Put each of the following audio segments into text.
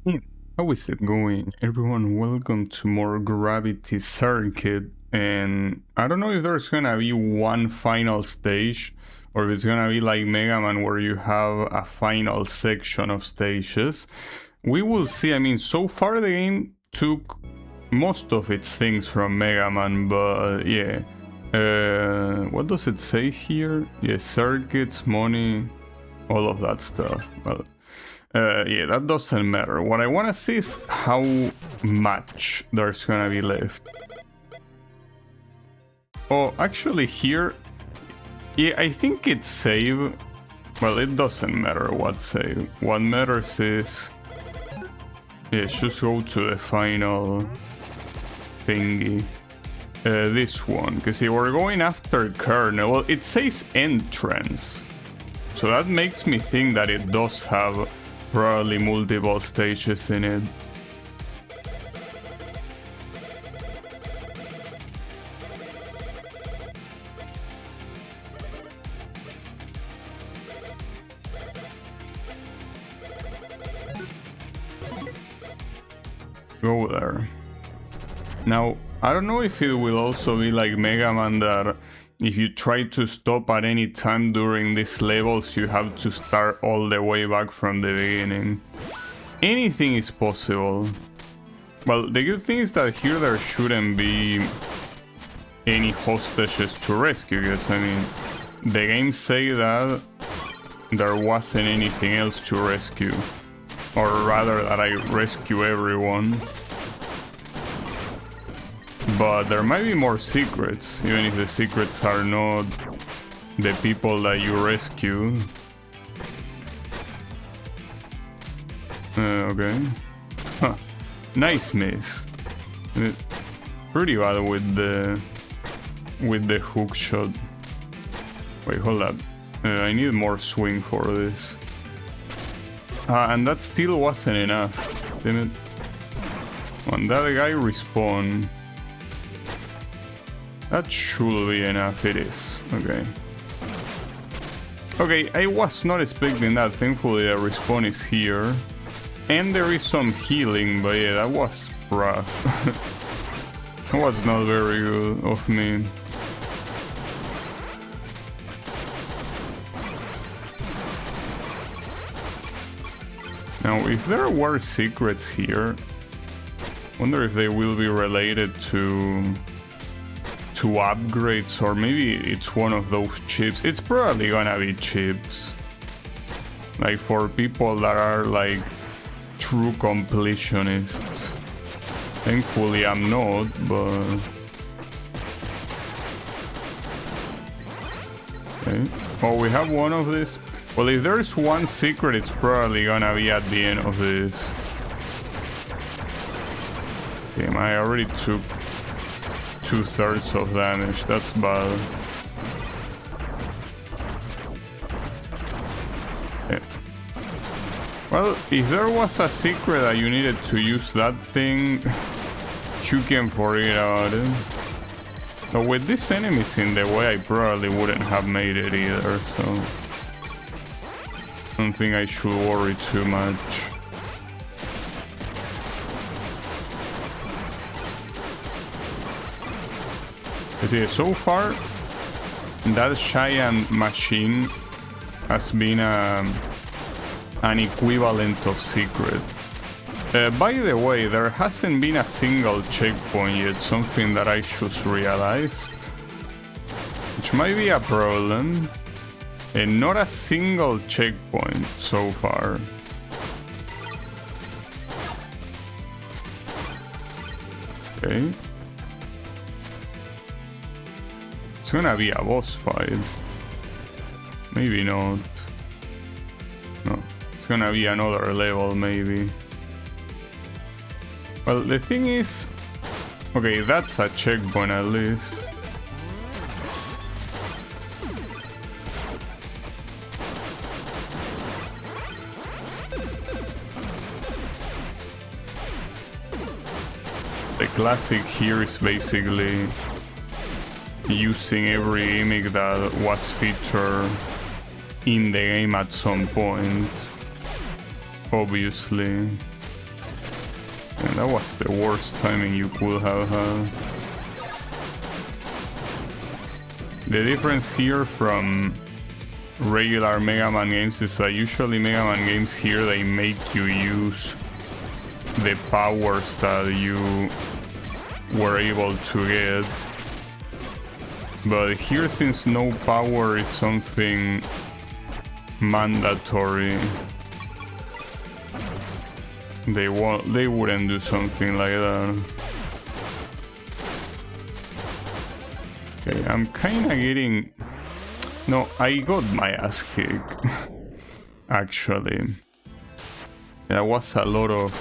Hmm, How is it going? Everyone, welcome to more Gravity Circuit. And I don't know if there's gonna be one final stage or if it's gonna be like Mega Man where you have a final section of stages. We will see. I mean, so far the game took most of its things from Mega Man, but yeah. What does it say here? Yeah, circuits, money, all of that stuff. Well, yeah, that doesn't matter. What I want to see is how much there's gonna be left. Oh, actually here, yeah, I think it's save. Well, it doesn't matter what save. What matters is, yeah, just go to the final thingy. This one, because see, we're going after Kernel. Well, it says entrance, so that makes me think that it does have probably multiple stages in it. Go there. Now, I don't know if it will also be like Mega Man that if you try to stop at any time during these levels, you have to start all the way back from the beginning. Anything is possible. Well, the good thing is that here there shouldn't be any hostages to rescue, because I mean, the games say that there wasn't anything else to rescue. Or rather that I rescue everyone. But there might be more secrets, even if the secrets are not the people that you rescue. Okay. Huh. Nice miss. Pretty bad with the hook shot. Wait, hold up. I need more swing for this. And that still wasn't enough. Damn it. When that guy respawned. That should be enough. It is. Okay. Okay, I was not expecting that. Thankfully, the respawn is here. And there is some healing, but yeah, that was rough. That was not very good of me. Now, if there were secrets here, wonder if they will be related to upgrades, or maybe it's one of those chips. It's probably gonna be chips. Like for people that are like true completionists. Thankfully I'm not, but... Okay. Oh, we have one of these. Well, if there's one secret, it's probably gonna be at the end of this. Damn, I already took 2/3 of damage. That's bad. Yeah. Well, if there was a secret that you needed to use that thing, you can forget about it. But with these enemies in the way, I probably wouldn't have made it either, so... I don't think I should worry too much. See, so far, that giant machine has been an equivalent of secret. By the way, there hasn't been a single checkpoint yet, something that I should realize, which might be a problem. And not a single checkpoint so far. Okay. It's gonna be a boss fight. Maybe not. No, it's gonna be another level maybe. Well, the thing is... Okay, that's a checkpoint at least. The classic here is basically using every gimmick that was featured in the game at some point, obviously. And that was the worst timing you could have had. The difference here from regular Mega Man games is that usually Mega Man games here, they make you use the powers that you were able to get. But here, since no power is something mandatory, they wouldn't do something like that. Okay, I'm kinda getting... No, I got my ass kicked. Actually. There was a lot of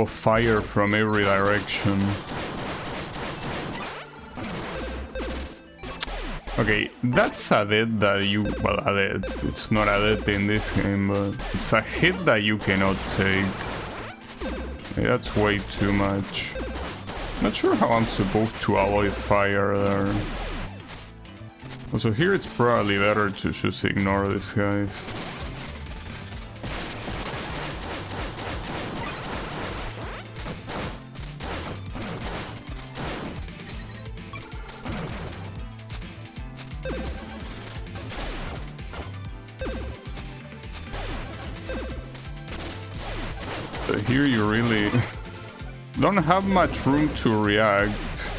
fire from every direction. Okay, that's a death that you... Well, a death. It's not a death in this game, but it's a hit that you cannot take. That's way too much. Not sure how I'm supposed to avoid fire there. Also, here it's probably better to just ignore these guys. But here you really don't have much room to react.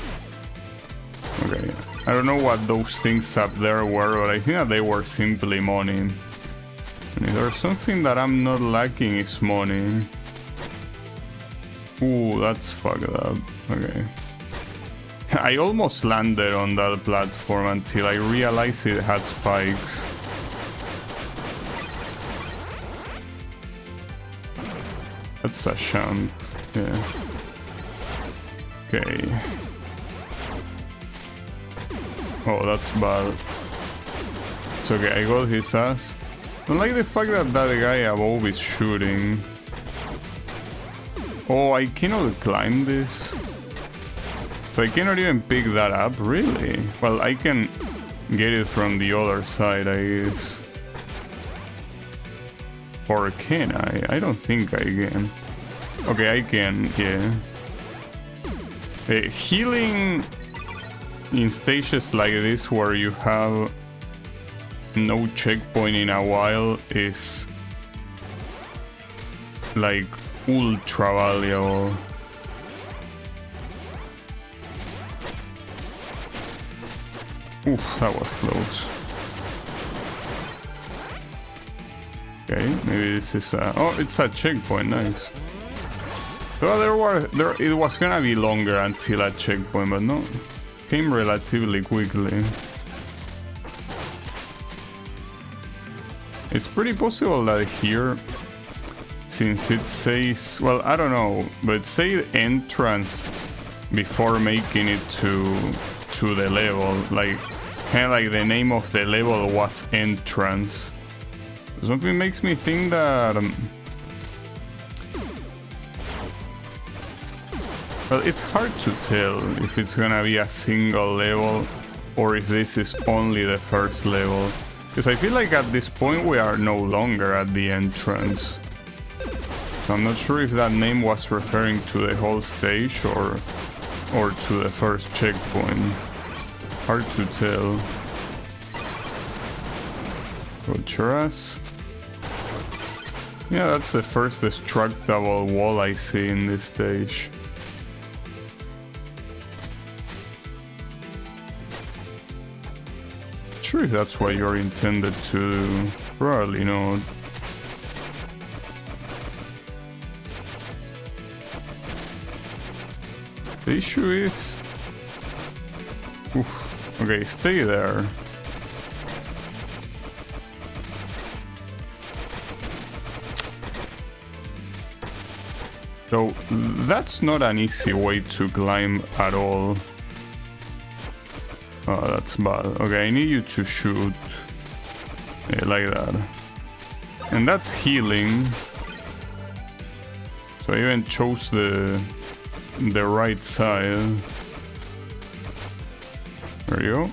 Okay, I don't know what those things up there were, but I think that they were simply money. And if there's something that I'm not lacking, is money. Ooh, that's fucked up. Okay. I almost landed on that platform until I realized it had spikes. That's a sham. Yeah. Okay. Oh, that's bad. It's okay, I got his ass. I don't like the fact that that guy above is shooting. Oh, I cannot climb this. So I cannot even pick that up, really? Well, I can get it from the other side, I guess. Or can I? I don't think I can. Okay, I can, yeah. Healing in stages like this where you have no checkpoint in a while is like ultra valuable. Oof, that was close. Okay, maybe this is a... Oh, it's a checkpoint, nice. So it was gonna be longer until a checkpoint, but no. Came relatively quickly. It's pretty possible that here, since it says... Well, I don't know, but it says entrance before making it to the level. Like, kind of like the name of the level was entrance. Something makes me think that... well, it's hard to tell if it's gonna be a single level or if this is only the first level. Because I feel like at this point we are no longer at the entrance. So I'm not sure if that name was referring to the whole stage or to the first checkpoint. Hard to tell. Butcherous. Yeah, that's the first destructible wall I see in this stage. Sure if that's what you're intended to do. Probably not. The issue is... Oof. Okay, stay there. So, that's not an easy way to climb at all. Oh, that's bad. Okay, I need you to shoot. Yeah, like that. And that's healing. So I even chose the right side. There you go.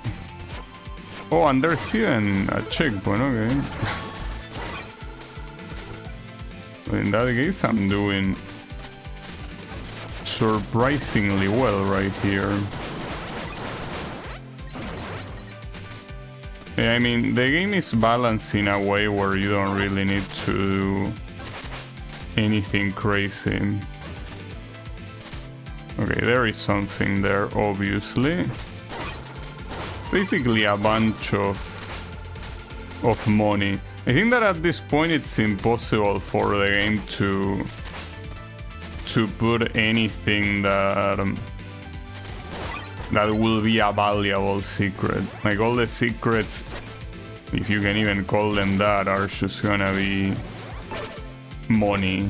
Oh, and there's even a checkpoint, okay. In that case, I'm doing surprisingly well right here. Yeah, I mean, the game is balanced in a way where you don't really need to do anything crazy. Okay, there is something there, obviously. Basically a bunch of money. I think that at this point it's impossible for the game to put anything that will be a valuable secret. Like all the secrets, if you can even call them that, are just gonna be money.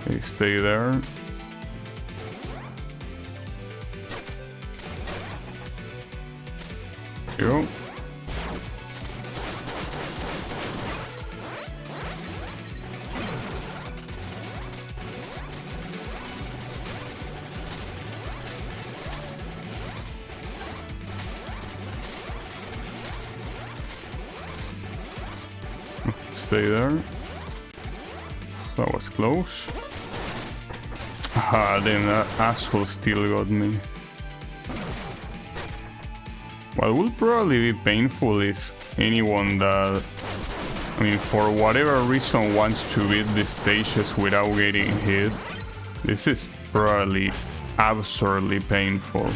Okay, stay there. Go. Stay there. That was close. Ah, then that asshole still got me. What will probably be painful is anyone that, I mean, for whatever reason wants to beat these stages without getting hit. This is probably absurdly painful.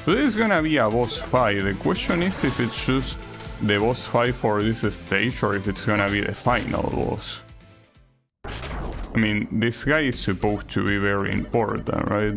So this is gonna be a boss fight. The question is if it's just the boss fight for this stage or if it's gonna be the final boss. I mean, this guy is supposed to be very important, right?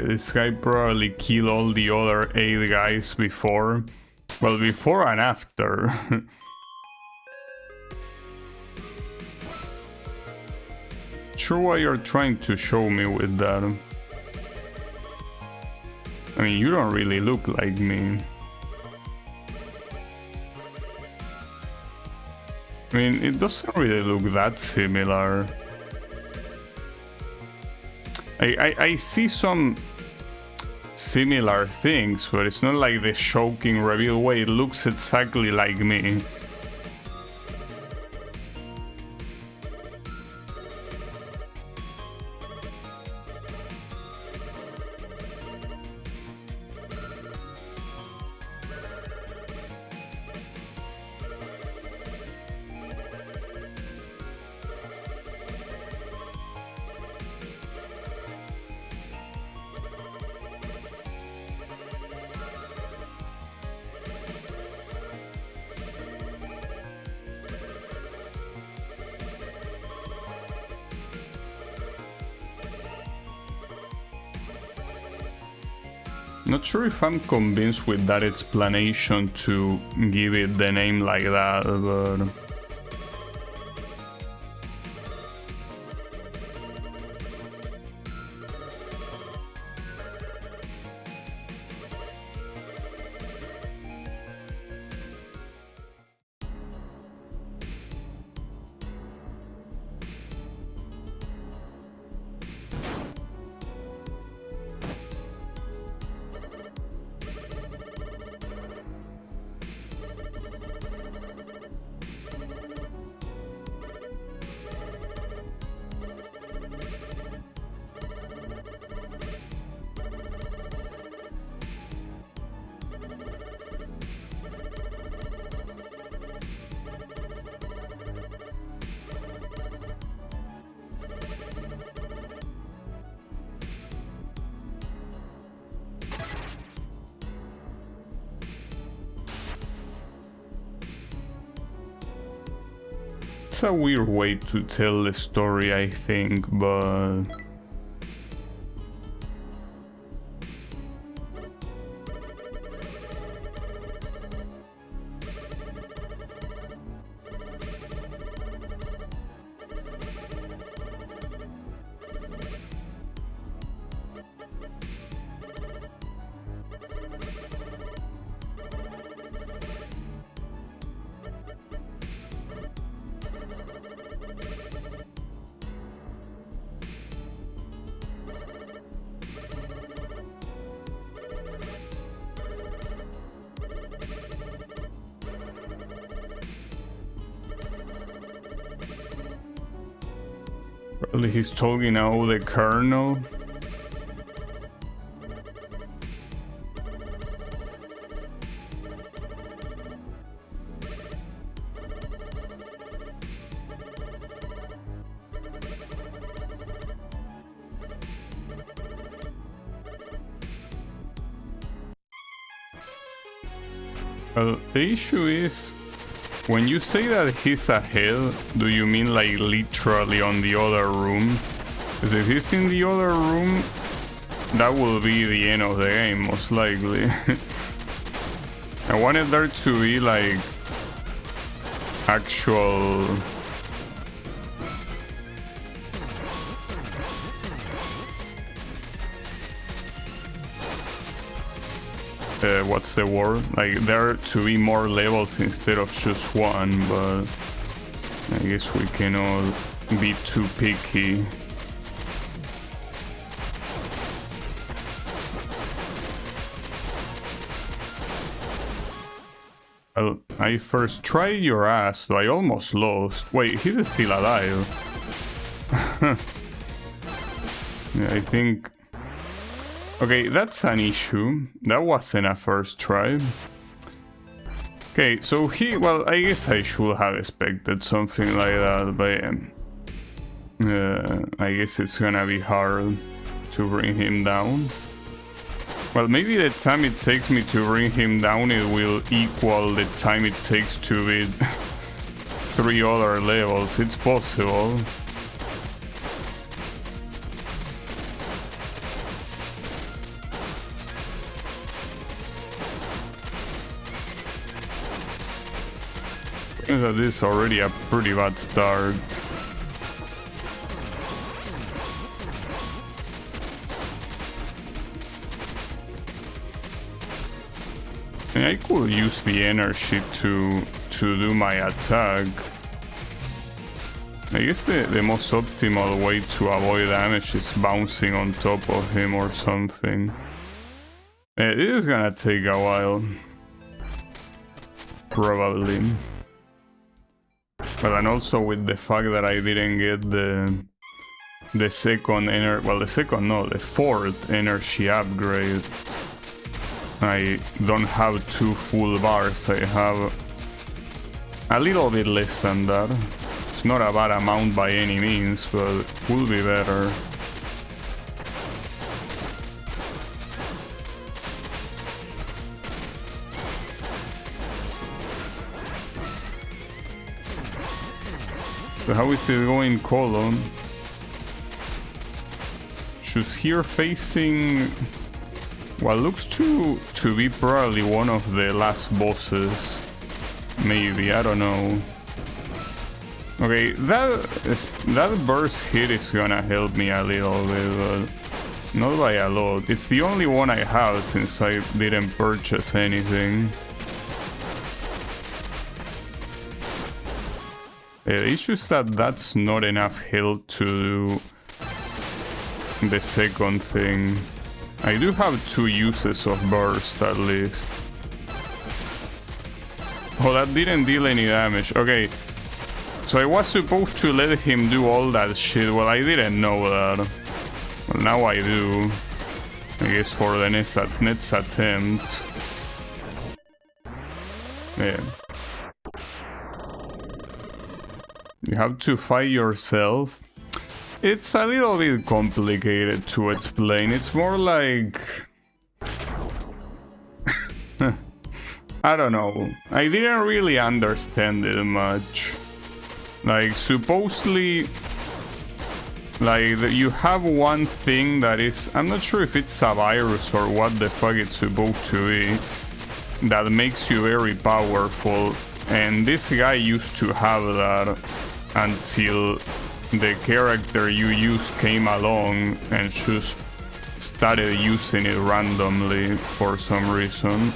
This guy probably killed all the other 8 guys before. Well, before and after. Sure what you're trying to show me with that. I mean, you don't really look like me. I mean, it doesn't really look that similar. I see some similar things, but it's not like the shocking reveal way. It looks exactly like me. Not sure if I'm convinced with that explanation to give it the name like that, but... It's a weird way to tell the story, I think, but... Probably he's talking now the Colonel. Well, the issue is, when you say that he's ahead, do you mean like literally on the other room? Because if he's in the other room, that will be the end of the game, most likely. I wanted there to be like actual... what's the word? Like there to be more levels instead of just one, but I guess we cannot be too picky. Well, I first tried your ass, so I almost lost. Wait, he's still alive. Yeah, I think... Okay, that's an issue. That wasn't a first try. Okay, so well, I guess I should have expected something like that, but I guess it's gonna be hard to bring him down. Well, maybe the time it takes me to bring him down, it will equal the time it takes to beat 3 other levels. It's possible. That is already a pretty bad start. I could use the energy to do my attack. I guess the most optimal way to avoid damage is bouncing on top of him or something. It is gonna take a while. Probably. Well, and also with the fact that I didn't get the second energy, well, the fourth energy upgrade. I don't have 2 full bars, I have a little bit less than that. It's not a bad amount by any means, but it will be better. So how is it going, Colon? She's here facing what looks to be probably one of the last bosses. Maybe, I don't know. Okay, that burst hit is gonna help me a little bit, but not by a lot. It's the only one I have since I didn't purchase anything. The issue is that that's not enough health to do the second thing. I do have 2 uses of burst at least. Oh, that didn't deal any damage. Okay, so I was supposed to let him do all that shit. Well, I didn't know that. Well, now I do. I guess for the next attempt. Yeah. You have to fight yourself. It's a little bit complicated to explain. It's more like... I don't know. I didn't really understand it much. Like, supposedly... Like, you have one thing that is... I'm not sure if it's a virus or what the fuck it's supposed to be. That makes you very powerful. And this guy used to have that until the character you use came along and just started using it randomly for some reason.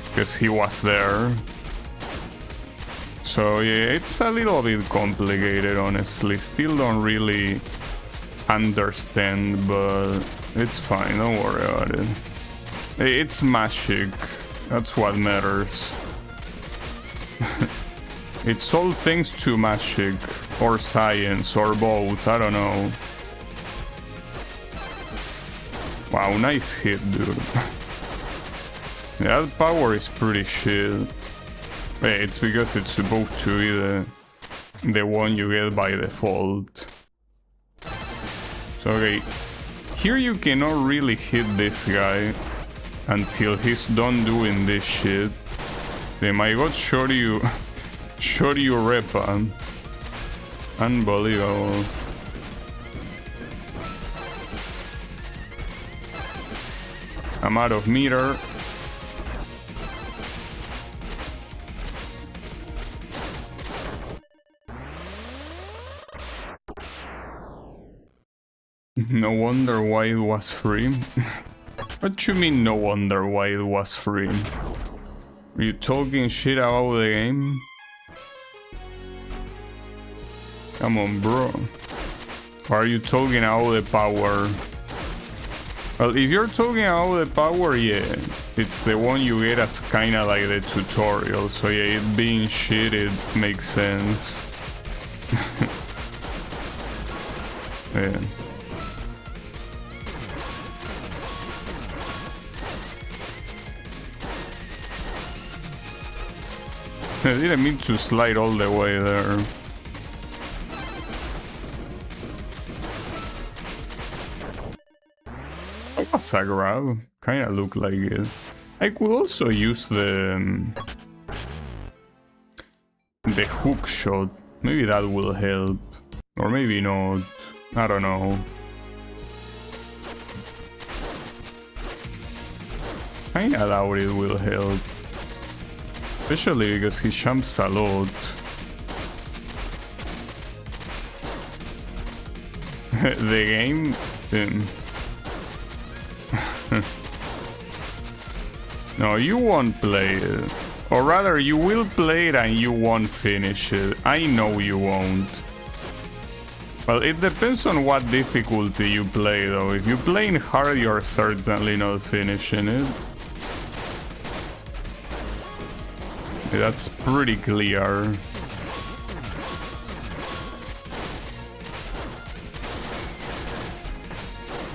Because he was there. So yeah, it's a little bit complicated, honestly. Still don't really understand, but it's fine, don't worry about it. It's magic, that's what matters. It's all thanks to magic. Or science, or both, I don't know. Wow, nice hit, dude. That power is pretty shit. Wait, it's because it's supposed to be the one you get by default. So, okay. Here you cannot really hit this guy until he's done doing this shit. Then my god, shot you repa. Unbelievable. I'm out of meter. No wonder why it was free. What you mean no wonder why it was free? Are you talking shit about the game? Come on, bro. Or are you talking about the power? Well, if you're talking about the power, yeah. It's the one you get as kinda like the tutorial. So yeah, it being shit, it makes sense. Yeah. I didn't mean to slide all the way there. That was a grab. Kinda looked like it. I could also use the hook shot. Maybe that will help. Or maybe not. I don't know. Kinda doubt it will help. Especially because he jumps a lot. The game... No, you won't play it. Or rather, you will play it and you won't finish it. I know you won't. Well, it depends on what difficulty you play, though. If you play in hard, you're certainly not finishing it. That's pretty clear.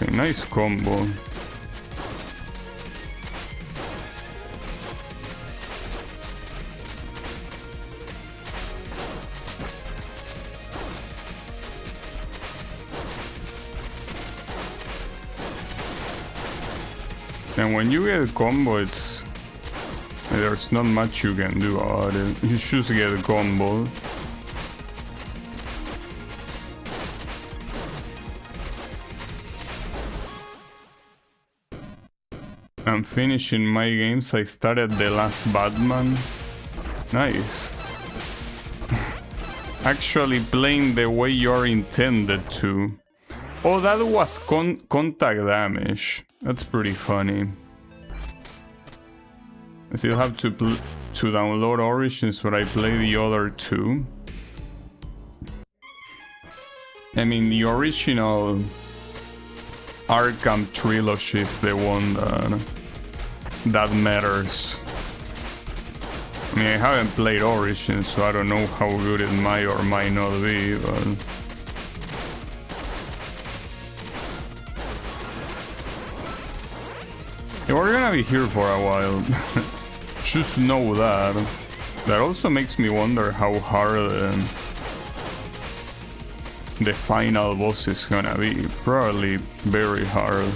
Okay, nice combo. And when you get a combo, there's not much you can do about it. You just get a combo. I'm finishing my games. I started the last Batman. Nice. Actually playing the way you're intended to. Oh, that was contact damage. That's pretty funny. I still have to download Origins, but I play the other two. I mean, the original Arkham trilogy is the one that matters. I mean, I haven't played Origins, so I don't know how good it might or might not be, but... Yeah, we're gonna be here for a while. Just know that. That also makes me wonder how hard the final boss is gonna be. Probably very hard.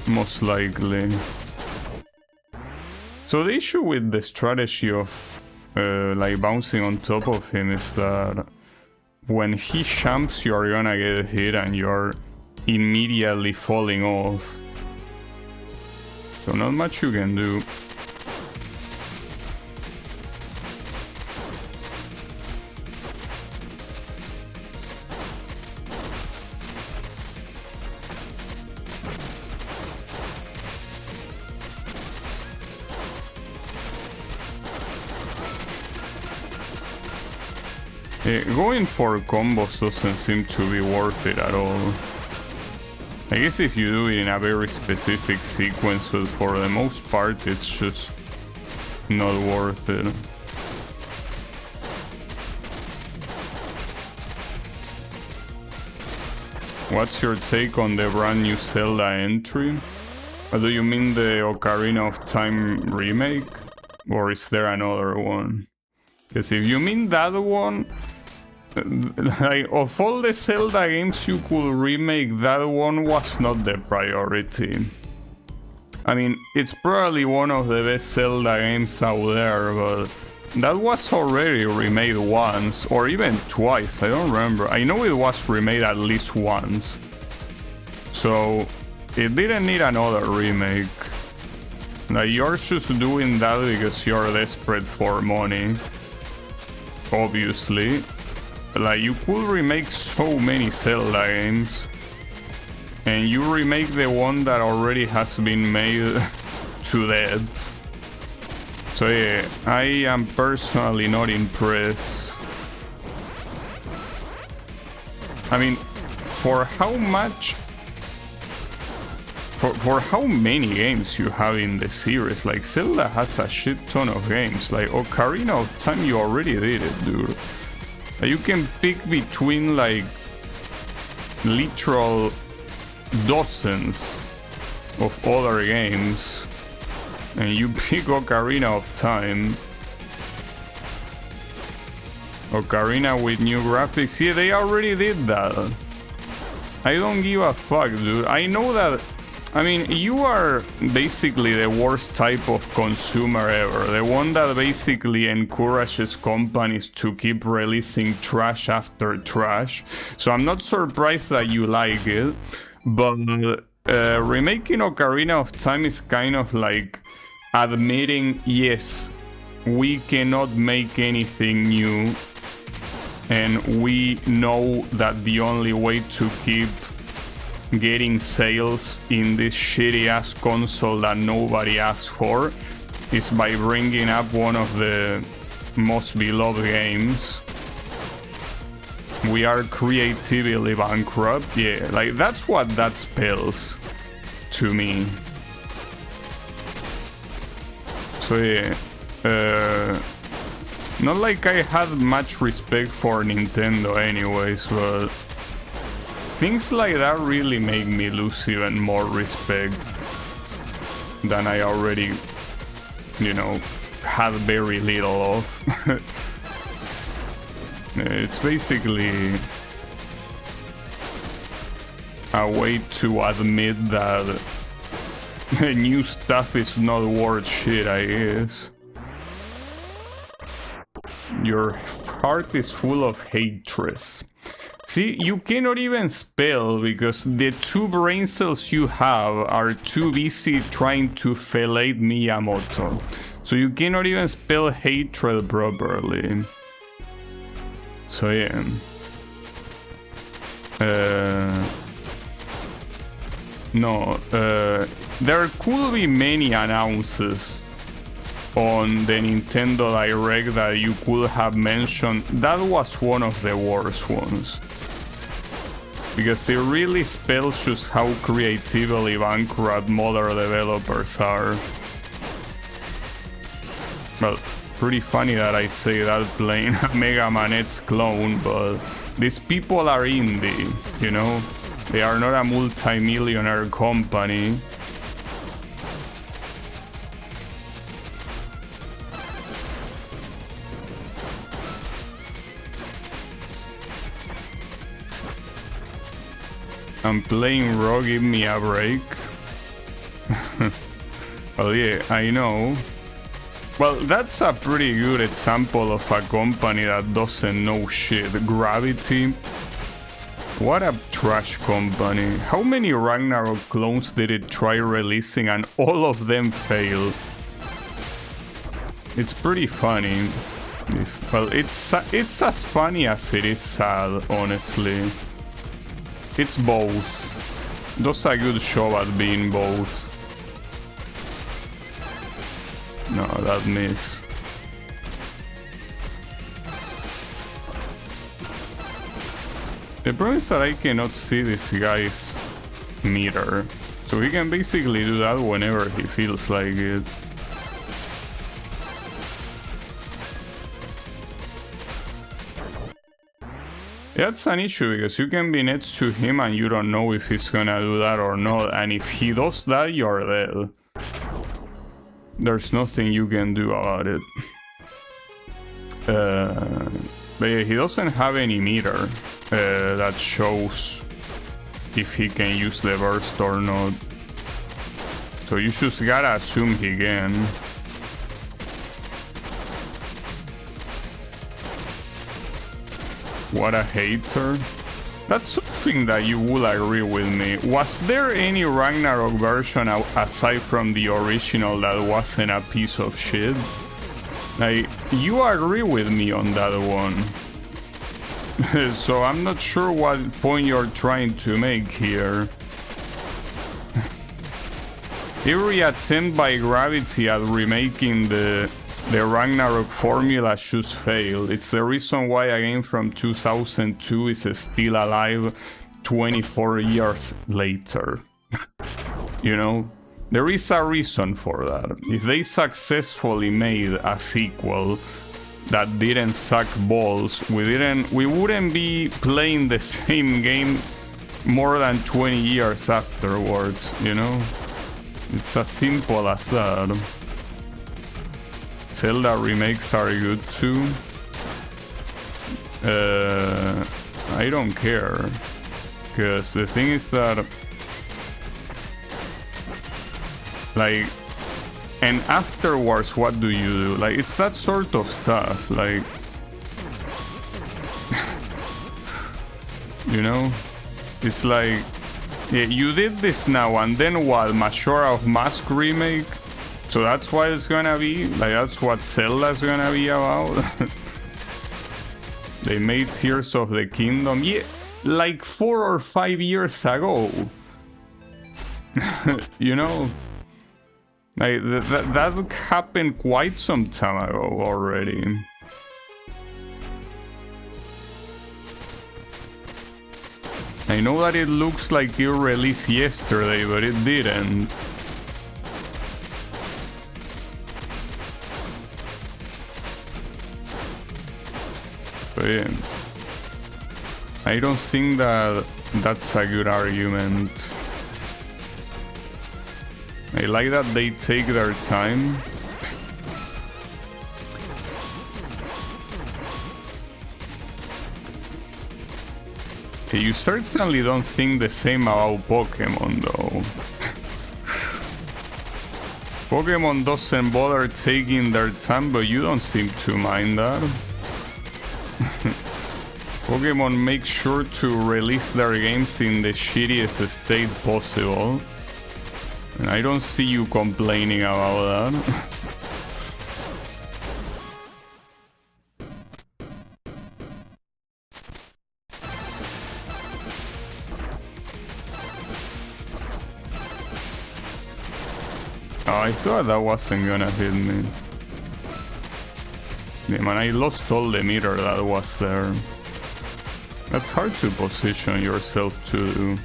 Most likely. So the issue with the strategy of like bouncing on top of him is that when he jumps, you're gonna get hit and you're immediately falling off. So not much you can do. Going for combos doesn't seem to be worth it at all. I guess if you do it in a very specific sequence, but for the most part it's just not worth it. What's your take on the brand new Zelda entry? Or do you mean the Ocarina of Time remake? Or is there another one? Because if you mean that one, like, of all the Zelda games you could remake, that one was not the priority. I mean, it's probably one of the best Zelda games out there, but that was already remade once, or even twice, I don't remember. I know it was remade at least once. So, it didn't need another remake. Like, you're just doing that because you're desperate for money. Obviously. Like, you could remake so many Zelda games. And you remake the one that already has been made to death. So yeah, I am personally not impressed. I mean, for how much... For how many games you have in the series, like Zelda has a shit ton of games. Like Ocarina of Time, you already did it, dude. Like, you can pick between like literal dozens of other games, and you pick Ocarina of Time. Ocarina with new graphics. Yeah, they already did that. I don't give a fuck, dude. I know that. I mean, you are basically the worst type of consumer ever. The one that basically encourages companies to keep releasing trash after trash. So I'm not surprised that you like it. But remaking Ocarina of Time is kind of like admitting, yes, we cannot make anything new. And we know that the only way to keep getting sales in this shitty ass console that nobody asked for is by bringing up one of the most beloved games. We are creatively bankrupt. Yeah, like that's what that spells to me. So yeah, not like I had much respect for Nintendo anyways, but things like that really make me lose even more respect than I already, you know, had very little of. It's basically a way to admit that new stuff is not worth shit, I guess. Your heart is full of hatred. See, you cannot even spell because the two brain cells you have are too busy trying to fillet Miyamoto. So you cannot even spell hatred properly. So yeah. There could be many announces on the Nintendo Direct that you could have mentioned. That was one of the worst ones. Because it really spells just how creatively bankrupt modern developers are. Well, pretty funny that I say that playing a Mega Man X clone, but these people are indie, you know? They are not a multi-millionaire company. I'm playing Raw, give me a break. Well, yeah, I know. Well, that's a pretty good example of a company that doesn't know shit. Gravity. What a trash company. How many Ragnarok clones did it try releasing and all of them failed? It's pretty funny. Well, it's as funny as it is sad, honestly. It's both. Does a good show at being both. No, that miss. The problem is that I cannot see this guy's meter. So he can basically do that whenever he feels like it. That's an issue because you can be next to him and you don't know if he's gonna do that or not, and if he does that, you're dead. There's nothing you can do about it. But yeah, he doesn't have any meter that shows if he can use the burst or not. So you just gotta assume he can. What a hater. That's something that you will agree with me. Was there any Ragnarok version aside from the original that wasn't a piece of shit? Like, you agree with me on that one. So I'm not sure what point you're trying to make here. Every attempt by Gravity at remaking the Ragnarok formula just failed. It's the reason why a game from 2002 is still alive 24 years later. You know? There is a reason for that. If they successfully made a sequel that didn't suck balls, we wouldn't be playing the same game more than 20 years afterwards, you know? It's as simple as that. Zelda remakes are good too. I don't care, because the thing is that, like, and afterwards, what do you do? Like, it's that sort of stuff, like, you know, it's like, yeah, you did this now, and then what? Majora of Mask remake? So that's what it's gonna be? Like, that's what Zelda's gonna be about? They made Tears of the Kingdom, yeah, like 4 or 5 years ago. You know? Like, that happened quite some time ago already. I know that it looks like it released yesterday, but it didn't. But yeah, I don't think that that's a good argument. I like that they take their time. You certainly don't think the same about Pokemon, though. Pokemon doesn't bother taking their time, but you don't seem to mind that. Pokemon makes sure to release their games in the shittiest state possible. And I don't see you complaining about that. Oh, I thought that wasn't gonna hit me. Yeah, man, I lost all the meter that was there. That's hard to position yourself to do.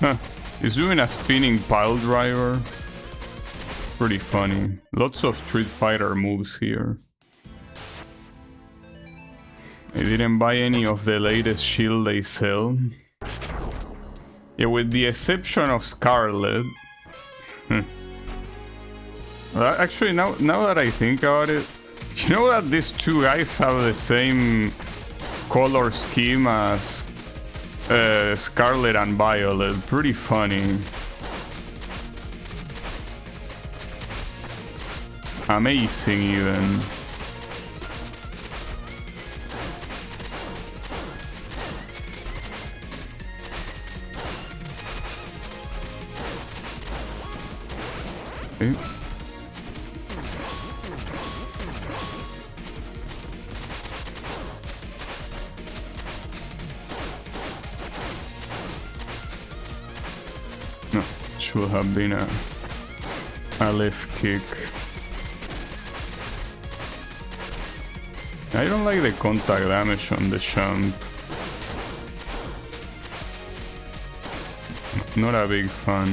Huh. He's doing a spinning pile driver. Pretty funny. Lots of Street Fighter moves here. I didn't buy any of the latest shield they sell. Yeah, with the exception of Scarlet. Actually, now that I think about it, you know that these two guys have the same color scheme as Scarlet and Violet. Pretty funny. Amazing, even. Okay. No, should have been a left kick. I don't like the contact damage on the jump. Not a big fan.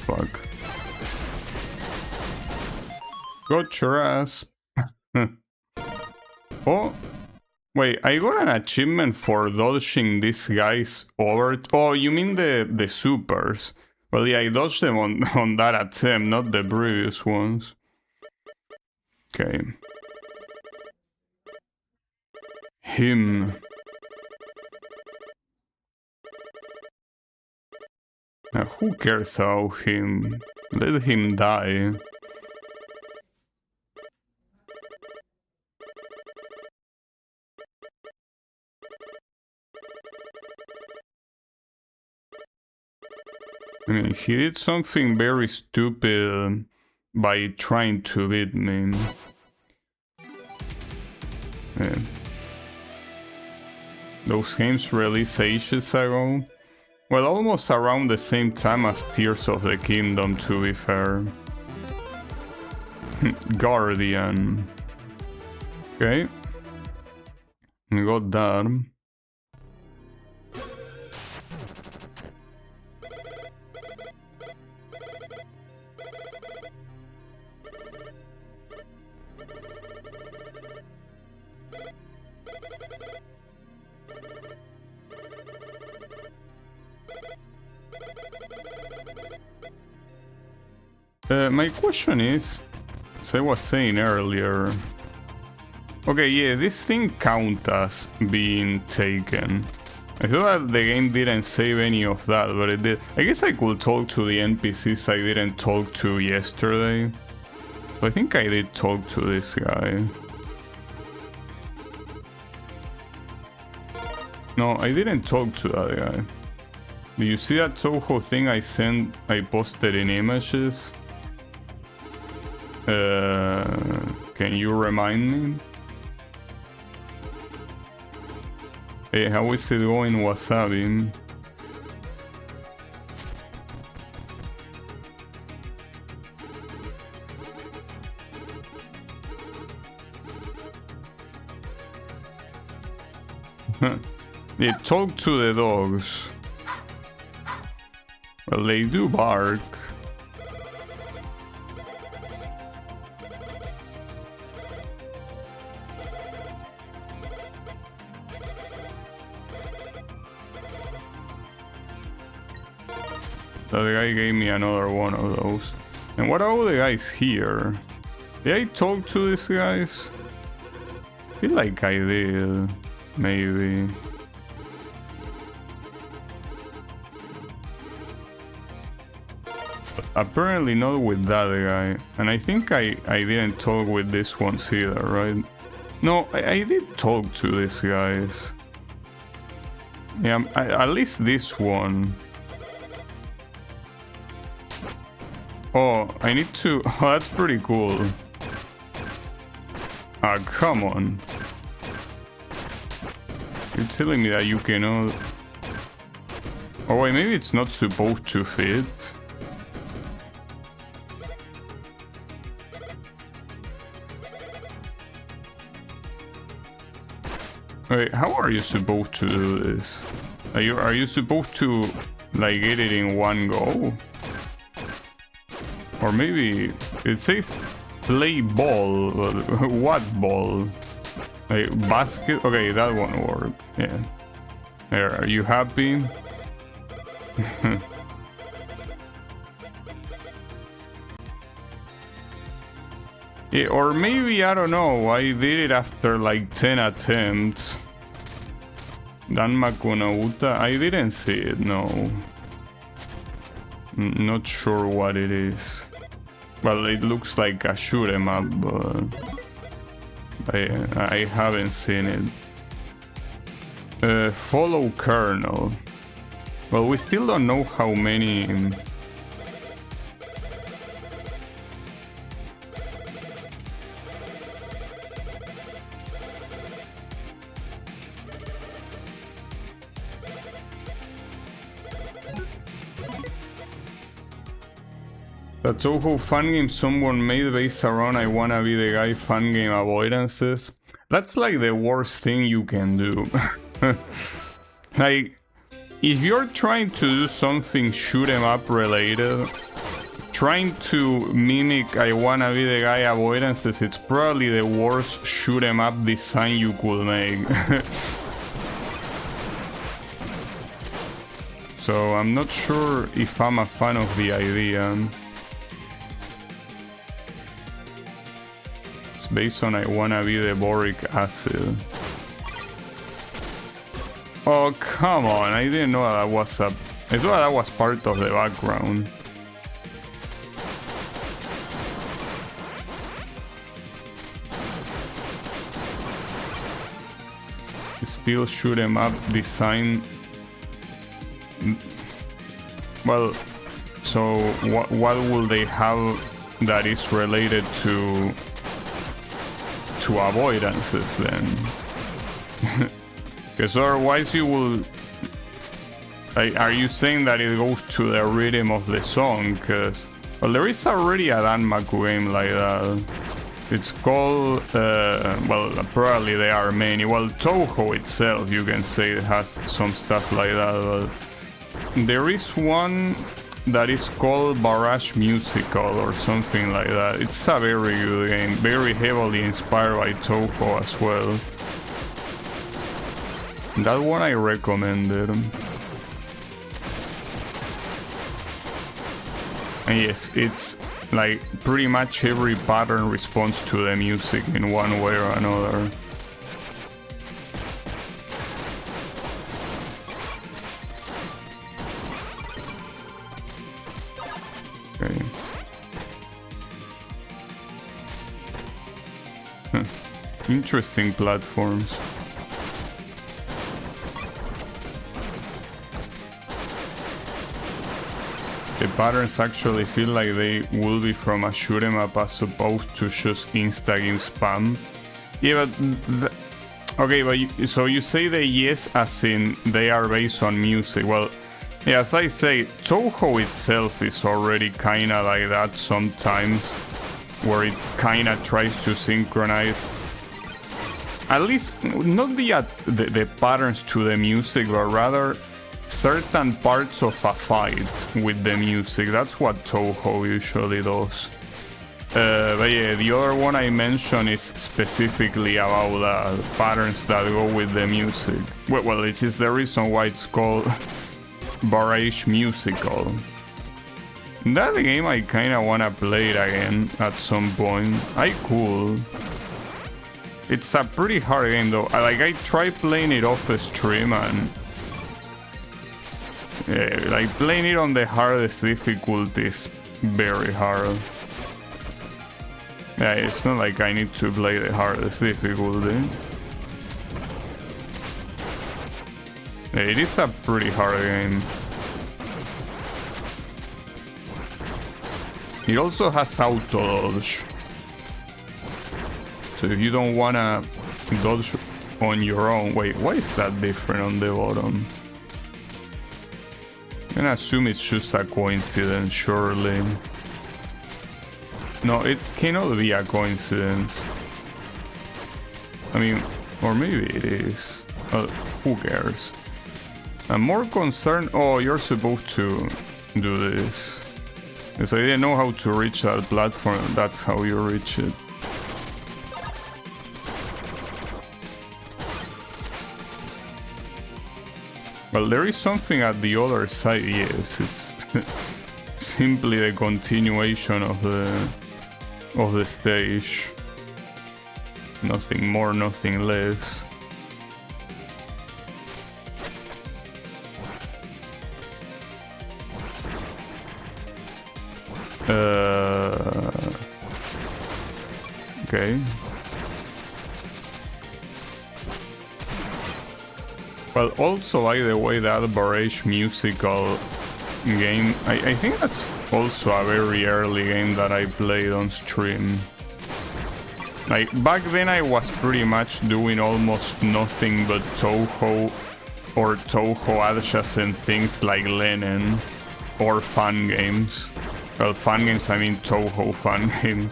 Fuck. Got your ass. Oh, wait, I got an achievement for dodging these guys over. Oh, you mean the supers? Well, yeah, I dodged them on that attempt, not the previous ones. Okay. Him. Who cares about him? Let him die. I mean, he did something very stupid by trying to beat me. Yeah. Those games released ages ago. Well, almost around the same time as Tears of the Kingdom, to be fair. Guardian. Okay. We got that. My question is, as I was saying earlier, okay, yeah, this thing counts as being taken. I thought that the game didn't save any of that, but it did. I guess I could talk to the NPCs I didn't talk to yesterday. So I think I did talk to this guy. No, I didn't talk to that guy. Do you see that Toho thing I posted in images? Can you remind me? Hey, how is it going, Wasabi? They talk to the dogs. Well, they do bark. So the guy gave me another one of those. And what are all the guys here? Did I talk to these guys? I feel like I did. Maybe. But apparently not with that guy. And I think I didn't talk with this one either, right? No, I did talk to these guys. Yeah, at least this one. Oh, I need to... Oh, that's pretty cool. Ah, come on. You're telling me that you cannot... Oh wait, maybe it's not supposed to fit. Wait, how are you supposed to do this? Are you supposed to, like, get it in one go? Or maybe it says play ball. What ball? Like basket? Okay, that won't work. Yeah. There, are you happy? Yeah, or maybe, I don't know, I did it after like 10 attempts. Danmaku no Uta? I didn't see it, no. Not sure what it is. Well, it looks like a shoot 'em up, but I haven't seen it. Follow Colonel. Well, we still don't know how many... The Toho fan game someone made based around I wanna be the guy fan game avoidances. That's like the worst thing you can do. Like, if you're trying to do something shoot 'em up related, trying to mimic I wanna be the guy avoidances, it's probably the worst shoot 'em up design you could make. So I'm not sure if I'm a fan of the idea. It's based on I wanna be the boric acid. Oh, come on, I didn't know that was I thought that was part of the background. Still shoot 'em up design. Well, so what will they have that is related to avoidances then? Because otherwise you will... are you saying that it goes to the rhythm of the song? Because, well, there is already a Danmaku game like that. It's called, well, probably there are many. Well, Toho itself, you can say, it has some stuff like that. But there is one that is called Barrage Musical or something like that. It's a very good game, very heavily inspired by Toho as well. That one I recommended. And yes, it's like pretty much every pattern responds to the music in one way or another. Okay. Interesting platforms. The patterns actually feel like they will be from a shoot 'em up as opposed to just insta-game spam. Yeah, but... okay, but so you say the yes as in they are based on music. Well, yeah, as I say, Toho itself is already kinda like that sometimes, where it kinda tries to synchronize, at least not the patterns to the music, but rather certain parts of a fight with the music. That's what Toho usually does. But yeah, the other one I mentioned is specifically about patterns that go with the music. Well, it is the reason why it's called Barrage Musical. That game I kinda wanna play it again at some point. I could. It's a pretty hard game though. I tried playing it off a stream and... yeah, like playing it on the hardest difficulty is very hard. Yeah, it's not like I need to play the hardest difficulty. Yeah, it is a pretty hard game. It also has auto dodge. So if you don't wanna dodge on your own... wait, why is that different on the bottom? I'm gonna assume it's just a coincidence, surely. No, it cannot be a coincidence. I mean, or maybe it is. Who cares? I'm more concerned... oh, you're supposed to do this. Because I didn't know how to reach that platform. That's how you reach it. Well, there is something at the other side, yes. It's simply the continuation of the stage. Nothing more, nothing less. Okay. Well, also, by the way, that Barrage musical game, I think that's also a very early game that I played on stream. Like, back then I was pretty much doing almost nothing but Toho or Toho adjacent things like Lenin or fun games. Well, fun games, I mean Toho fun games.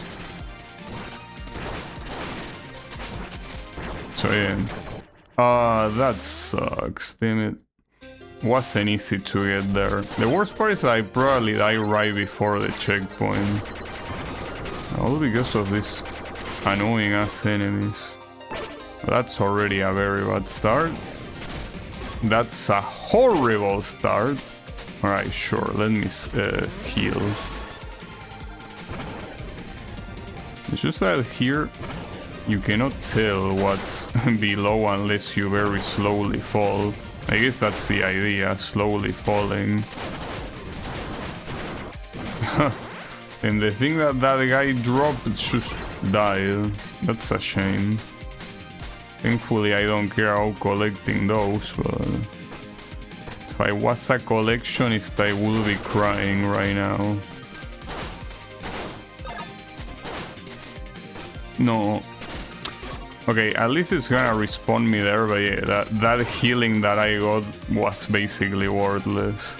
So yeah. That sucks, damn it. Wasn't easy to get there. The worst part is that I probably die right before the checkpoint. All because of these annoying ass enemies. That's already a very bad start. That's a horrible start. Alright, sure, let me heal. It's just that here you cannot tell what's below unless you very slowly fall. I guess that's the idea, slowly falling. And the thing that guy dropped just died. That's a shame. Thankfully I don't care about collecting those, but if I was a collectionist I would be crying right now. No. Okay, at least it's gonna respawn me there, but yeah, that healing that I got was basically worthless.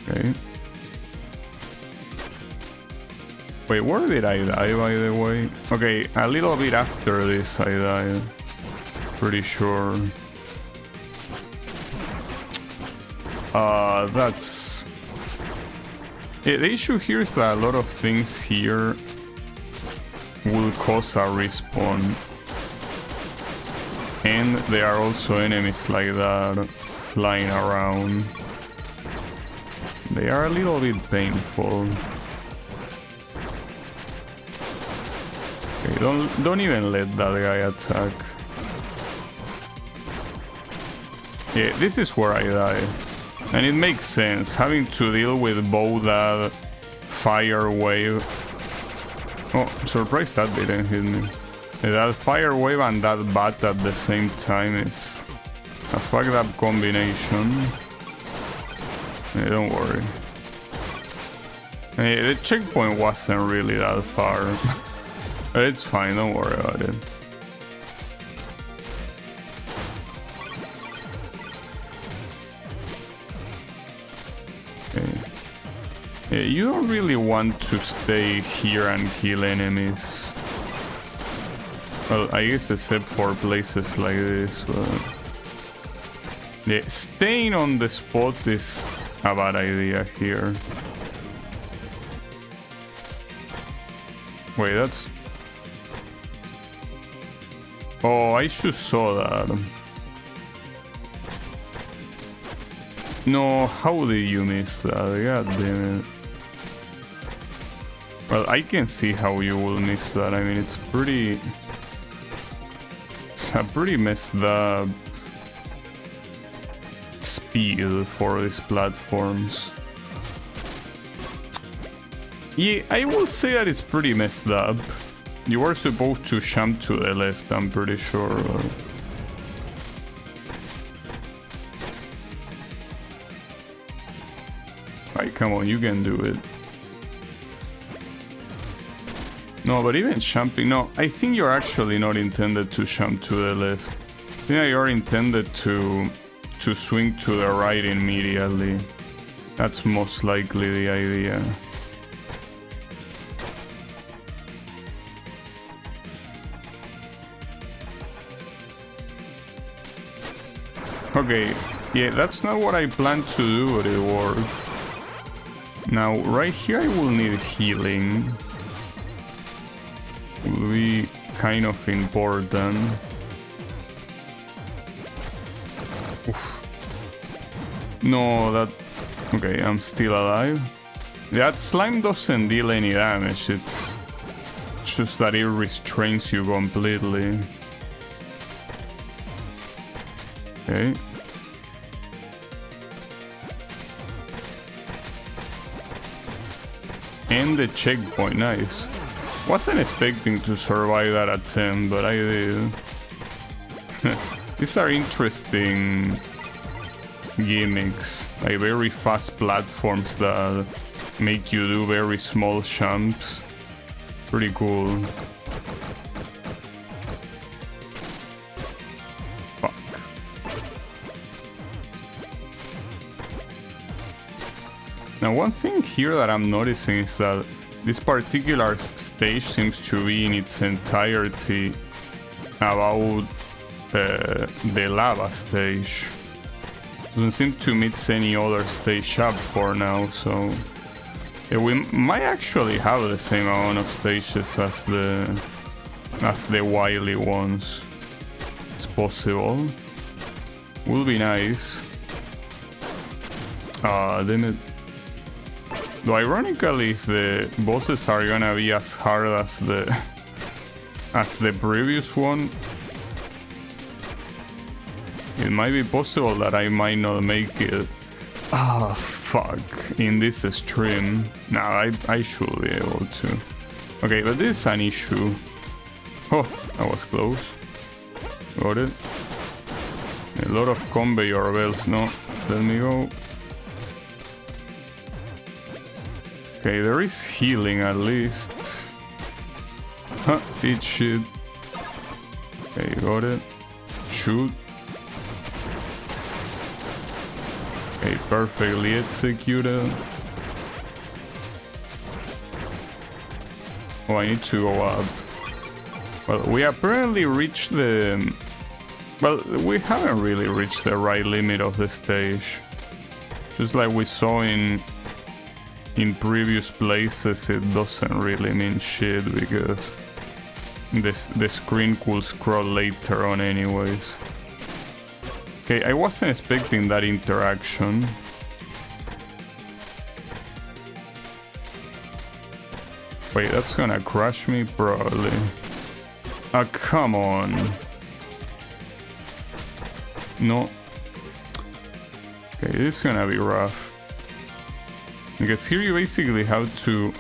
Okay. Wait, where did I die, by the way? Okay, a little bit after this I died. Pretty sure. That's... Yeah, the issue here is that a lot of things here will cause a respawn. And there are also enemies like that flying around. They are a little bit painful. Okay, don't even let that guy attack. Yeah, this is where I die. And it makes sense, having to deal with both that fire wave... Oh, I'm surprised that didn't hit me. That fire wave and that bat at the same time is a fucked up combination. Yeah, don't worry. Yeah, the checkpoint wasn't really that far. It's fine, don't worry about it. Yeah, you don't really want to stay here and kill enemies. Well, I guess except for places like this, but... Yeah, staying on the spot is a bad idea here. Wait, that's... Oh, I just saw that. No, how did you miss that? God damn it. Well, I can see how you will miss that. I mean, it's a pretty messed up speed for these platforms. Yeah, I will say that it's pretty messed up. You are supposed to jump to the left, I'm pretty sure. Alright, come on, you can do it. No, but even jumping... No, I think you're actually not intended to jump to the left. I think you're intended to swing to the right immediately. That's most likely the idea. Okay, yeah, that's not what I planned to do, but it worked. Now, right here I will need healing. Will be kind of important. Oof. No, that... Okay, I'm still alive. That slime doesn't deal any damage, it's just that it restrains you completely. Okay. And the checkpoint, nice. Wasn't expecting to survive that attempt, but I did. These are interesting gimmicks, like very fast platforms that make you do very small jumps. Pretty cool. Fuck. Now one thing here that I'm noticing is that this particular stage seems to be in its entirety about the lava stage. Doesn't seem to mix any other stage up for now, so yeah, we might actually have the same amount of stages as the Wily ones. It's possible. Will be nice. Damn it. Though ironically, if the bosses are gonna be as hard as the previous one, it might be possible that I might not make it. Ah, fuck. In this stream. Nah, I should be able to. Okay, but this is an issue. Oh, that was close. Got it. A lot of conveyor belts, no. Let me go. Okay, there is healing at least. Huh, eat shit. Okay, got it. Shoot. Okay, perfectly executed. Oh, I need to go up. Well, we apparently reached the... Well, we haven't really reached the right limit of the stage. Just like we saw in previous places, it doesn't really mean shit because the screen could scroll later on anyways. Okay, I wasn't expecting that interaction. Wait, that's gonna crush me? Probably. Ah, come on. No. Okay, this is gonna be rough. Because here you basically have to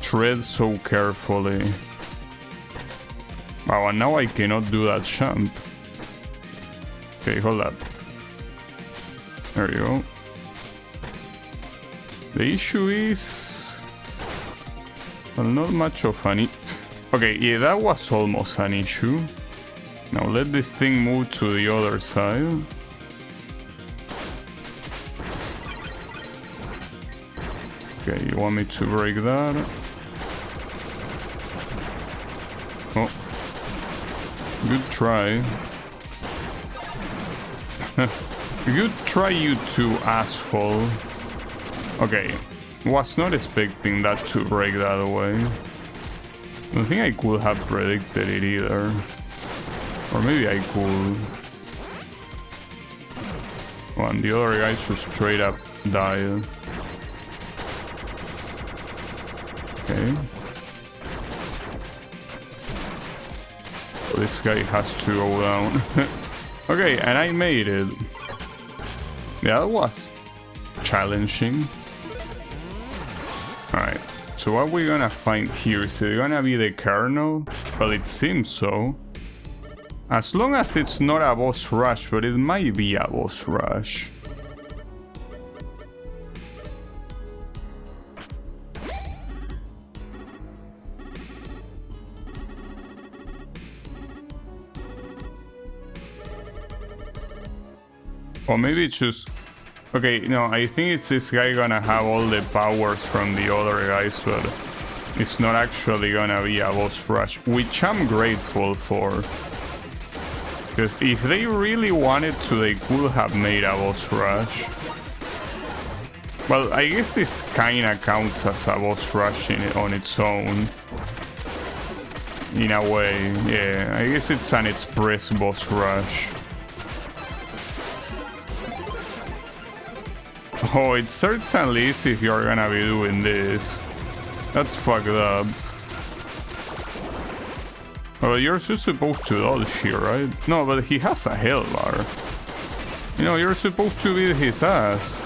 tread so carefully. Wow, and now I cannot do that jump. Okay, hold up. There you go. The issue is... Well, not much of an... Okay, yeah, that was almost an issue. Now let this thing move to the other side. Okay, you want me to break that? Oh. Good try. Good try, you two, asshole. Okay. Was not expecting that to break that way. I don't think I could have predicted it either. Or maybe I could. Oh, and the other guy just straight up died. Okay. This guy has to go down. Okay, and I made it. Yeah, that was challenging. Alright, so what we're gonna find here, is it gonna be the kernel? Well, it seems so. As long as it's not a boss rush, but it might be a boss rush. Or maybe it's just... Okay, no, I think it's this guy gonna have all the powers from the other guys, but it's not actually gonna be a boss rush, which I'm grateful for. Because if they really wanted to, they could have made a boss rush. Well, I guess this kinda counts as a boss rush on its own. In a way, yeah, I guess it's an express boss rush. Oh, it certainly is if you're gonna be doing this. That's fucked up. Well, you're just supposed to dodge here, right? No, but he has a health bar. You know, you're supposed to beat his ass.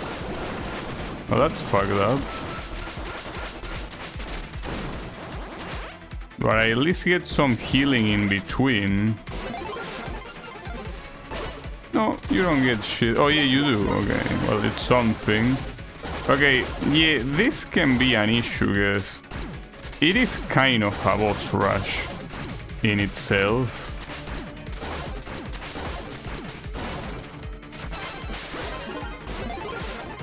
Oh, that's fucked up. but I at least get some healing in between. No, you don't get shit. Oh yeah, you do. Okay, well, it's something. Okay, yeah, this can be an issue, guys. It is kind of a boss rush in itself.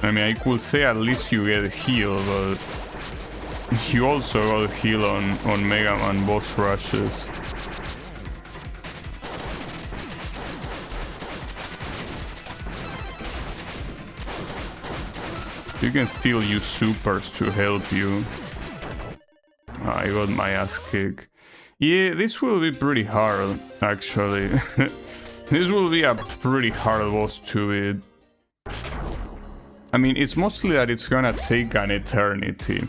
I mean, I could say at least you get heal, but you also got heal on Mega Man boss rushes. You can still use supers to help you. I got my ass kicked. Yeah, this will be pretty hard, actually. This will be a pretty hard boss to beat. I mean, it's mostly that it's gonna take an eternity.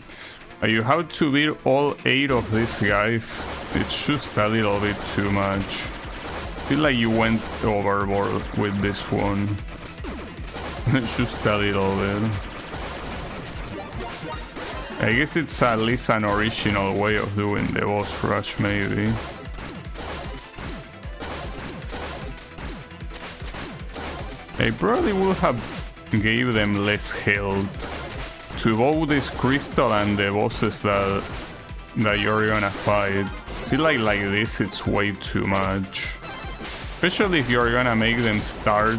You have to beat all 8 of these guys. It's just a little bit too much. I feel like you went overboard with this one. Just a little bit. I guess it's at least an original way of doing the boss rush, maybe. I probably would have gave them less health to both this crystal and the bosses that you're gonna fight. I feel like this it's way too much. Especially if you're gonna make them start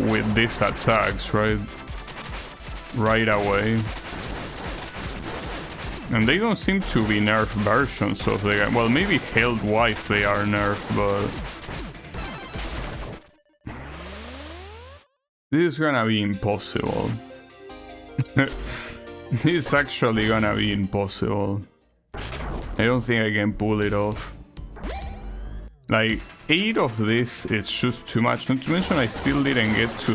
with these attacks, right away. And they don't seem to be nerfed versions of the game. Well, maybe health-wise they are nerfed, but this is gonna be impossible. This is actually gonna be impossible. I don't think I can pull it off. Like, 8 of this is just too much. Not to mention I still didn't get to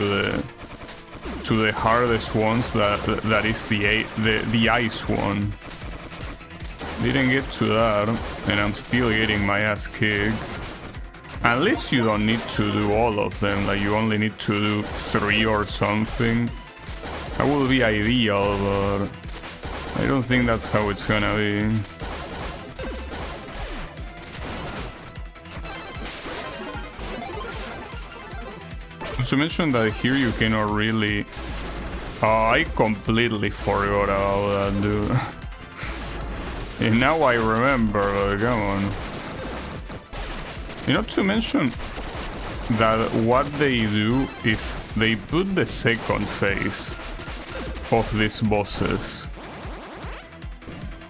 the hardest ones, that is the ice one. Didn't get to that, and I'm still getting my ass kicked. At least you don't need to do all of them, like you only need to do 3 or something. That would be ideal, but I don't think that's how it's gonna be. Not to mention that here you cannot really... Oh, I completely forgot about that, dude. And now I remember, but come on. Not to mention that what they do is they put the second phase of these bosses.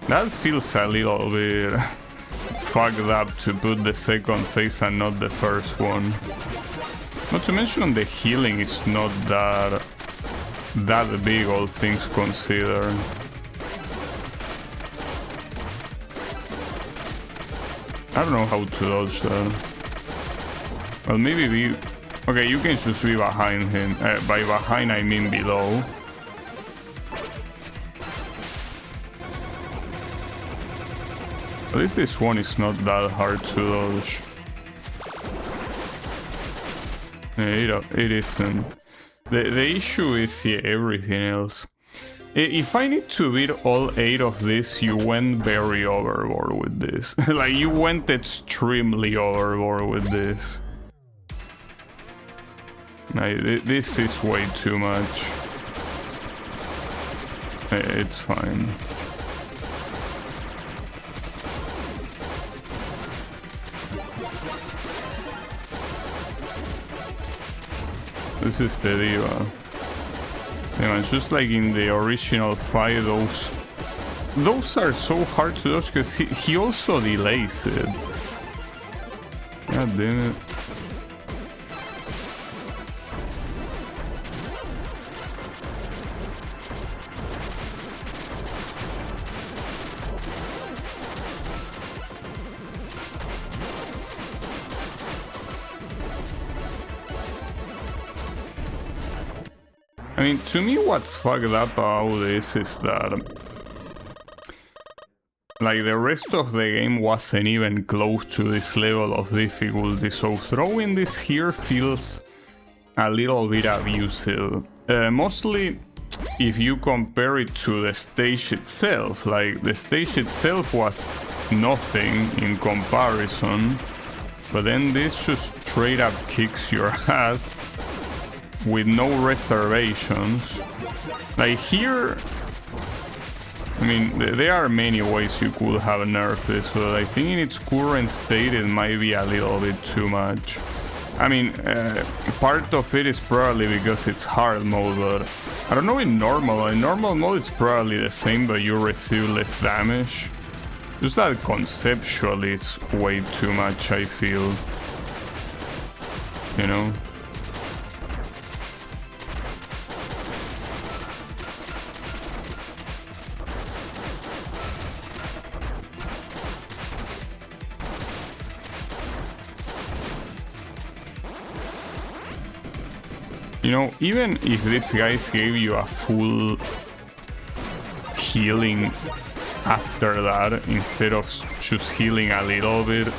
That feels a little bit fucked up to put the second phase and not the first one. Not to mention the healing is not that big, all things considered. I don't know how to dodge that. Well, maybe be... Okay, you can just be behind him. By behind, I mean below. At least this one is not that hard to dodge. It isn't. The issue is, yeah, everything else. If I need to beat all 8 of this, you went very overboard with this. Like, you went extremely overboard with this. Like, this is way too much. It's fine. This is the diva. Yeah, it's just like in the original fight, those are so hard to dodge because he also delays it. God damn it. I mean, to me what's fucked up about this is that like the rest of the game wasn't even close to this level of difficulty, so throwing this here feels a little bit abusive. Mostly, if you compare it to the stage itself. Like, the stage itself was nothing in comparison, but then this just straight up kicks your ass with no reservations. Like here, I mean, there are many ways you could have nerfed this, but I think in its current state it might be a little bit too much. I mean, part of it is probably because it's hard mode, but I don't know in normal. In normal mode it's probably the same, but you receive less damage. Just that conceptually it's way too much, I feel. You know? You know, even if these guys gave you a full healing after that, instead of just healing a little bit,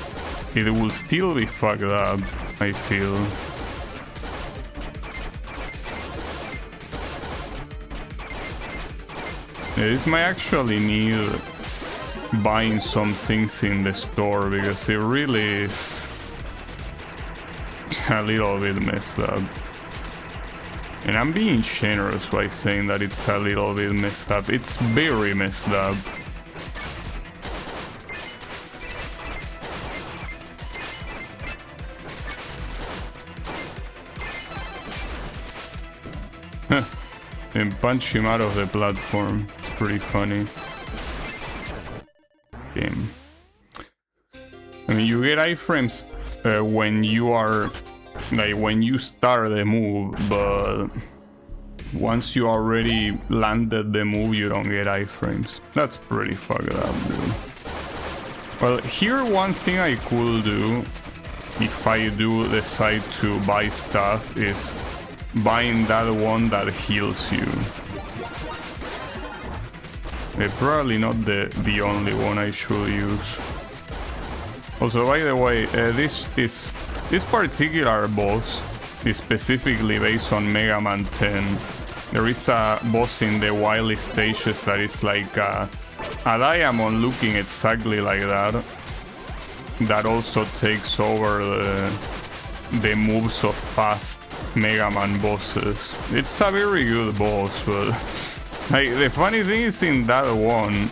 it will still be fucked up, I feel. This might actually need buying some things in the store, because it really is a little bit messed up. And I'm being generous by saying that it's a little bit messed up. It's very messed up. And punch him out of the platform. It's pretty funny. Game. I mean, you get iframes when you are... like when you start the move, but once you already landed the move, you don't get iframes. That's pretty fucked up, dude. Well, here one thing I could do, if I do decide to buy stuff, is buying that one that heals you. Probably not the only one I should use. Also, by the way, this particular boss is specifically based on Mega Man 10. There is a boss in the Wily stages that is like a diamond looking exactly like that. That also takes over the moves of past Mega Man bosses. It's a very good boss, but like, the funny thing is in that one,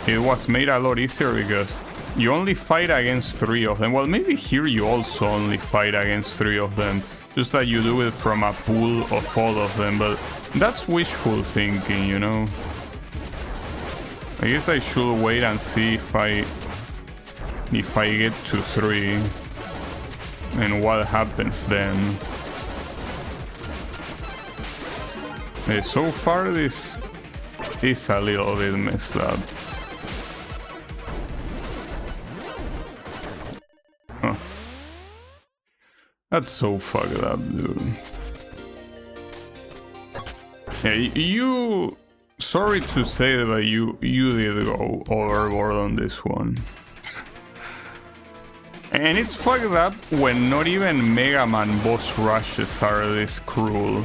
it was made a lot easier because you only fight against 3 of them. Well, maybe here you also only fight against 3 of them. Just that you do it from a pool of all of them. But that's wishful thinking, you know? I guess I should wait and see if I get to 3. And what happens then. So far this is a little bit messed up. That's so fucked up, dude. Yeah, you... Sorry to say that, but you did go overboard on this one. And it's fucked up when not even Mega Man boss rushes are this cruel.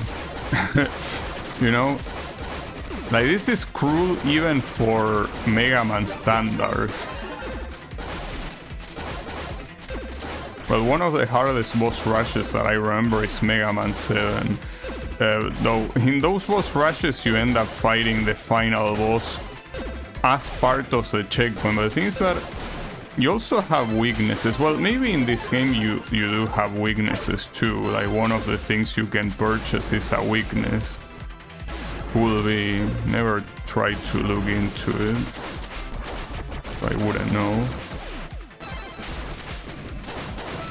You know? Like, this is cruel even for Mega Man standards. But one of the hardest boss rushes that I remember is Mega Man 7. Though in those boss rushes you end up fighting the final boss as part of the checkpoint. But the thing is that you also have weaknesses. Well, maybe in this game you do have weaknesses too. Like, one of the things you can purchase is a weakness. Could be. Never tried to look into it. So I wouldn't know.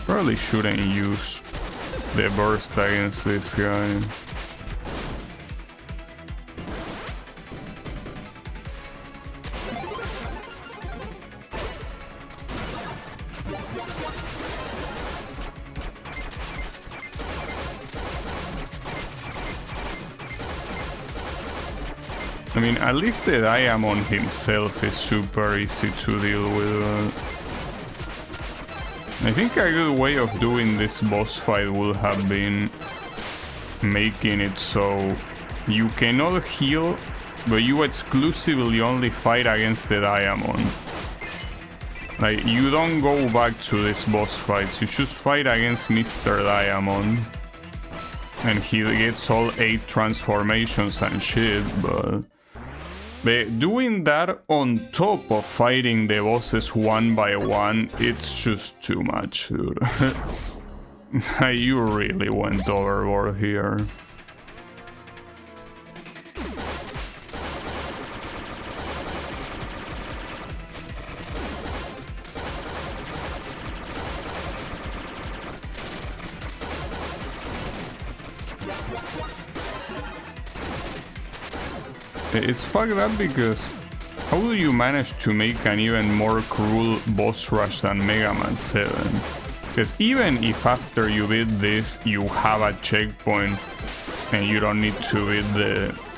Probably shouldn't use the burst against this guy. I mean, at least the diamond himself is super easy to deal with. I think a good way of doing this boss fight would have been making it so You cannot heal, but you exclusively only fight against the diamond. Like, you don't go back to these boss fights, you just fight against Mr. Diamond. And he gets all 8 transformations and shit, but doing that on top of fighting the bosses one by one, it's just too much, dude. You really went overboard here. It's fucked up because how do you manage to make an even more cruel boss rush than Mega Man 7? Because even if after you beat this you have a checkpoint and you don't need to beat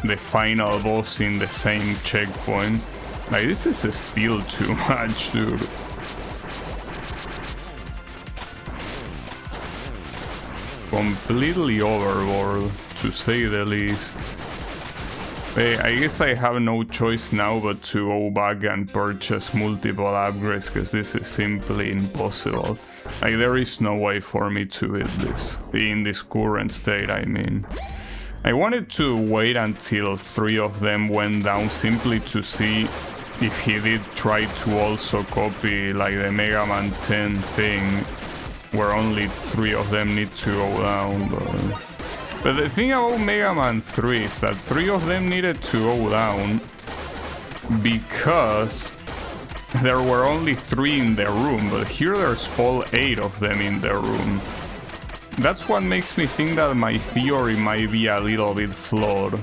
the final boss in the same checkpoint, like this is still too much, dude. Completely overboard, to say the least. I guess I have no choice now but to go back and purchase multiple upgrades, because this is simply impossible. Like, there is no way for me to beat this, in this current state, I mean. I wanted to wait until 3 of them went down, simply to see if he did try to also copy like the Mega Man 10 thing, where only 3 of them need to go down, But the thing about Mega Man 3 is that 3 of them needed to go down because there were only 3 in the room, but here there's all 8 of them in the room. That's what makes me think that my theory might be a little bit flawed.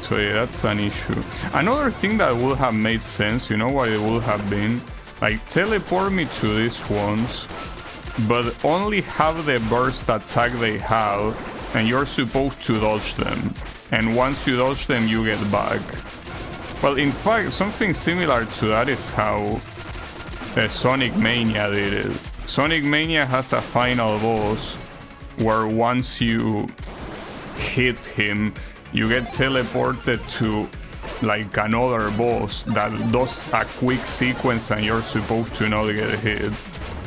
So yeah, that's an issue. Another thing that would have made sense, you know what it would have been? Like, teleport me to these ones, but only have the burst attack they have, and you're supposed to dodge them. And once you dodge them, you get back. Well, in fact, something similar to that is how Sonic Mania did it. Sonic Mania has a final boss where once you hit him, you get teleported to like another boss that does a quick sequence and you're supposed to not get hit.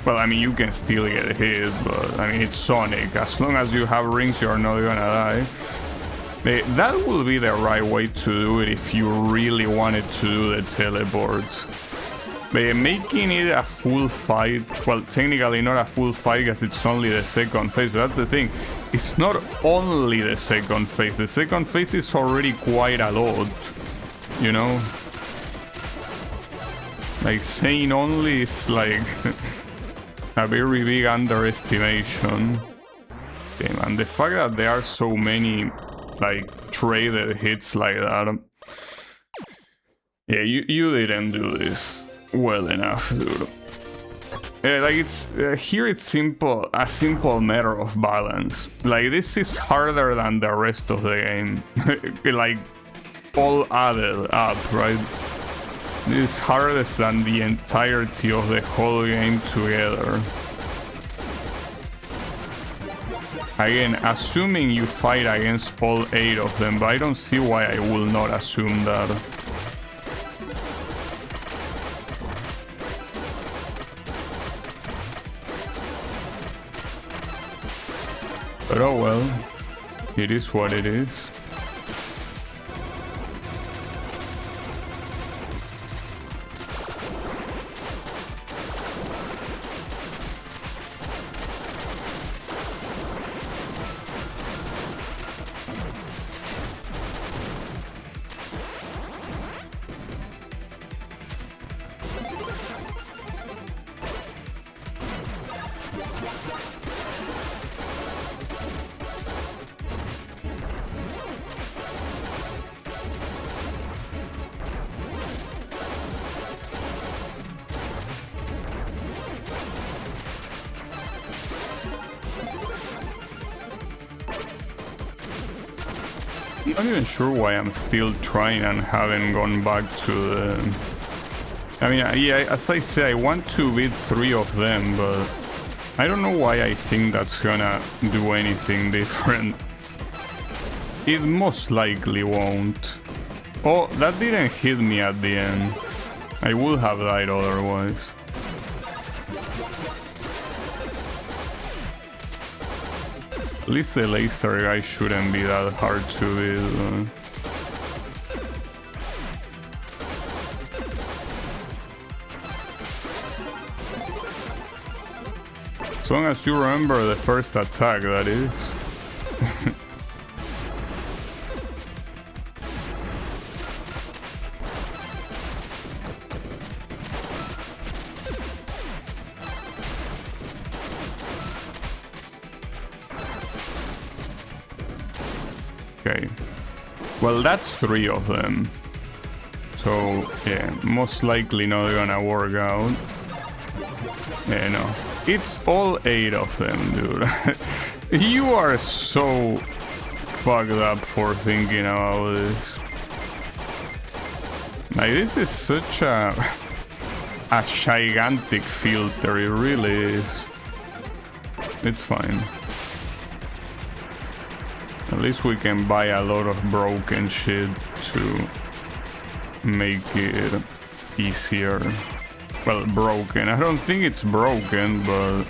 Well, I mean, you can still get hit, but I mean, it's Sonic. As long as you have rings, you're not gonna die. That would be the right way to do it if you really wanted to do the teleports. Making it a full fight, well, technically not a full fight because it's only the second phase, but that's the thing. It's not only the second phase. The second phase is already quite a lot, you know? Like, saying only is like a very big underestimation. Okay, man, the fact that there are so many like traded hits like that, yeah, you didn't do this well enough, dude. Like, it's here it's a simple matter of balance. Like, this is harder than the rest of the game. Like, all added up, right? This is hardest than the entirety of the whole game together. Again, assuming you fight against all 8 of them, but I don't see why I will not assume that. But oh well, it is what it is. I'm not even sure why I'm still trying and haven't gone back to the... I mean, yeah, as I say, I want to beat 3 of them, but I don't know why I think that's gonna do anything different. It most likely won't. Oh, that didn't hit me at the end. I would have died otherwise. At least the laser guy shouldn't be that hard to beat. As long as you remember the first attack, that is. Okay. Well, that's 3 of them. So, yeah, most likely not gonna work out. Yeah, no. It's all 8 of them, dude. You are so fucked up for thinking about this. Like, this is such a gigantic filter, it really is. It's fine. At least we can buy a lot of broken shit to make it easier. Well, broken. I don't think it's broken, but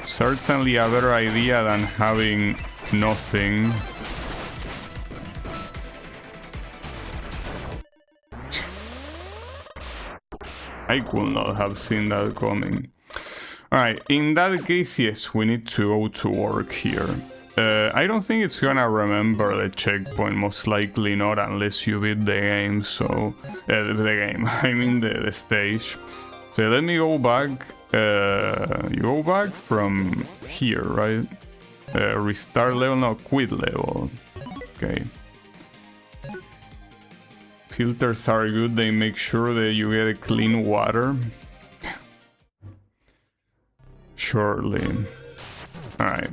certainly a better idea than having nothing. I could not have seen that coming. Alright, in that case, yes, we need to go to work here. I don't think it's gonna remember the checkpoint, most likely not, unless you beat the game, so... I mean the stage. So let me go back. You go back from here, right? Restart level, no, quit level. Okay. Filters are good, they make sure that you get clean water. Surely. Alright.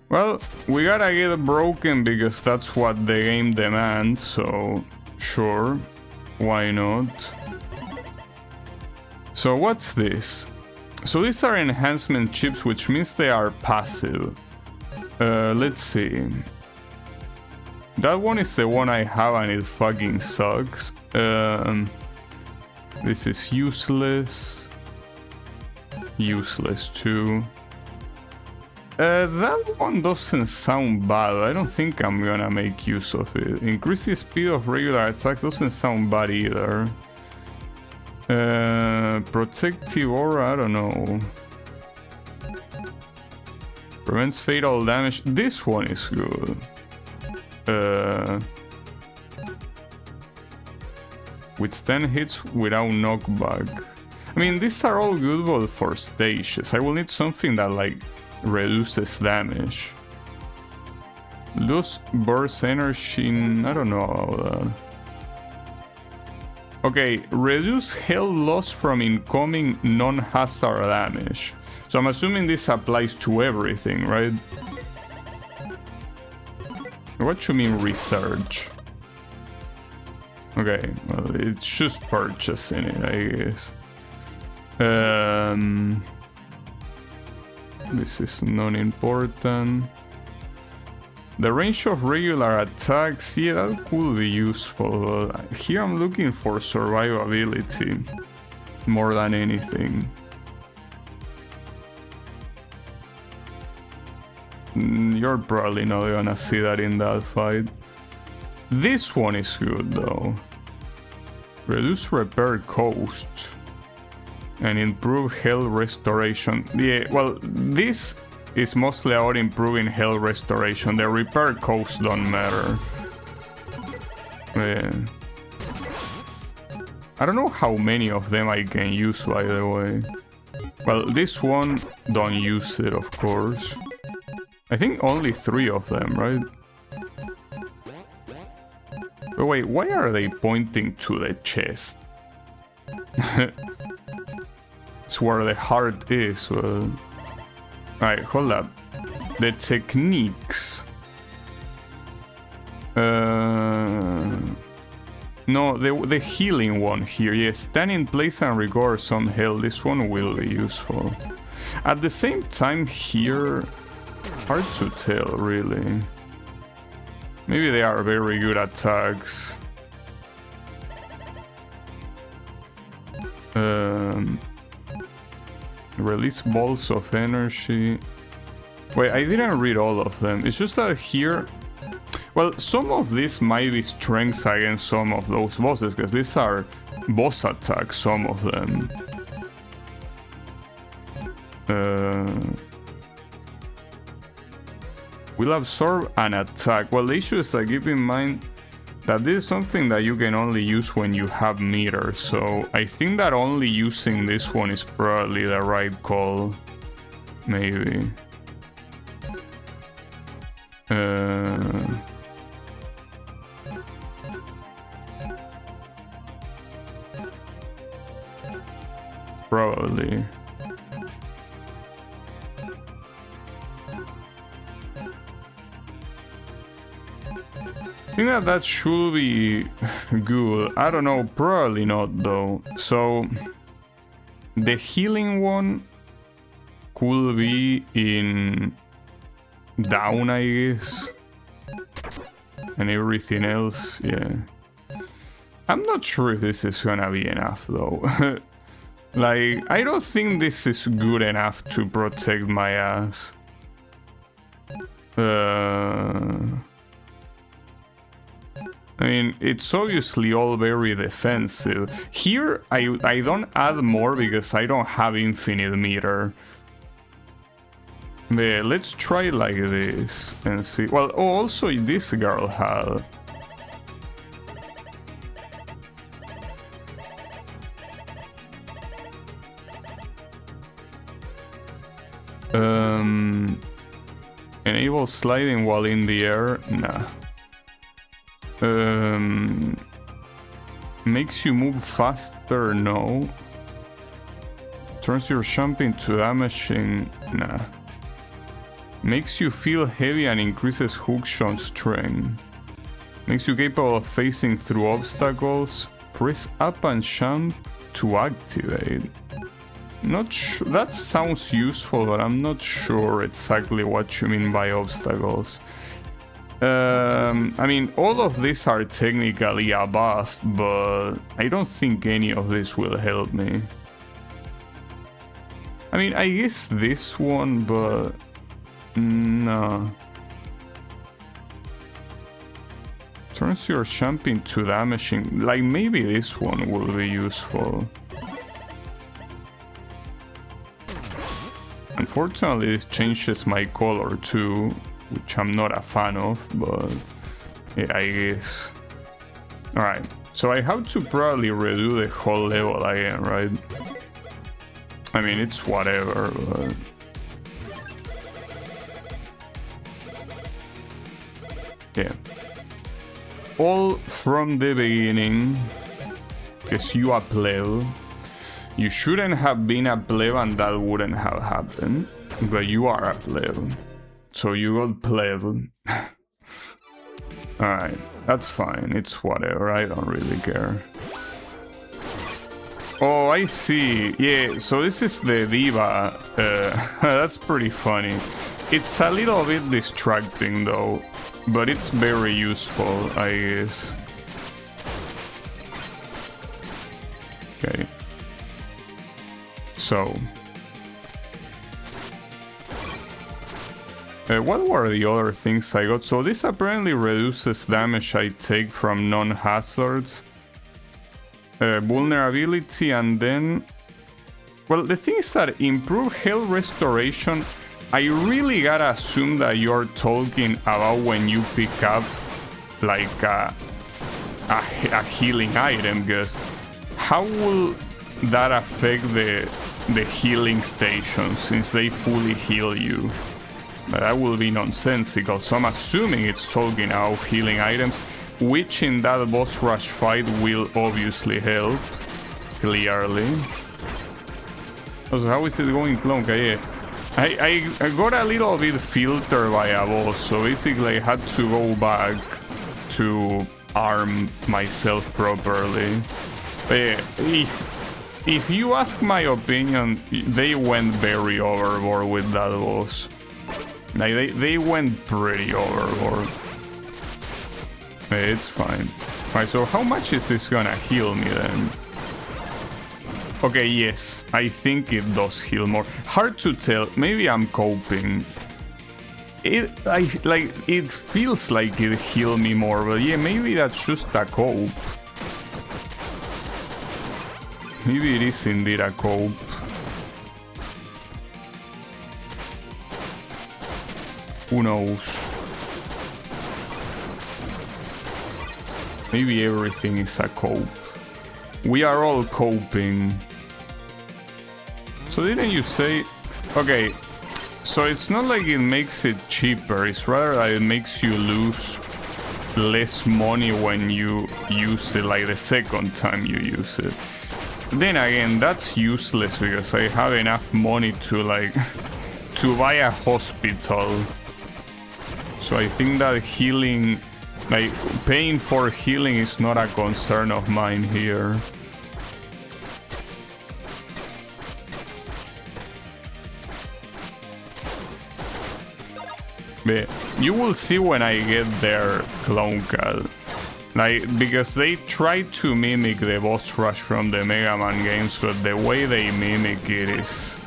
Well, we gotta get it broken because that's what the game demands, so sure, why not? So what's this? So these are enhancement chips, which means they are passive. Let's see. That one is the one I have and it fucking sucks. This is useless. Useless too. That one doesn't sound bad. I don't think I'm gonna make use of it. Increase the speed of regular attacks doesn't sound bad either. Protective aura, I don't know. Prevents fatal damage. This one is good. Withstand hits without knockback. I mean, these are all good, but for stages. I will need something that, like, reduces damage. Lose burst energy. I don't know about that. Okay, reduce health loss from incoming non-hazard damage. So I'm assuming this applies to everything, right? What you mean research? Okay, well, it's just purchasing it, I guess. This is non-important. The range of regular attacks, yeah, that could be useful. But here I'm looking for survivability more than anything. You're probably not gonna see that in that fight. This one is good though. Reduce repair cost and improve health restoration. Yeah, well, this is mostly about improving health restoration. The repair costs don't matter. Yeah. I don't know how many of them I can use, by the way. Well, this one, don't use it, of course. I think only 3 of them, right? But wait, why are they pointing to the chest? It's where the heart is. Alright, hold up. The techniques. No, the healing one here. Yes, stand in place and recover some health. This one will be useful. At the same time here, Hard to tell, really. Maybe they are very good attacks. Release balls of energy. Wait, I didn't read all of them. It's just that here... Well, some of these might be strengths against some of those bosses, because these are boss attacks, some of them. Will absorb an attack. Well, the issue is that keep in mind that this is something that you can only use when you have meter, so I think that only using this one is probably the right call. Maybe. Probably. I think that should be good. I don't know, probably not though. So the healing one could be in down, I guess, and everything else, yeah. I'm not sure if this is gonna be enough though. Like, I don't think this is good enough to protect my ass. I mean, it's obviously all very defensive. Here, I don't add more because I don't have infinite meter. But let's try like this and see. Well, oh, also this girl had. Enable sliding while in the air? Nah. Makes you move faster? No. Turns your jump into damaging? Nah. Makes you feel heavy and increases hook shot strength. Makes you capable of facing through obstacles. Press up and jump to activate. Not sure. That sounds useful, but I'm not sure exactly what you mean by obstacles. I mean, all of these are technically a buff, but I don't think any of this will help me. I mean, I guess this one, but no. Turns your jump into damaging. Like, maybe this one will be useful. Unfortunately, this changes my color too, which I'm not a fan of, but yeah, I guess. Alright, so I have to probably redo the whole level again, right? I mean, it's whatever, but... yeah. All from the beginning, because you are pleb. You shouldn't have been a pleb and that wouldn't have happened, but you are a pleb. So you got pleb. Alright, that's fine, it's whatever, I don't really care. Oh, I see. Yeah, so this is the diva. That's pretty funny. It's a little bit distracting though, but it's very useful, I guess. Okay. So... what were the other things I got? So this apparently reduces damage I take from non-hazards. Vulnerability, and then... well, the thing is that improve health restoration, I really gotta assume that you're talking about when you pick up like a healing item, because how will that affect the healing station since they fully heal you? That will be nonsensical, so I'm assuming it's talking about healing items, which in that boss rush fight will obviously help, clearly. So how is it going, Plonka? Yeah. I got a little bit filtered by a boss, so basically I had to go back to arm myself properly. But yeah, if you ask my opinion, they went very overboard with that boss. Like, they went pretty overboard. It's fine. Alright, so how much is this gonna heal me then? Okay, yes, I think it does heal more. Hard to tell. Maybe I'm coping. It feels like it healed me more, but yeah, maybe that's just a cope. Maybe it is indeed a cope. Who knows? Maybe everything is a cope. We are all coping. So didn't you say... Okay, so it's not like it makes it cheaper, it's rather that it makes you lose less money when you use it, like the second time you use it. Then again, that's useless because I have enough money to like to buy a hospital. So I think that healing, like paying for healing, is not a concern of mine here. But you will see when I get there, Clone Cat. Like, because they try to mimic the boss rush from the Mega Man games, but the way they mimic it is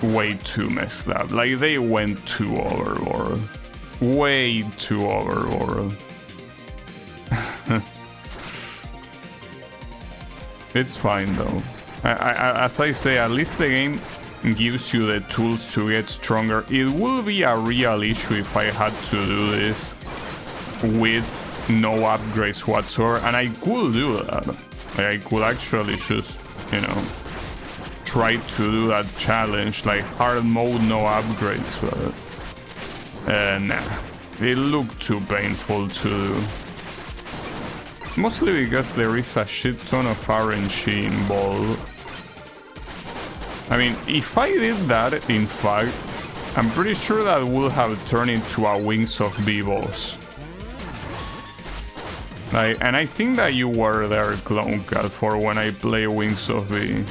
way too messed up. Like, they went too overboard. Way too overboard. It's fine though. As I say, at least the game gives you the tools to get stronger. It will be a real issue if I had to do this with no upgrades whatsoever, and I could do that. Like, I could actually just, you know, try to do that challenge, like hard mode, no upgrades, but nah, it looked too painful to do. Mostly because there is a shit ton of RNG involved. I mean, if I did that, in fact, I'm pretty sure that would have turned into a Wings of V boss. Like, and I think that you were there, Clone Cat, for when I play Wings of V.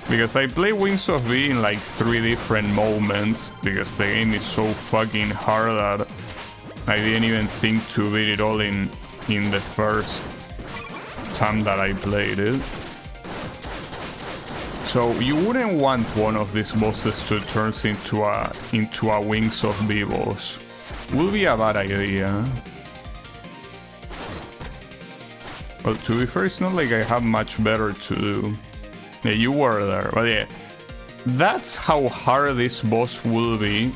Because I play Wings of V in like 3 different moments, because the game is so fucking hard that I didn't even think to beat it all in the first time that I played it. So you wouldn't want one of these bosses to turn into a Wings of V boss. Would be a bad idea. Well, to be fair, it's not like I have much better to do. Yeah, you were there, but yeah. That's how hard this boss will be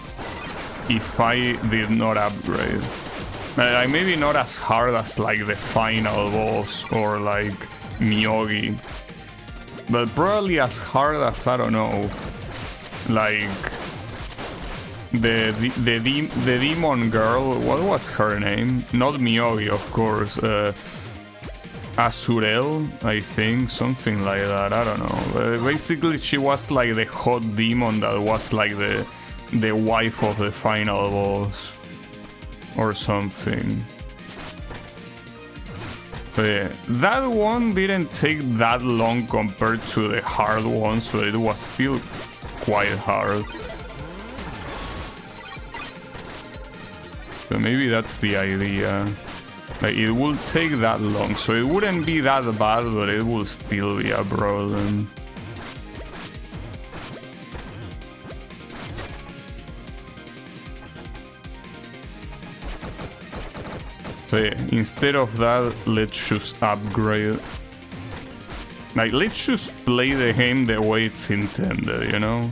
if I did not upgrade. Like, maybe not as hard as like the final boss or like Miyogi, but probably as hard as, I don't know, like the demon girl. What was her name? Not Miyogi, of course. Azurel, I think, something like that. I don't know. Basically, she was like the hot demon that was like the wife of the final boss or something. But yeah, that one didn't take that long compared to the hard ones, but it was still quite hard. So maybe that's the idea. Like, it will take that long, so it wouldn't be that bad, but it will still be a problem. So yeah, instead of that, let's just upgrade. Like, let's just play the game the way it's intended, you know?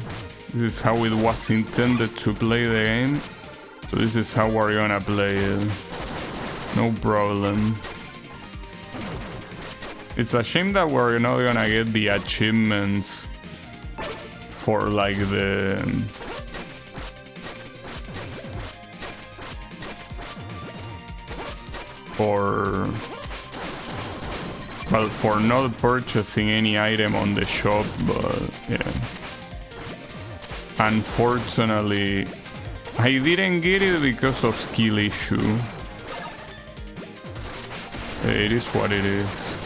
This is how it was intended to play the game, so this is how we're gonna play it. No problem. It's a shame that we're not gonna get the achievements for like the... Well, for not purchasing any item on the shop, but yeah. Unfortunately, I didn't get it because of skill issue. It is what it is.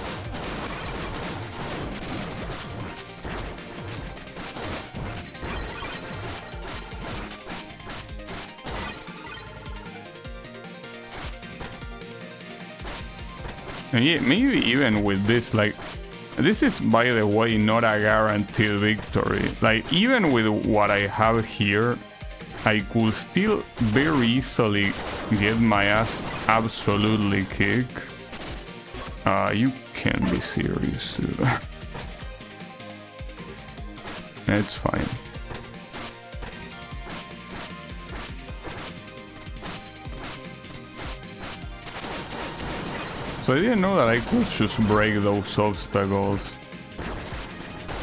And yeah, maybe even with this, like, this is, by the way, not a guaranteed victory. Like, even with what I have here, I could still very easily get my ass absolutely kicked. You can't be serious, dude. It's fine. So I didn't know that I could just break those obstacles.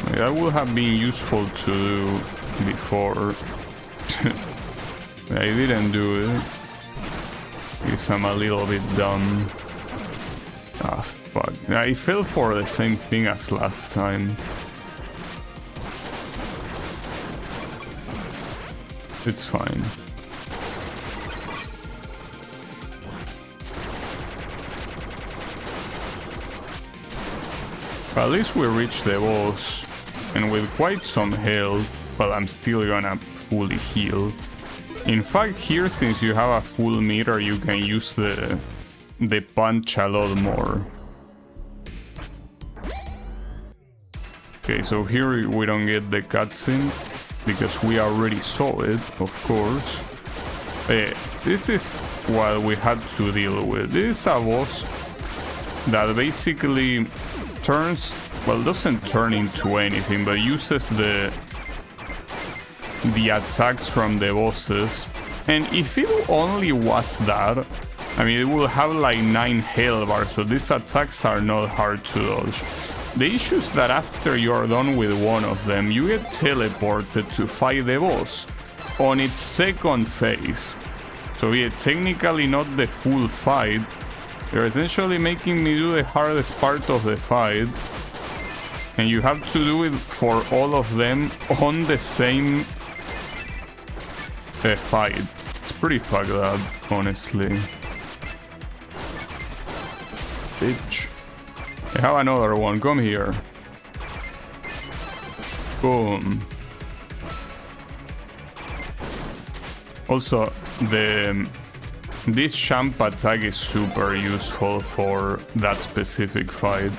Like, that would have been useful to do before. I didn't do it because I'm a little bit dumb. Ah, fuck. I fell for the same thing as last time. It's fine. At least we reached the boss, and with quite some health, but I'm still gonna fully heal. In fact, here, since you have a full meter, you can use the punch a lot more. Okay, so here we don't get the cutscene, because we already saw it, of course. This is what we had to deal with. This is a boss that basically turns, well, doesn't turn into anything, but uses the attacks from the bosses. And if it only was that, I mean, it will have like 9 health bars, so these attacks are not hard to dodge. The issue is that after you are done with one of them, you get teleported to fight the boss on its second phase. So yeah, technically not the full fight. You're essentially making me do the hardest part of the fight, and you have to do it for all of them on the same fight. It's pretty fucked up, honestly. Bitch. I have another one, come here. Boom. Also, this champ attack is super useful for that specific fight.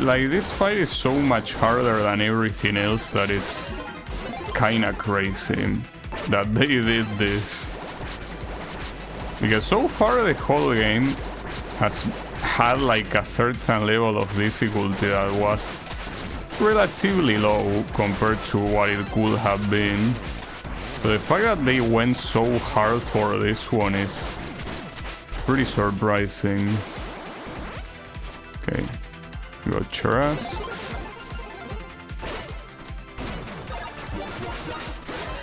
Like, this fight is so much harder than everything else that it's kinda crazy that they did this. Because so far the whole game has had like a certain level of difficulty that was relatively low compared to what it could have been. So the fact that they went so hard for this one is pretty surprising. Okay, we got Churas.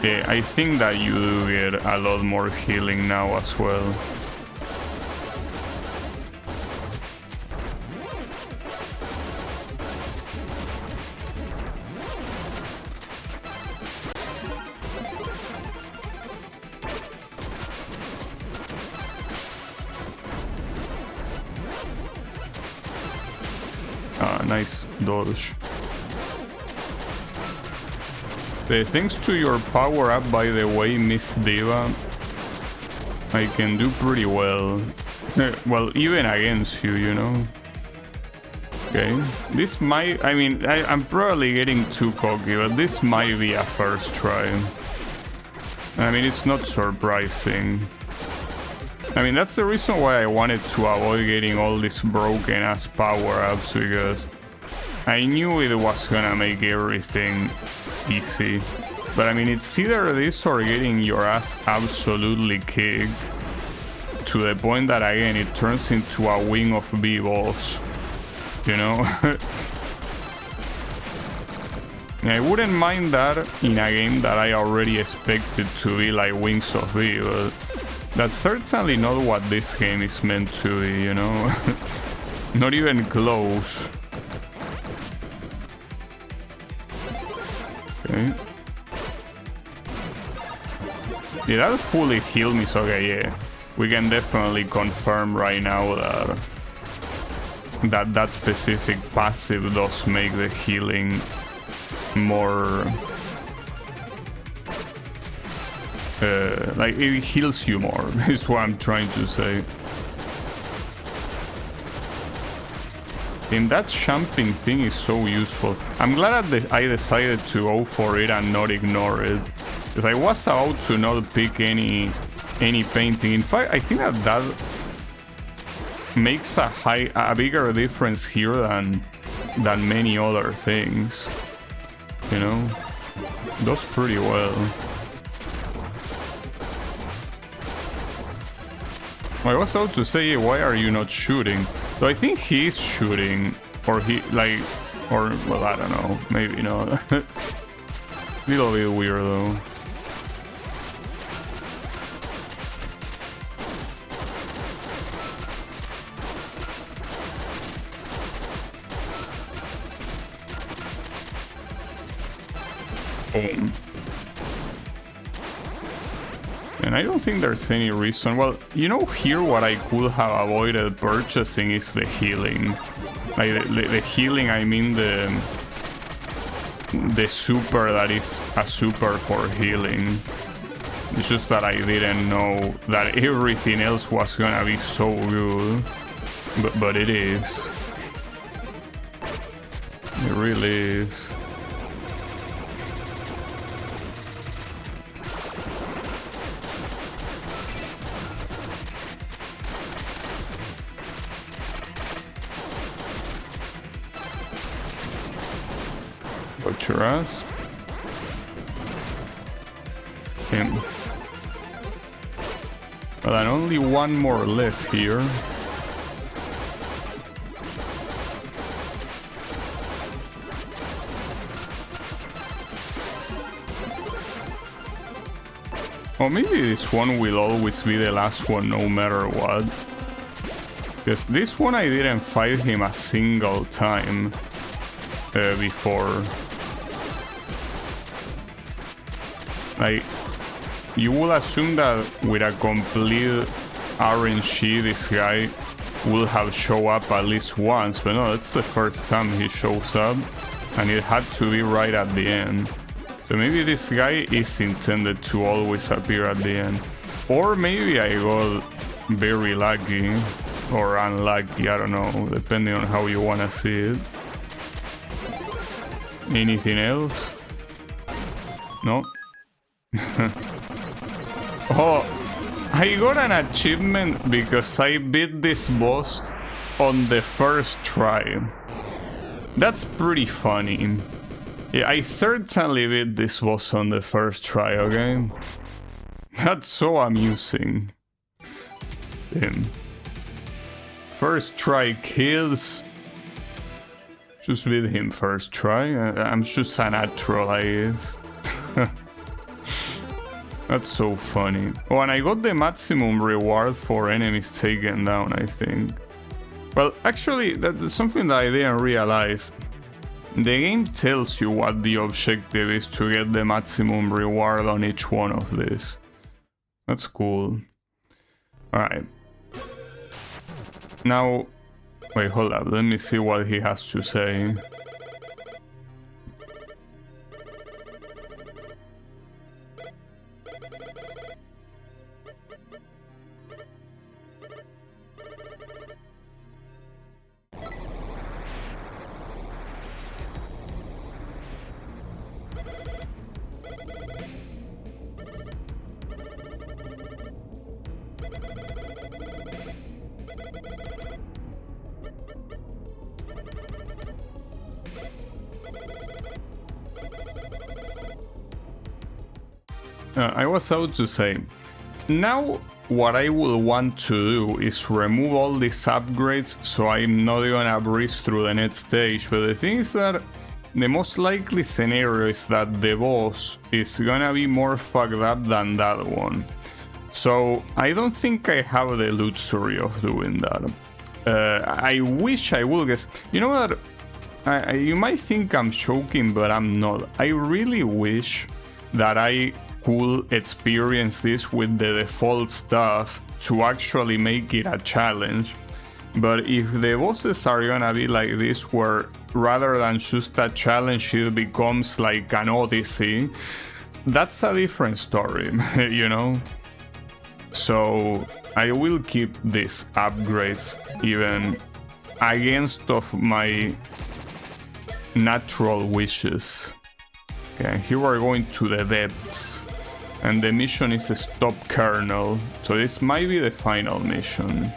Yeah, I think that you do get a lot more healing now as well. Nice dodge. Thanks to your power up, by the way, Miss Diva, I can do pretty well. Well, even against you, you know. Okay, this might, I mean, I'm probably getting too cocky, but this might be a first try. I mean, it's not surprising. I mean, that's the reason why I wanted to avoid getting all these broken ass power-ups, because I knew it was gonna make everything easy. But I mean, it's either this or getting your ass absolutely kicked to the point that, again, it turns into a Wing of B boss, you know? I wouldn't mind that in a game that I already expected to be like Wings of B, but that's certainly not what this game is meant to be, you know? Not even close. Okay. Yeah, that fully healed me, so okay, yeah. We can definitely confirm right now that specific passive does make the healing more like it heals you more, is what I'm trying to say. And that jumping thing is so useful. I'm glad that I decided to go for it and not ignore it, because I was about to not pick any painting. In fact, I think that makes a bigger difference here than many other things. You know, does pretty well. I was about to say, why are you not shooting? So I think he's shooting, or well, I don't know, maybe not. Little bit weird though. Boom. And I don't think there's any reason. Well, you know, here what I could have avoided purchasing is the healing. Like the healing, I mean the super that is a super for healing. It's just that I didn't know that everything else was gonna be so good. But it is. It really is. Your ass. Him. Well, and only one more left here. Or maybe this one will always be the last one no matter what. Because this one I didn't fight him a single time before. Like, you would assume that with a complete RNG this guy will have shown up at least once, but no, that's the first time he shows up, and it had to be right at the end. So maybe this guy is intended to always appear at the end. Or maybe I got very lucky or unlucky, I don't know, depending on how you want to see it. Anything else? No? Oh, I got an achievement because I beat this boss on the first try. That's pretty funny. Yeah, I certainly beat this boss on the first try, okay? That's so amusing. Damn. First try kills. Just beat him first try. I'm just a natural, I guess. That's so funny. Oh, and I got the maximum reward for enemies taken down, I think. Well, actually, that's something that I didn't realize. The game tells you what the objective is to get the maximum reward on each one of these. That's cool. Alright. Now, wait, hold up. Let me see what he has to say. I was about to say, now what I will want to do is remove all these upgrades so I'm not gonna breeze through the next stage, but the thing is that the most likely scenario is that the boss is gonna be more fucked up than that one. So I don't think I have the luxury of doing that. I wish I would, guess. You know what? You might think I'm joking, but I'm not. I really wish that I could experience this with the default stuff to actually make it a challenge. But if the bosses are gonna be like this, where rather than just a challenge it becomes like an odyssey, that's a different story, you know? So I will keep these upgrades even against of my natural wishes. Okay, here we're going to the depths. And the mission is a stop kernel. So this might be the final mission.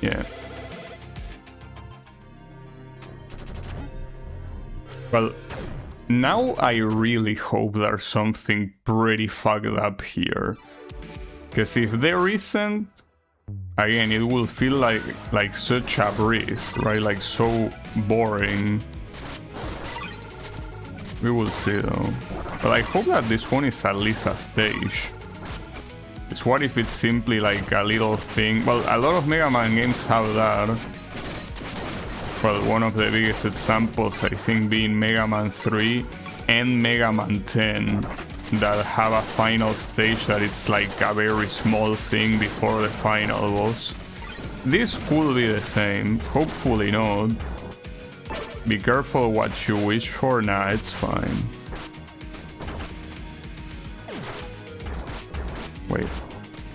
Yeah. Well, now I really hope there's something pretty fucked up here. Because if there isn't, again, it will feel like such a breeze, right? Like so boring. We will see though. But I hope that this one is at least a stage. It's what if it's simply like a little thing? Well, a lot of Mega Man games have that. Well, one of the biggest examples, I think, being Mega Man 3 and Mega Man 10, that have a final stage that it's like a very small thing before the final boss. This could be the same, hopefully not. Be careful what you wish for. Nah, it's fine. Wait,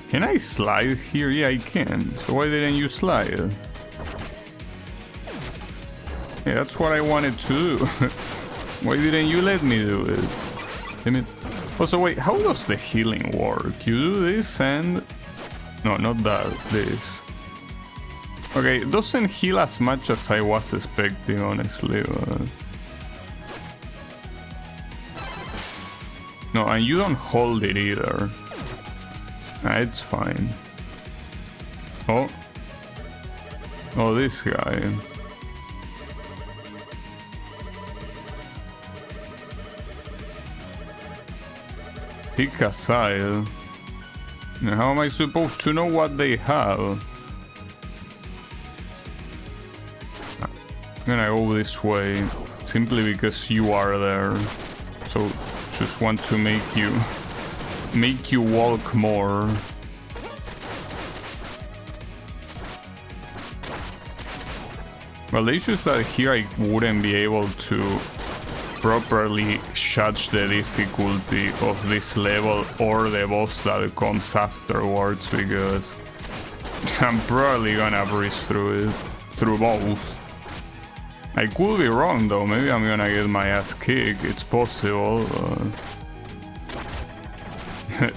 can I slide here? Yeah, I can. So why didn't you slide? Yeah, that's what I wanted to do. Why didn't you let me do it? Let me... Also, wait, how does the healing work? You do this and... No, not that, this. Okay, it doesn't heal as much as I was expecting, honestly, but... No, and you don't hold it either. Nah, it's fine. Oh. Oh, this guy. Pick a side. How am I supposed to know what they have? I'm gonna go this way, simply because you are there. So, just want to make you walk more. Well, the issue is that here I wouldn't be able to properly judge the difficulty of this level or the boss that comes afterwards, because I'm probably gonna breeze through it, through both. I could be wrong though, maybe I'm gonna get my ass kicked, it's possible.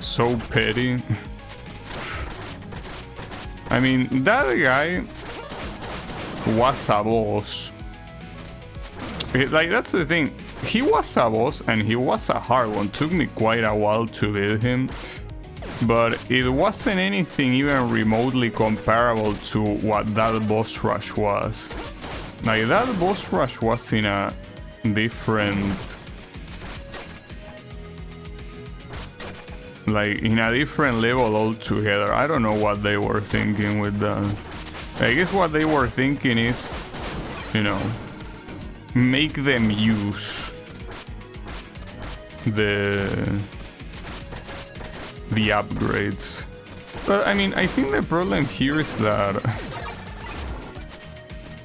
So petty. I mean, that guy was a boss. Like, that's the thing. He was a boss and he was a hard one. Took me quite a while to beat him. But it wasn't anything even remotely comparable to what that boss rush was. Like, that boss rush was in a different... Like, in a different level altogether. I don't know what they were thinking with that. I guess what they were thinking is, you know, make them use the upgrades. But I mean, I think the problem here is that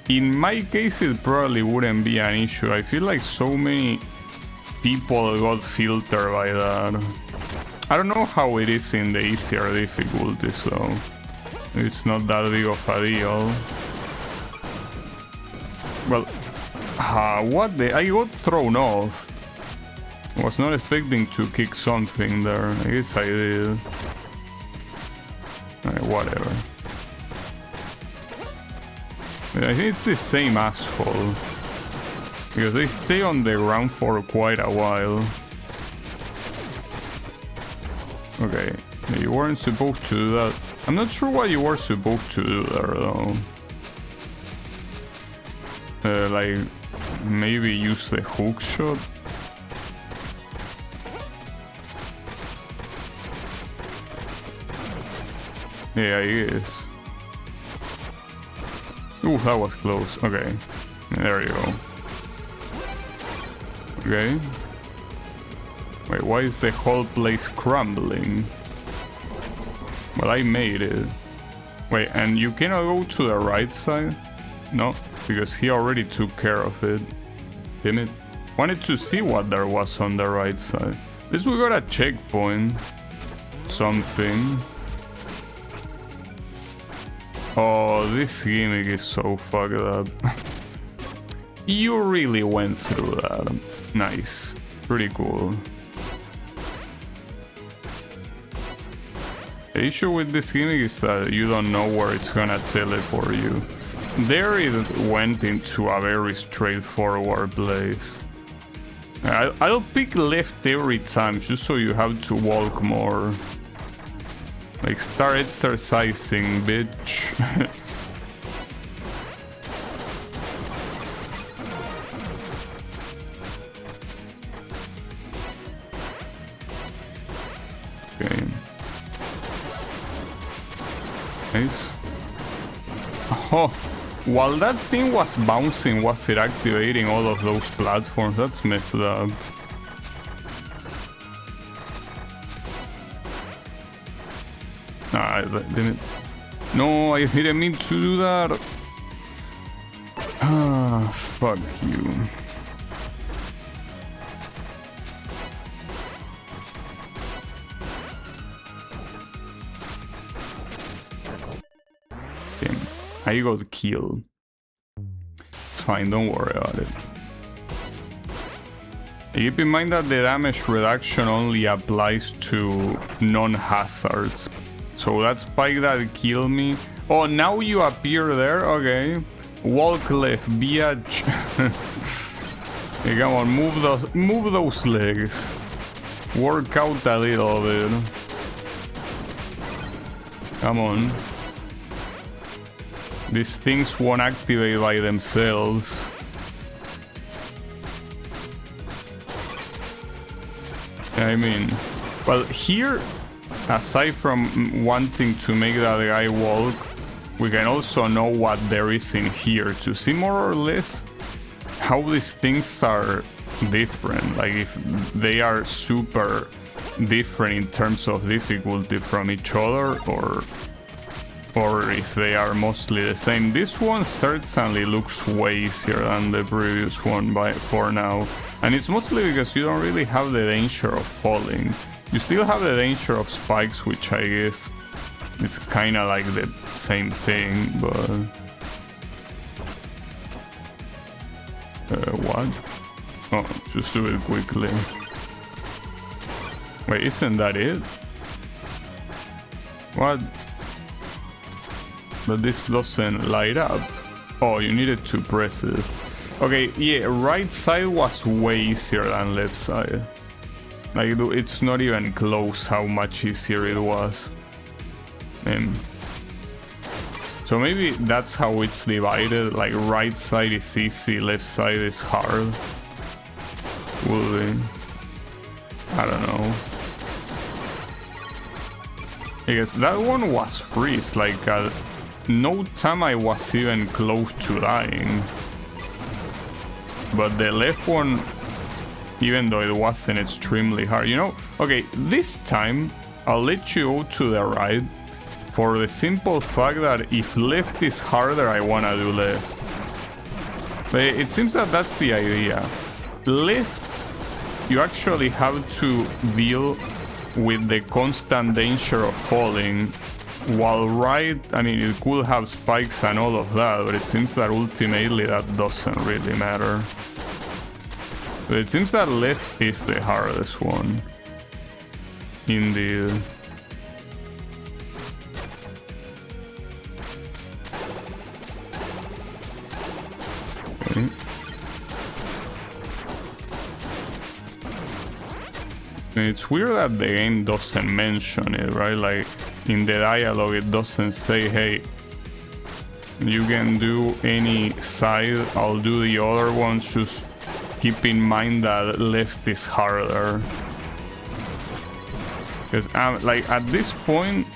in my case it probably wouldn't be an issue. I feel like so many people got filtered by that. I don't know how it is in the easier difficulty, so it's not that big of a deal. Well, what the... I got thrown off. I was not expecting to kick something there. I guess I did. Alright, whatever. I think it's the same asshole. Because they stay on the ground for quite a while. Okay, you weren't supposed to do that. I'm not sure what you were supposed to do there though. Like, maybe use the hook shot? Yeah, I guess. Ooh, that was close. Okay, there you go. Okay. Wait, why is the whole place crumbling? Well, I made it. Wait, and you cannot go to the right side? No, because he already took care of it. Damn it. Wanted to see what there was on the right side. At least we got a checkpoint. Something. Oh, this gimmick is so fucked up. You really went through that. Nice. Pretty cool. The issue with this gimmick is that you don't know where it's gonna teleport you. There it went into a very straightforward place. I'll pick left every time just so you have to walk more. Like, start exercising, bitch. Okay. Nice. Oh, while that thing was bouncing, was it activating all of those platforms? That's messed up. I didn't. No, I didn't mean to do that. Ah, fuck you. Okay, I got killed. It's fine, don't worry about it. Keep in mind that the damage reduction only applies to non-hazards. So that spike that killed me. Oh, now you appear there? Okay. Walk left, bitch. Okay, come on, move those legs. Work out a little bit. Come on. These things won't activate by themselves. I mean, well, here, aside from wanting to make that guy walk, we can also know what there is in here to see more or less how these things are different. Like, if they are super different in terms of difficulty from each other, or if they are mostly the same. This one certainly looks way easier than the previous one for now. And it's mostly because you don't really have the danger of falling. You still have the danger of spikes, which I guess it's kind of like the same thing, but... what? Oh, just do it quickly. Wait, isn't that it? What? But this doesn't light up. Oh, you needed to press it. Okay, yeah, right side was way easier than left side. Like, it's not even close how much easier it was. So maybe that's how it's divided, like right side is easy, left side is hard. Will be. I don't know. I guess that one was freeze, like no time I was even close to dying. But the left one, even though it wasn't extremely hard, you know? Okay, this time I'll let you go to the right for the simple fact that if left is harder, I wanna do left. But it seems that that's the idea. Left, you actually have to deal with the constant danger of falling, while right, I mean, it could have spikes and all of that, but it seems that ultimately that doesn't really matter. But it seems that left is the hardest one. Indeed. Okay. It's weird that the game doesn't mention it, right? Like, in the dialogue it doesn't say, hey, you can do any side, I'll do the other ones, just keep in mind that left is harder. Because like at this point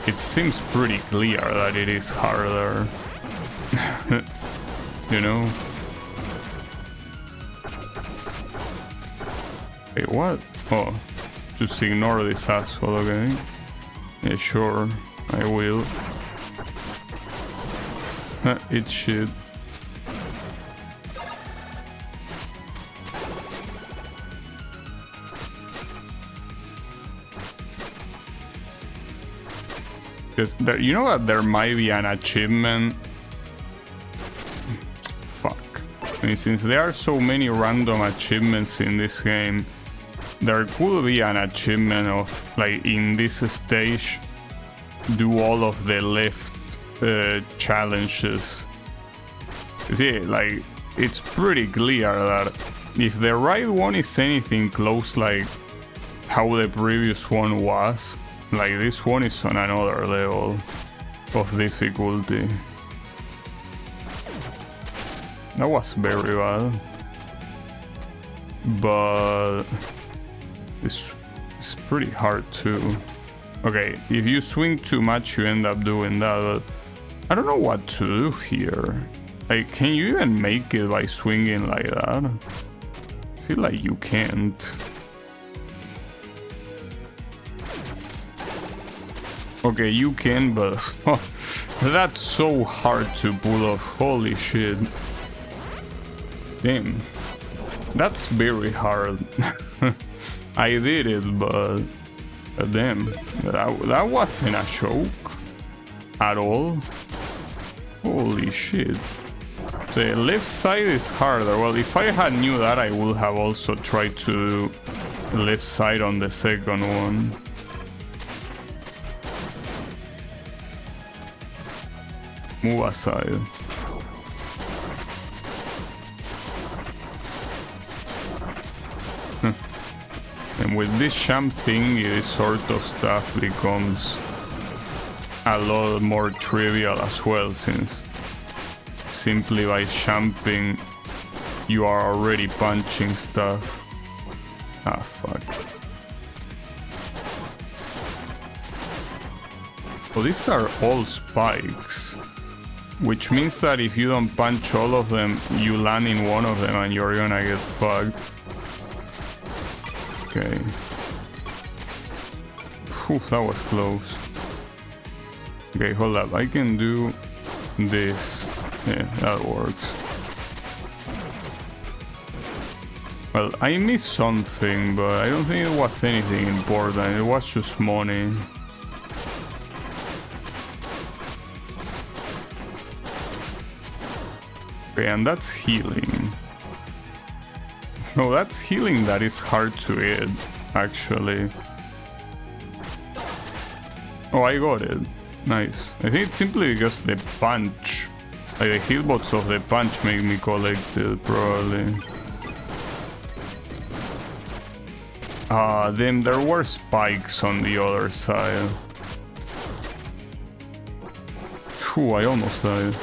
it seems pretty clear that it is harder. You know? Wait, what? Oh, just ignore this asshole, okay? Yeah, sure. I will. It's shit. Because you know that there might be an achievement. Fuck. I mean, since there are so many random achievements in this game, there could be an achievement of, like, in this stage, do all of the left challenges. See, like, it's pretty clear that if the right one is anything close like how the previous one was, like, this one is on another level of difficulty. That was very bad. But it's pretty hard too. Okay, if you swing too much, you end up doing that. But I don't know what to do here. Like, can you even make it by swinging like that? I feel like you can't. Okay, you can, but that's so hard to pull off. Holy shit. Damn. That's very hard. I did it, but damn, that wasn't a joke at all. Holy shit. The left side is harder. Well, if I had knew that, I would have also tried to do the left side on the second one. Move aside. And with this champ thing, this sort of stuff becomes a lot more trivial as well, since simply by champing you are already punching stuff. Ah, fuck. So these are all spikes, which means that if you don't punch all of them, you land in one of them and you're gonna get fucked. Okay. Whew, that was close. Okay, hold up. I can do this. Yeah, that works. Well, I missed something, but I don't think it was anything important. It was just money. Okay, and that's healing. No, that's healing that is hard to hit, actually. Oh, I got it. Nice. I think it's simply because the punch, like the hitbox of the punch, make me collect it, probably. Then there were spikes on the other side. Phew, I almost died.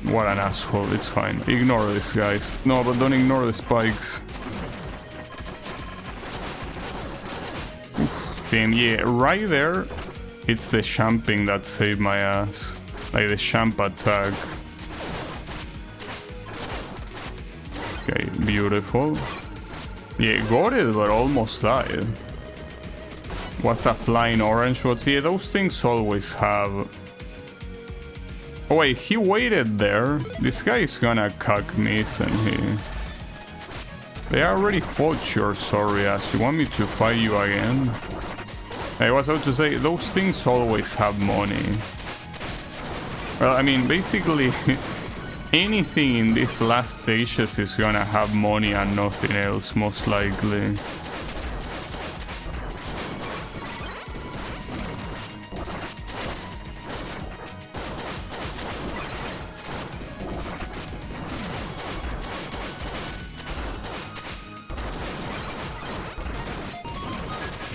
What an asshole, it's fine. Ignore this, guys. No, but don't ignore the spikes. Oof, damn, yeah, right there, it's the champing that saved my ass. Like the champ attack. Okay, beautiful. Yeah, got it, but almost died. What's a flying orange? What's, yeah, those things always have. Oh wait, he waited there. This guy is gonna cuck me, isn't he? They already fought your sorry ass. You want me to fight you again? I was about to say, those things always have money. Well, I mean, basically, anything in these last stages is gonna have money and nothing else, most likely.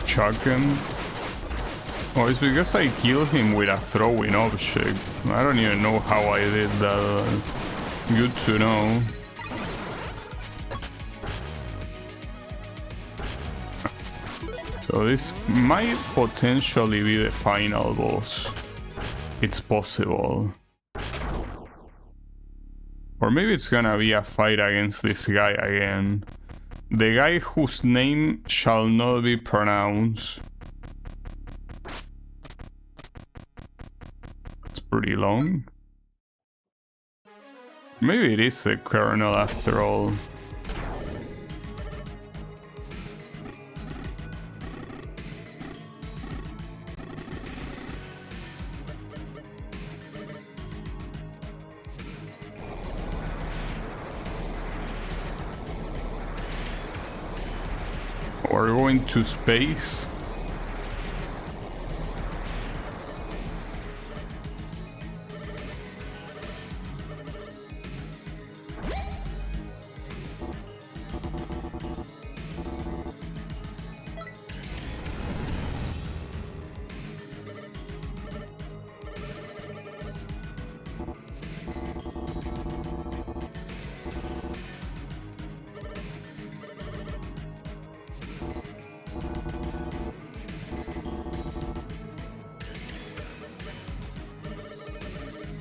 Chuck him. Oh, it's because I killed him with a throwing object. I don't even know how I did that. Good to know. So this might potentially be the final boss. It's possible. Or maybe it's gonna be a fight against this guy again. The guy whose name shall not be pronounced. pretty long. Maybe it is the kernel after all. We're going to space.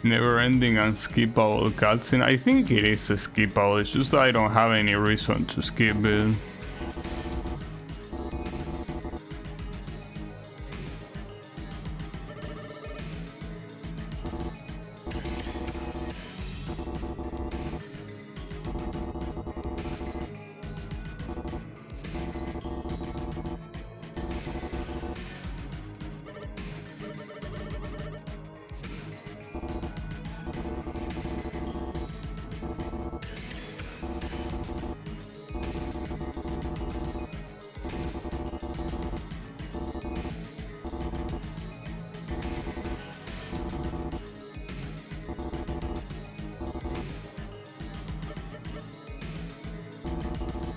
Never-ending unskippable cutscene. I think it is skippable, it's just that I don't have any reason to skip it.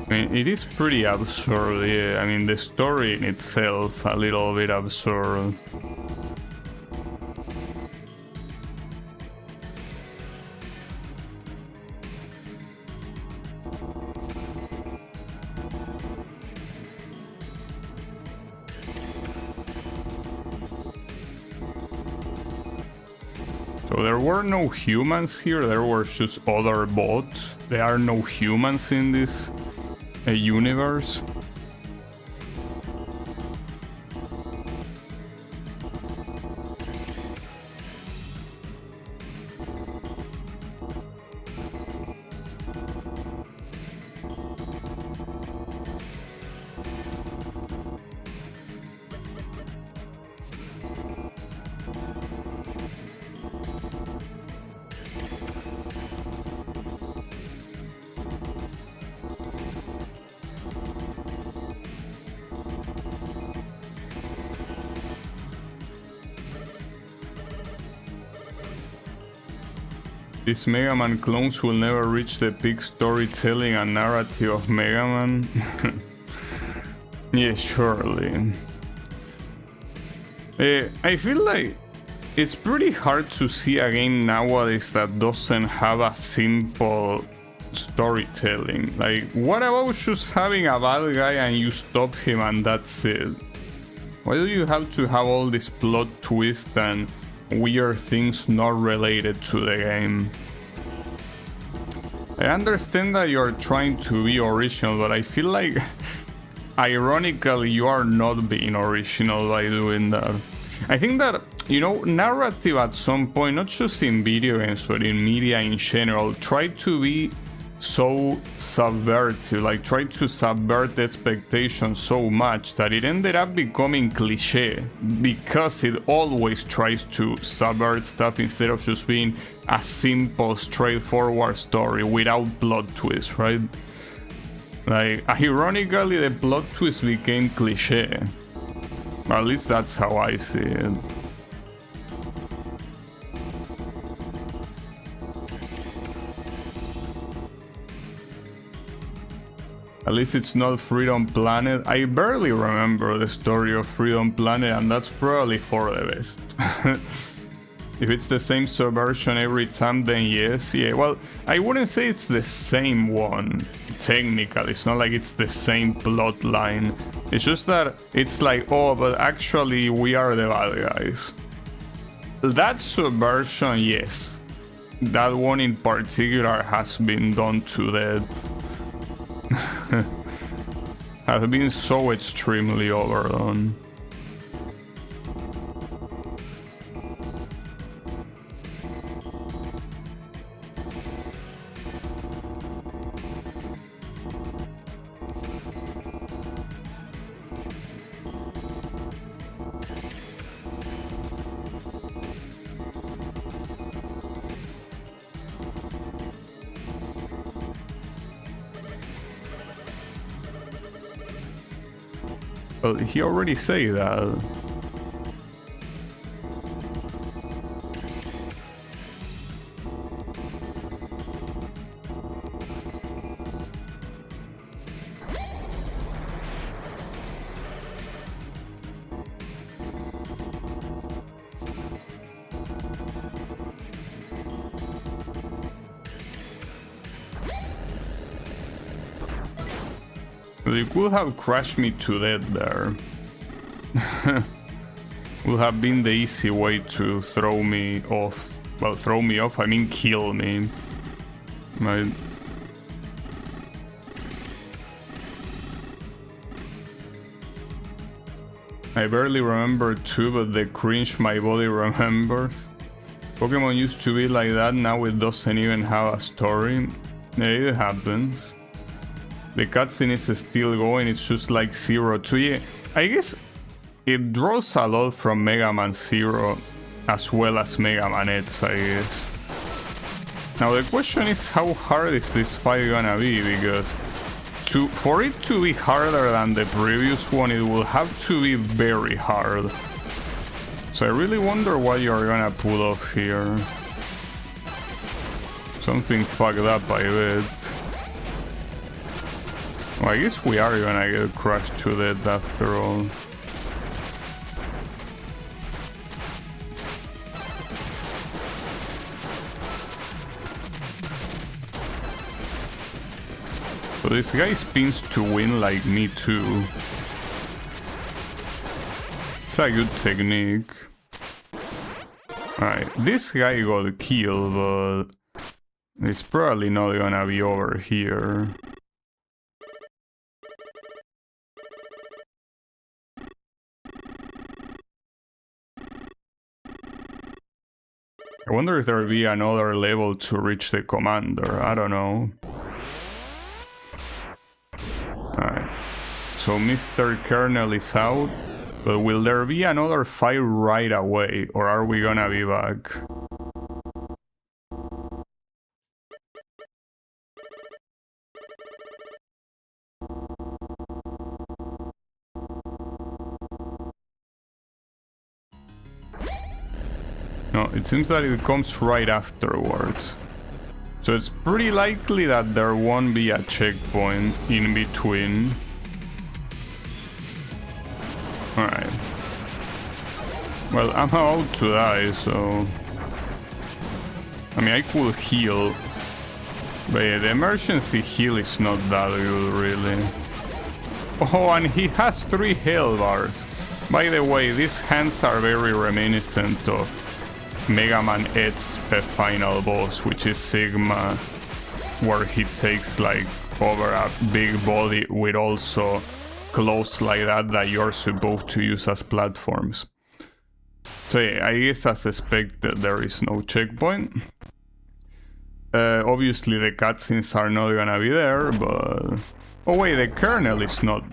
I mean, it is pretty absurd, yeah. I mean, the story in itself, a little bit absurd. So there were no humans here, there were just other bots. There are no humans in this universe. These Mega Man clones will never reach the peak storytelling and narrative of Mega Man. Yeah, surely. I feel like it's pretty hard to see a game nowadays that doesn't have a simple storytelling. Like, what about just having a bad guy and you stop him and that's it? Why do you have to have all this plot twist and weird things not related to the game? I understand that you're trying to be original, but I feel like ironically you are not being original by doing that. I think that, you know, narrative at some point, not just in video games but in media in general, try to be so subversive, like try to subvert expectations so much that it ended up becoming cliche, because it always tries to subvert stuff instead of just being a simple, straightforward story without plot twist, right? Like, ironically, the plot twist became cliche. Or at least that's how I see it. At least it's not Freedom Planet. I barely remember the story of Freedom Planet, and that's probably for the best. If it's the same subversion every time, then yes, yeah. Well, I wouldn't say it's the same one, technically. It's not like it's the same plot line. It's just that it's like, oh, but actually we are the bad guys. That subversion, yes. That one in particular has been done to death. Has been so extremely overdone. Well, he already said that. You could have crashed me to death there. Would have been the easy way to throw me off. Well, throw me off, I mean kill me. Right. I barely remember too, but the cringe my body remembers. Pokemon used to be like that, now it doesn't even have a story. Yeah, it happens. The cutscene is still going, it's just like 0-2. Yeah, I guess it draws a lot from Mega Man 0 as well as Mega Man X, I guess. Now the question is, how hard is this fight gonna be? Because for it to be harder than the previous one, it will have to be very hard. So I really wonder what you're gonna pull off here. Something fucked up, I bet. Well, I guess we are gonna get crushed to death after all. So this guy spins to win like me too. It's a good technique. Alright, this guy got killed, but it's probably not gonna be over here. I wonder if there'll be another level to reach the commander, I don't know. Alright, so Mr. Kernel is out, but will there be another fight right away, or are we gonna be back? No, it seems that it comes right afterwards. So it's pretty likely that there won't be a checkpoint in between. Alright. Well, I'm about to die, so... I mean, I could heal. But yeah, the emergency heal is not that good, really. Oh, and he has 3 health bars. By the way, these hands are very reminiscent of Mega Man X's final boss, which is Sigma, where he takes like over a big body with also claws like that you're supposed to use as platforms. So yeah, I guess as expected there is no checkpoint. Obviously the cutscenes are not gonna be there, but... Oh wait, the kernel is not...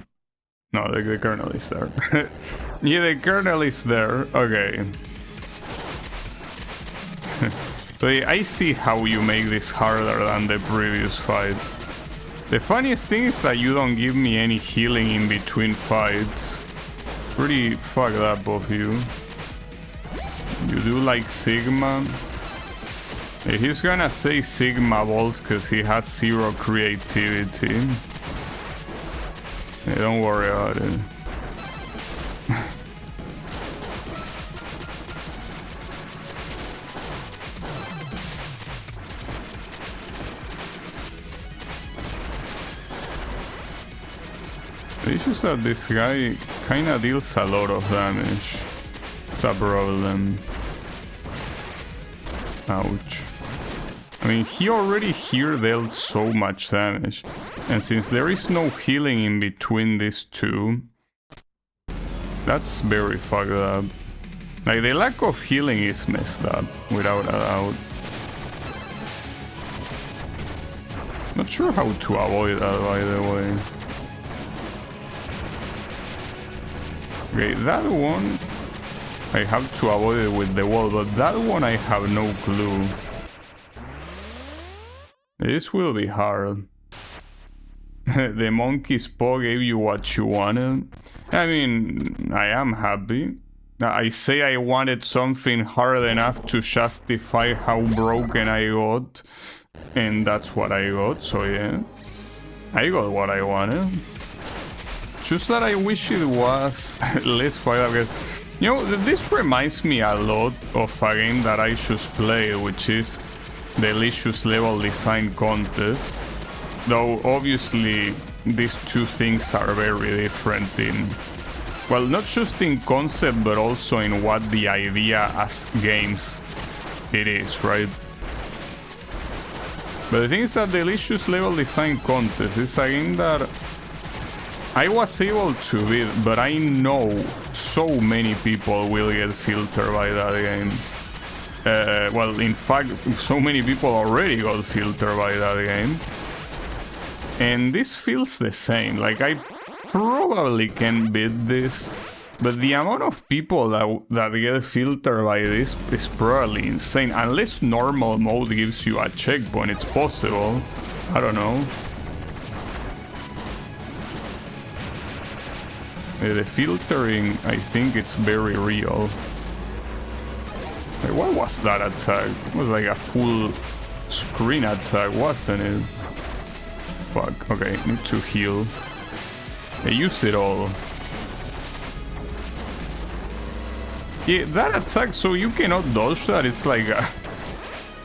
No, the kernel is there. Yeah, the kernel is there, okay. So yeah, I see how you make this harder than the previous fight. The funniest thing is that you don't give me any healing in between fights. Pretty fucked up of you. You do like Sigma. Yeah, he's gonna say Sigma balls because he has 0 creativity. Yeah, don't worry about it. It's just that this guy kinda deals a lot of damage. It's a problem. Ouch. I mean, he already here dealt so much damage. And since there is no healing in between these two, that's very fucked up. Like, the lack of healing is messed up, without a doubt. Not sure how to avoid that, by the way. Okay, that one I have to avoid it with the wall, but that one I have no clue. This will be hard. The monkey's paw gave you what you wanted. I mean, I am happy. I say I wanted something hard enough to justify how broken I got, and that's what I got, so yeah. I got what I wanted. Just that I wish it was less fire. You know, this reminds me a lot of a game that I just played, which is the Delicious Level Design Contest. Though, obviously, these two things are very different in... Well, not just in concept, but also in what the idea as games it is, right? But the thing is that Delicious Level Design Contest is a game that I was able to beat, but I know so many people will get filtered by that game. Well, in fact, so many people already got filtered by that game. And this feels the same, like I probably can beat this, but the amount of people that get filtered by this is probably insane. Unless normal mode gives you a checkpoint, it's possible. I don't know. The filtering, I think it's very real. Like, what was that attack? It was like a full screen attack, wasn't it? Fuck, okay, need to heal. I use it all. Yeah, that attack, so you cannot dodge that. It's like a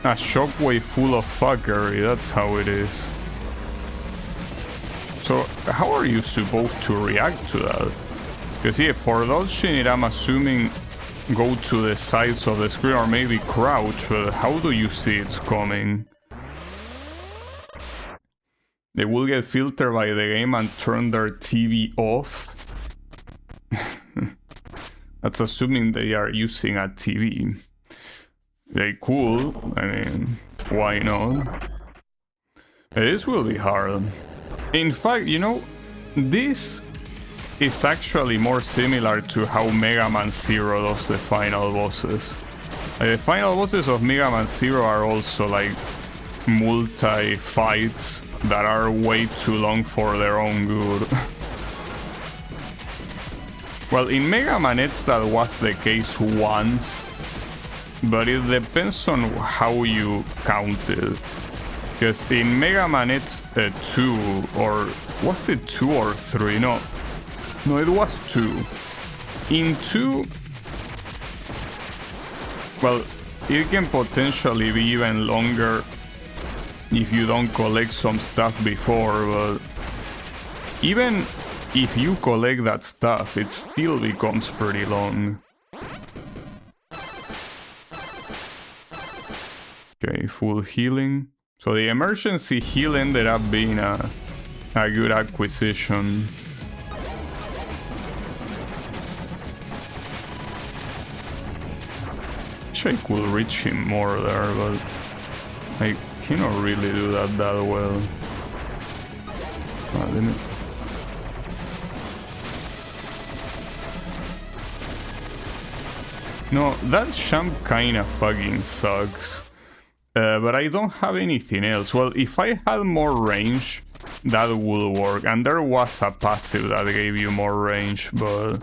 shockwave full of fuckery. That's how it is. So, how are you supposed to react to that? Because yeah, for dodging it, I'm assuming go to the sides of the screen or maybe crouch, but how do you see it's coming? They will get filtered by the game and turn their TV off. That's assuming they are using a TV. They cool. I mean, why not? This will be hard. In fact, you know, this is actually more similar to how Mega Man Zero does the final bosses. Like, the final bosses of Mega Man Zero are also like multi-fights that are way too long for their own good. Well, in Mega Man X that was the case once, but it depends on how you count it. Because in Mega Man X 2, or was it 2 or 3? No, it was 2. In 2, well, it can potentially be even longer if you don't collect some stuff before, but even if you collect that stuff, it still becomes pretty long. Okay, full healing. So the emergency heal ended up being a good acquisition. Wish I could reach him more there, but I cannot really do that well. No, that champ kinda fucking sucks. But I don't have anything else. Well, if I had more range, that would work. And there was a passive that gave you more range, but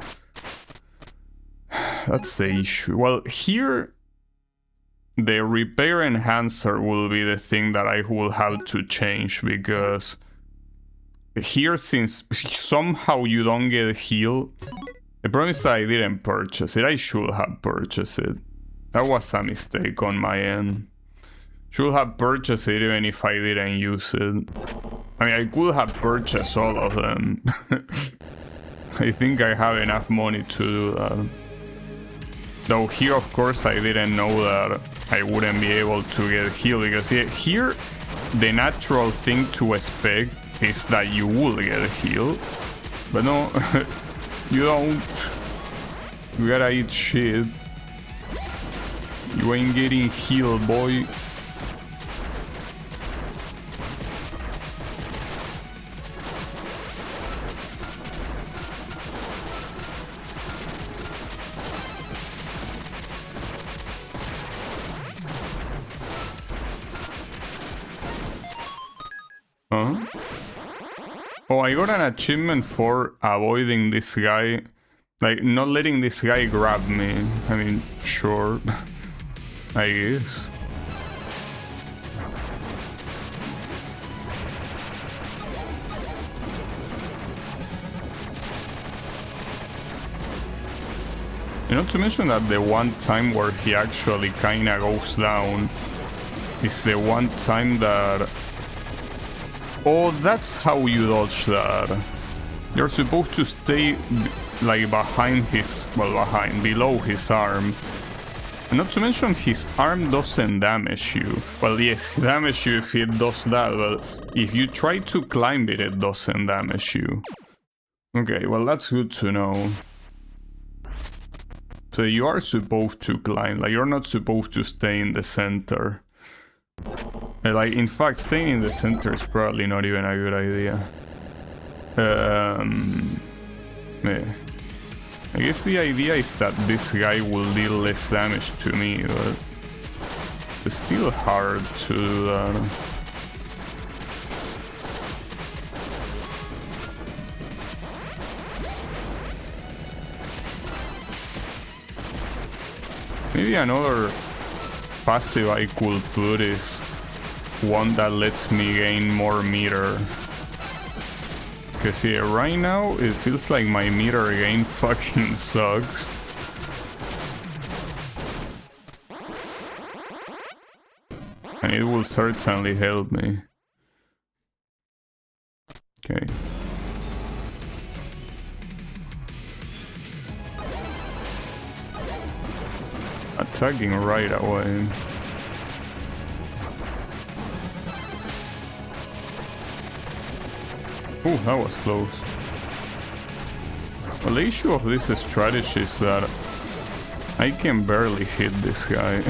that's the issue. Well, here the repair enhancer will be the thing that I will have to change, because here, since somehow you don't get healed, the problem is that I didn't purchase it. I should have purchased it. That was a mistake on my end. Should have purchased it even if I didn't use it. I mean, I could have purchased all of them. I think I have enough money to do that. Though here, of course, I didn't know that I wouldn't be able to get healed, because here the natural thing to expect is that you will get healed. But no, you don't. You gotta eat shit. You ain't getting healed, boy. Huh? Oh, I got an achievement for avoiding this guy. Like, not letting this guy grab me. I mean, sure. I guess. You know, to mention that the one time where he actually kinda goes down is the one time that... Oh, that's how you dodge that. You're supposed to stay, like, behind his... Well, below his arm. And not to mention, his arm doesn't damage you. Well, yes, it damages you if it does that, but if you try to climb it, it doesn't damage you. Okay, well, that's good to know. So you are supposed to climb, like, you're not supposed to stay in the center. Like, in fact, staying in the center is probably not even a good idea. Yeah. I guess the idea is that this guy will deal less damage to me, but it's still hard to do that. Maybe another passive I could put is one that lets me gain more meter. Because yeah, right now it feels like my meter gain fucking sucks. And it will certainly help me. Okay. Attacking right away. Ooh, that was close. Well, the issue of this strategy is that I can barely hit this guy.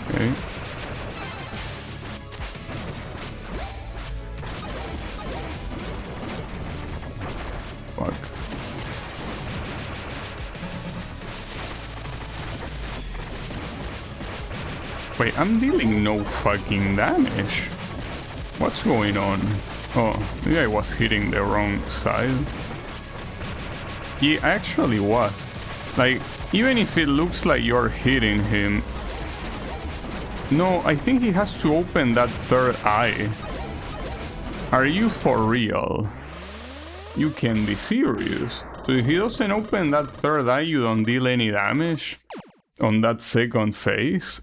Okay. Fuck. Wait, I'm dealing no fucking damage. What's going on? Oh, maybe I was hitting the wrong side. He actually was. Like, even if it looks like you're hitting him... No, I think he has to open that third eye. Are you for real? You can be serious. So if he doesn't open that third eye, you don't deal any damage on that second phase?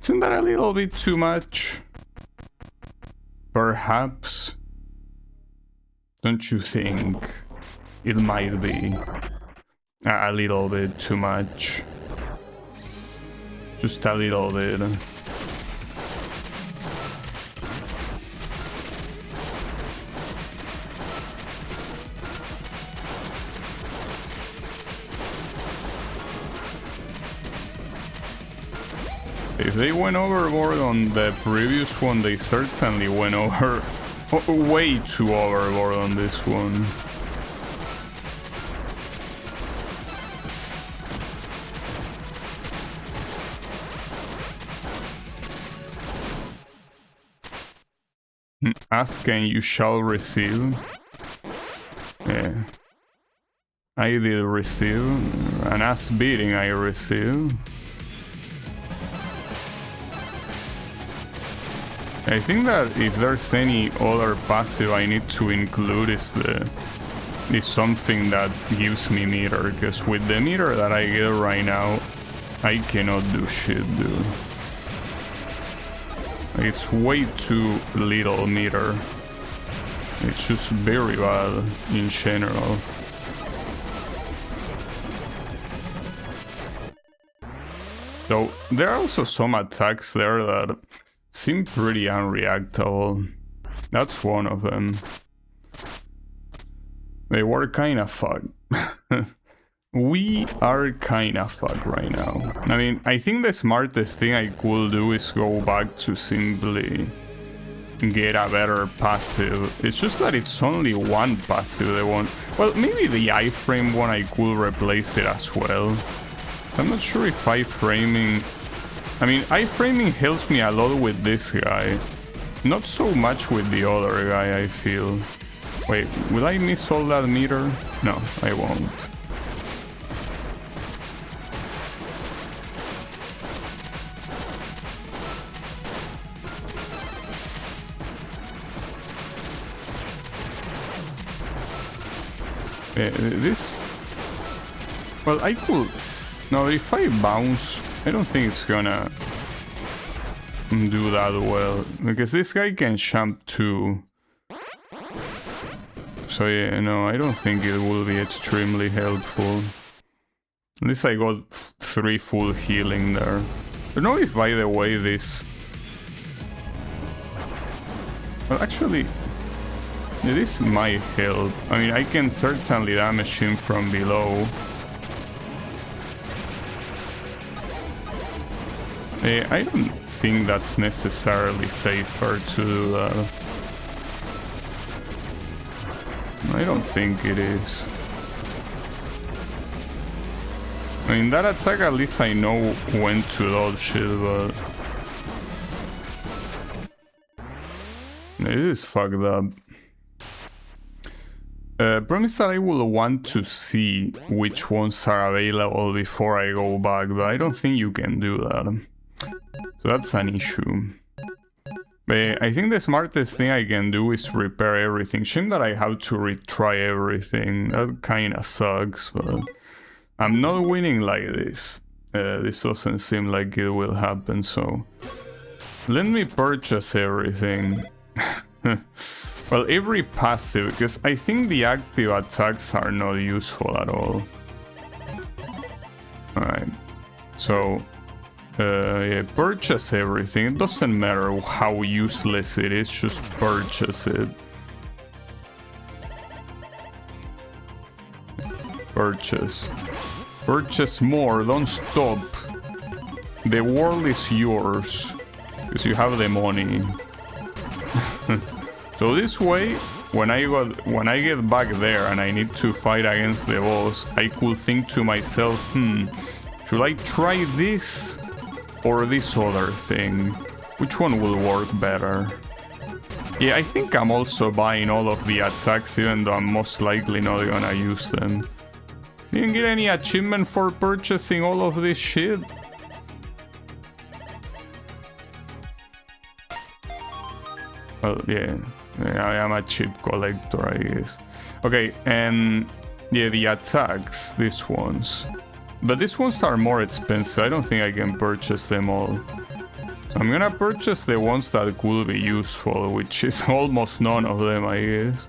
Isn't that a little bit too much? Perhaps. Don't you think it might be a little bit too much? Just a little bit. If they went overboard on the previous one, they certainly went over way too overboard on this one. Ask and you shall receive. Yeah. I did receive. An ass beating I receive. I think that if there's any other passive I need to include is something that gives me meter, because with the meter that I get right now, I cannot do shit, dude. It's way too little meter. It's just very bad in general. So there are also some attacks there that seem pretty unreactable. That's one of them. They were kinda fucked. We are kinda fucked right now. I mean, I think the smartest thing I could do is go back to simply get a better passive. It's just that it's only one passive they want. Well, maybe the iframe one I could replace it as well. I'm not sure if iframing... I mean, iframing helps me a lot with this guy. Not so much with the other guy, I feel. Wait, will I miss all that meter? No, I won't. This... Well, I could... No, if I bounce, I don't think it's gonna do that well. Because this guy can jump too. So yeah, no, I don't think it will be extremely helpful. At least I got 3 full healing there. I don't know if, by the way, this... Well, actually... This might help. I mean, I can certainly damage him from below. I don't think that's necessarily safer to do that. I don't think it is. I mean, that attack, at least I know when to dodge it, but... It is fucked up. Promise that I will want to see which ones are available before I go back, but I don't think you can do that. So that's an issue. But I think the smartest thing I can do is repair everything. Shame that I have to retry everything. That kinda sucks, but... I'm not winning like this. This doesn't seem like it will happen, so... Let me purchase everything. Well, every passive, because I think the active attacks are not useful at all. Alright, so... yeah, purchase everything. It doesn't matter how useless it is, just purchase it. Purchase. Purchase more, don't stop. The world is yours, because you have the money. So this way, when I get back there and I need to fight against the boss, I could think to myself, should I try this or this other thing? Which one will work better? Yeah, I think I'm also buying all of the attacks, even though I'm most likely not gonna use them. Didn't get any achievement for purchasing all of this shit? Well, yeah, I am a cheap collector, I guess. Okay, and yeah, the attacks, these ones. But these ones are more expensive. I don't think I can purchase them all. So I'm gonna purchase the ones that could be useful, which is almost none of them, I guess.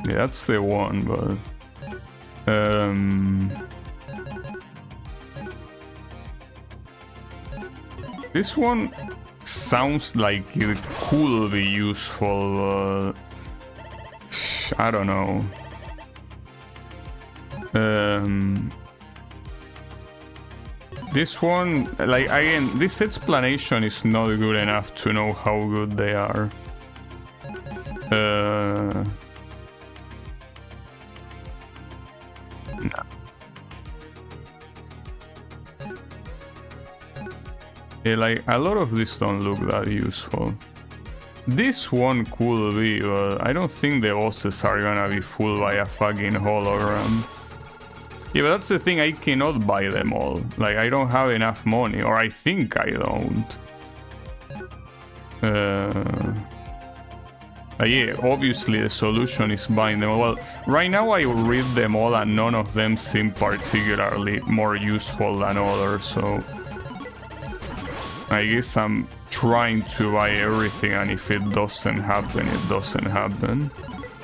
Yeah, that's the one, but... This one sounds like it could be useful, but... I don't know. This one, like, again, this explanation is not good enough to know how good they are. No. Yeah, like, a lot of these don't look that useful. This one could be, but I don't think the bosses are gonna be fooled by a fucking hologram. Yeah, but that's the thing, I cannot buy them all. Like, I don't have enough money, or I think I don't. Yeah, obviously the solution is buying them all. Well, right now I read them all and none of them seem particularly more useful than others, so... I guess I'm trying to buy everything, and if it doesn't happen, it doesn't happen.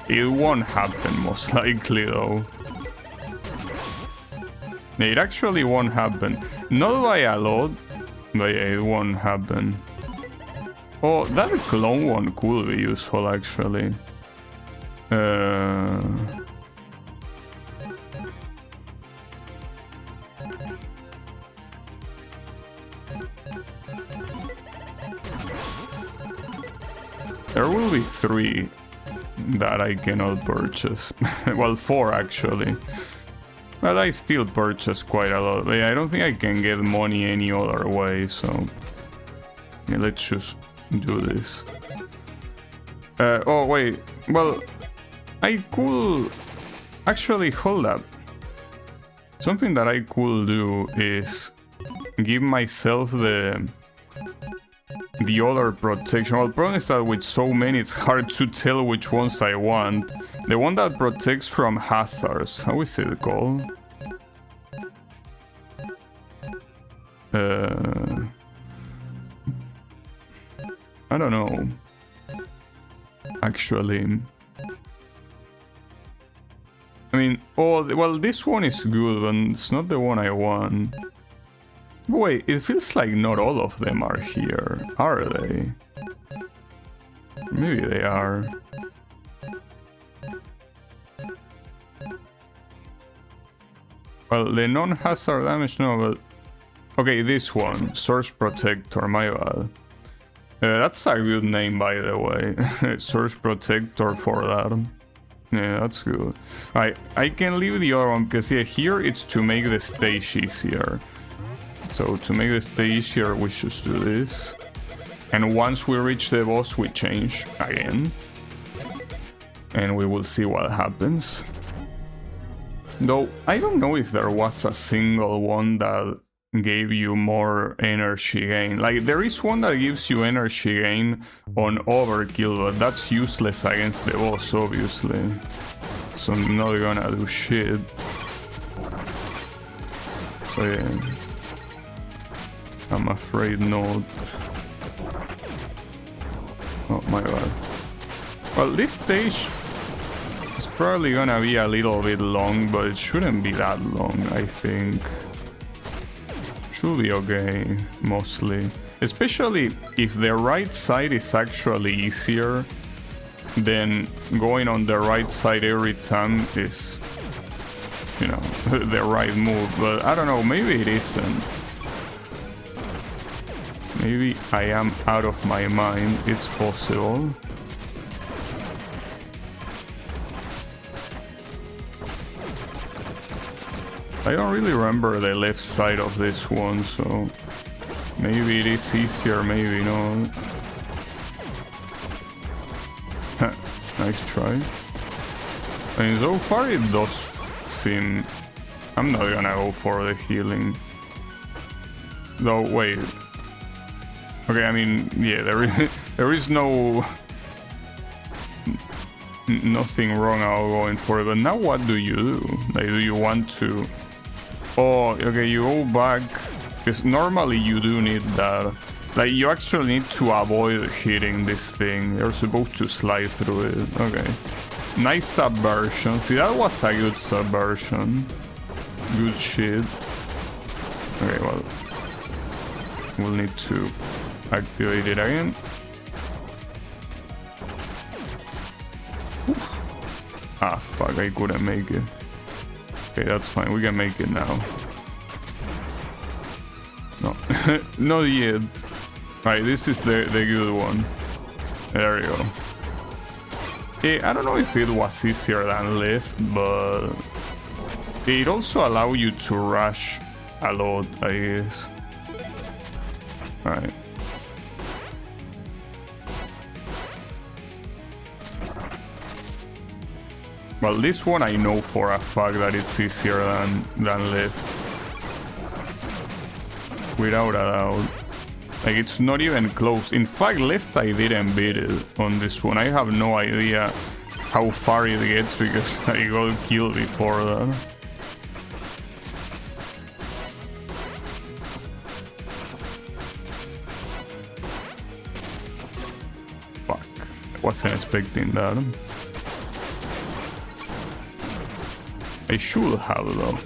It won't happen, most likely, though. It actually won't happen. Not by a lot, but yeah, it won't happen. Oh, that clone one could be useful, actually. There will be 3 that I cannot purchase. Well, 4 actually. But I still purchase quite a lot. I don't think I can get money any other way, so... Yeah, let's just do this. Oh, wait. Well, I could... Actually, hold up. Something that I could do is give myself the other protection. Well, the problem is that with so many, it's hard to tell which ones I want. The one that protects from hazards. How is it called? I don't know. Actually. I mean, oh, well, this one is good, but it's not the one I want. Wait, it feels like not all of them are here, are they? Maybe they are. Well, the non-hazard damage, no, but... Okay, this one, Source Protector, my bad. That's a good name, by the way. Source Protector for that. Yeah, that's good. I can leave the other one, because yeah, here it's to make the stage easier. So to make the stage easier, we should do this. And once we reach the boss, we change again. And we will see what happens. Though, I don't know if there was a single one that gave you more energy gain. Like, there is one that gives you energy gain on overkill, but that's useless against the boss, obviously. So I'm not gonna do shit. So yeah. I'm afraid not. Oh my god. Well, this stage is probably gonna be a little bit long, but it shouldn't be that long, I think. Should be okay, mostly. Especially if the right side is actually easier, then going on the right side every time is, you know, the right move. But I don't know, maybe it isn't. Maybe I am out of my mind, it's possible. I don't really remember the left side of this one, so maybe it is easier, maybe not. Nice try. I mean, so far it does seem... I'm not gonna go for the healing. Though, wait. Okay, I mean, yeah, there is no... Nothing wrong about going for it, but now what do you do? Like, do you want to... Oh, okay, you go back, because normally you do need that. Like, you actually need to avoid hitting this thing. You're supposed to slide through it. Okay. Nice subversion. See, that was a good subversion. Good shit. Okay, well. We'll need to activate it again. Ah, fuck, I couldn't make it. Okay, that's fine, we can make it now. No, not yet. Alright, this is the good one. There you go. I don't know if it was easier than left, but... It also allows you to rush a lot, I guess. Alright. Well, this one I know for a fact that it's easier than left. Without a doubt. Like, it's not even close. In fact, left I didn't beat it on this one. I have no idea how far it gets because I got killed before that. Fuck. I wasn't expecting that. I should have though.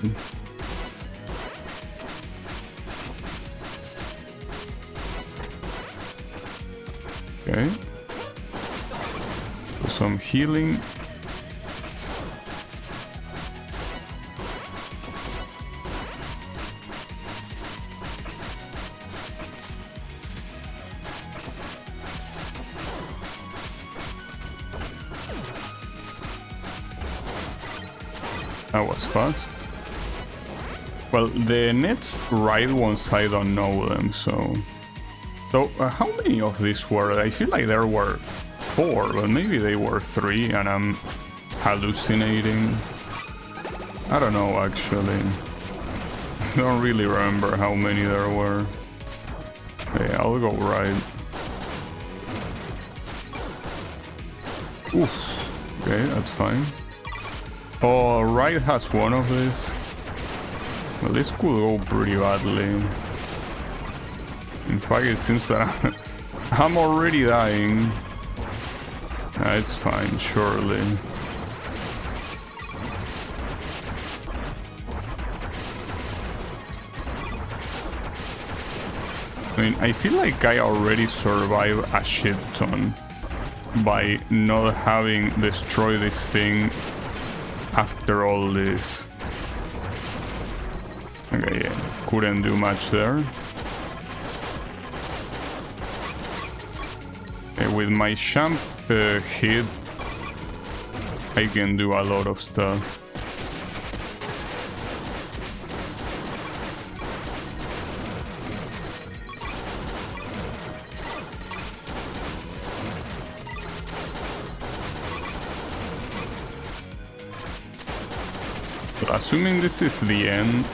Okay. So some healing. That was fast. Well, the next right ones, I don't know them, so... So, how many of these were? I feel like there were 4, but maybe they were 3, and I'm hallucinating. I don't know, actually. I don't really remember how many there were. Okay, I'll go right. Oof. Okay, that's fine. Oh, right has one of these. Well, this could go pretty badly. In fact, it seems that I'm already dying. It's fine, surely. I mean, I feel like I already survived a shit ton by not having destroyed this thing after all this. Okay, yeah, couldn't do much there. Okay, with my champ hit, I can do a lot of stuff. Assuming this is the end,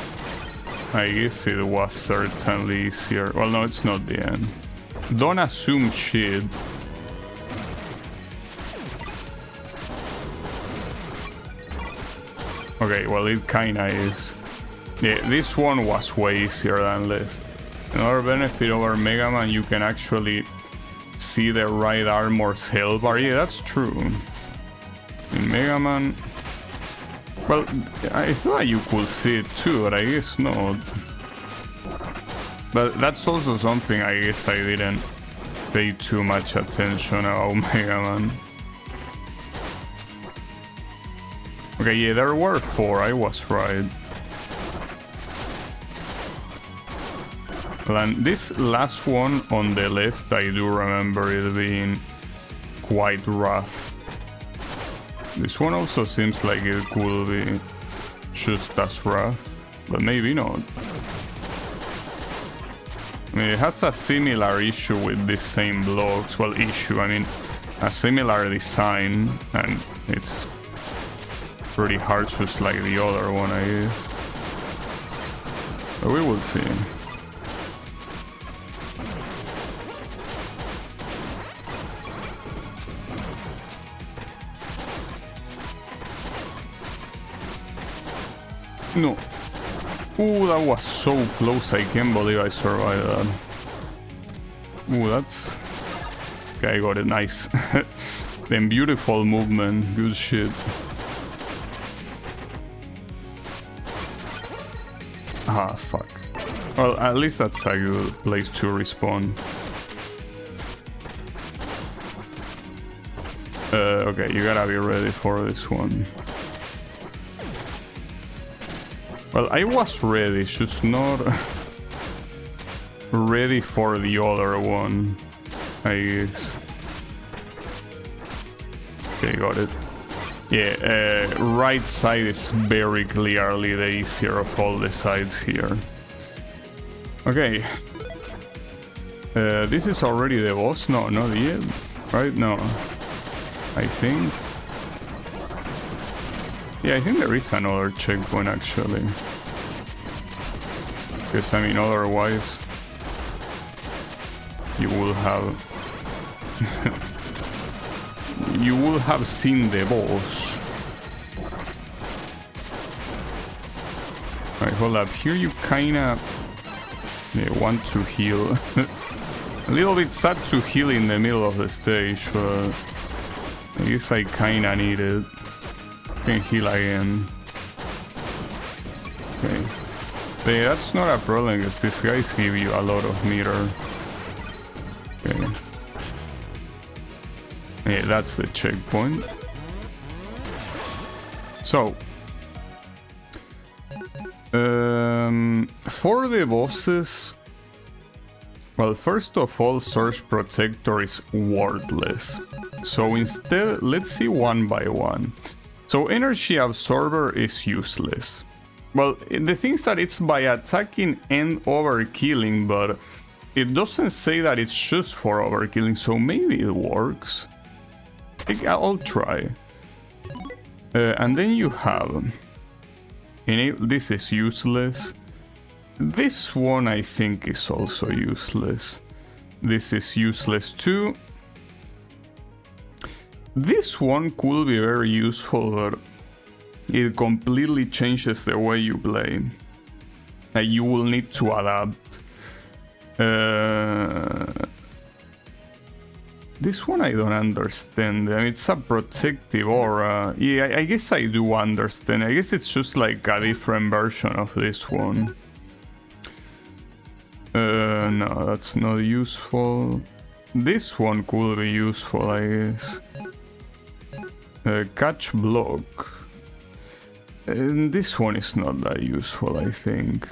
I guess it was certainly easier. Well, no, it's not the end. Don't assume shit. Okay, well, it kinda is. Yeah, this one was way easier than left. Another benefit over Mega Man, you can actually see the right armor's health bar. Yeah, that's true. In Mega Man... Well, I thought you could see it too, but I guess not. But that's also something I guess I didn't pay too much attention about Mega Man. Okay, yeah, there were 4, I was right. And this last one on the left, I do remember it being quite rough. This one also seems like it could be just as rough, but maybe not. I mean, it has a similar issue with these same blocks. Well, issue, I mean, a similar design, and it's pretty hard just like the other one, I guess. But we will see. No. Ooh, that was so close. I can't believe I survived that. Ooh, that's... Okay, I got it. Nice. Then beautiful movement. Good shit. Ah, fuck. Well, at least that's a good place to respawn. Okay, you gotta be ready for this one. Well, I was ready, just not ready for the other one, I guess. Okay, got it. Yeah, right side is very clearly the easier of all the sides here. Okay. This is already the boss? No, not yet. Right? No. I think. Yeah, I think there is another checkpoint actually. Because I mean, otherwise you will have you will have seen the boss. Alright, hold up. Here you kinda want to heal. A little bit sad to heal in the middle of the stage, but I guess I kinda need it. Can heal again. Okay. But yeah, that's not a problem because these guys give you a lot of meter. Okay. Yeah, that's the checkpoint. So for the bosses, well, first of all, Surge Protector is worthless. So instead, let's see one by one. So Energy Absorber is useless. Well, the thing is that it's by attacking and overkilling, but it doesn't say that it's just for overkilling, so maybe it works. I'll try. And then you have... This is useless. This one I think is also useless. This is useless too. This one could be very useful, but it completely changes the way you play. You will need to adapt. This one I don't understand. I mean, it's a protective aura. Yeah, I guess I do understand. I guess it's just like a different version of this one. No, that's not useful. This one could be useful, I guess. Catch block. And this one is not that useful, I think.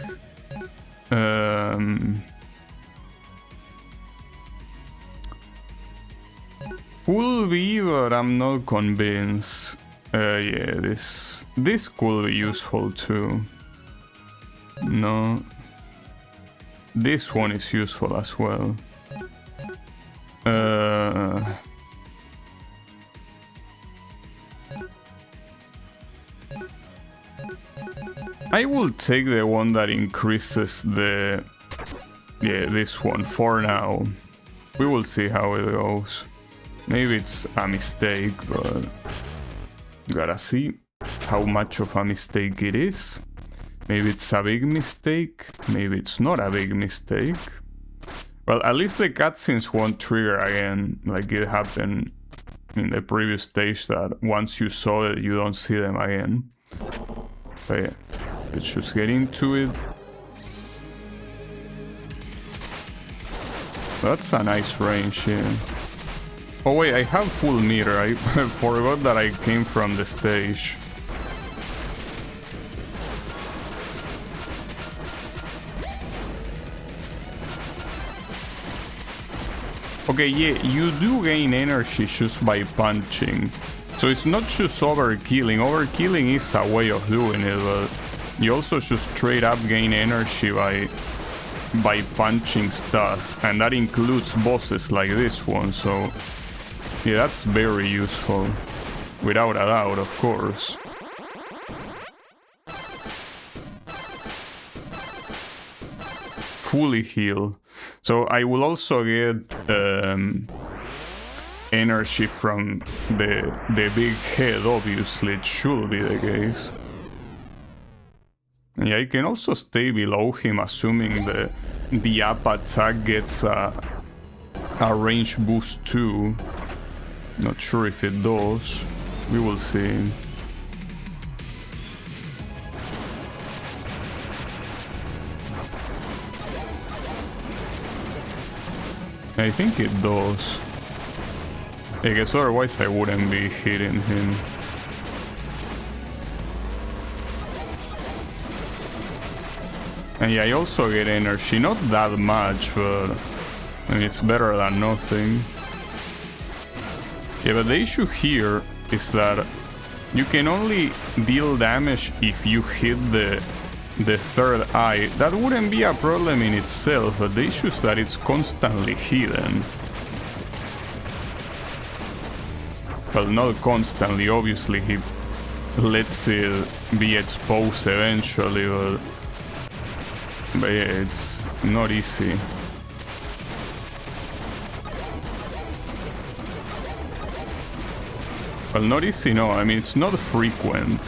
Could be, but I'm not convinced. Yeah, this could be useful too. No. This one is useful as well. I will take the one that increases the... Yeah, this one for now. We will see how it goes. Maybe it's a mistake, but... Gotta see how much of a mistake it is. Maybe it's a big mistake. Maybe it's not a big mistake. Well, at least the cutscenes won't trigger again, like it happened in the previous stage, that once you saw it, you don't see them again. So yeah, let's just get into it. That's a nice range here. Yeah. Oh wait, I have full meter. I forgot that I came from the stage. Okay, yeah, you do gain energy just by punching. So it's not just overkilling. Overkilling is a way of doing it, but you also just straight up gain energy by punching stuff. And that includes bosses like this one, so... Yeah, that's very useful. Without a doubt, of course. Fully heal. So I will also get energy from the big head, obviously. It should be the case. Yeah, I can also stay below him, assuming the up attack gets a range boost too. Not sure if it does. We will see. I think it does. I guess otherwise I wouldn't be hitting him. And yeah, I also get energy. Not that much, but I mean, it's better than nothing. Yeah, but the issue here is that you can only deal damage if you hit the third eye. That wouldn't be a problem in itself, but the issue is that it's constantly hidden. Well, not constantly, obviously he lets it be exposed eventually, but yeah, it's not easy. Well, not easy, no. I mean, it's not frequent.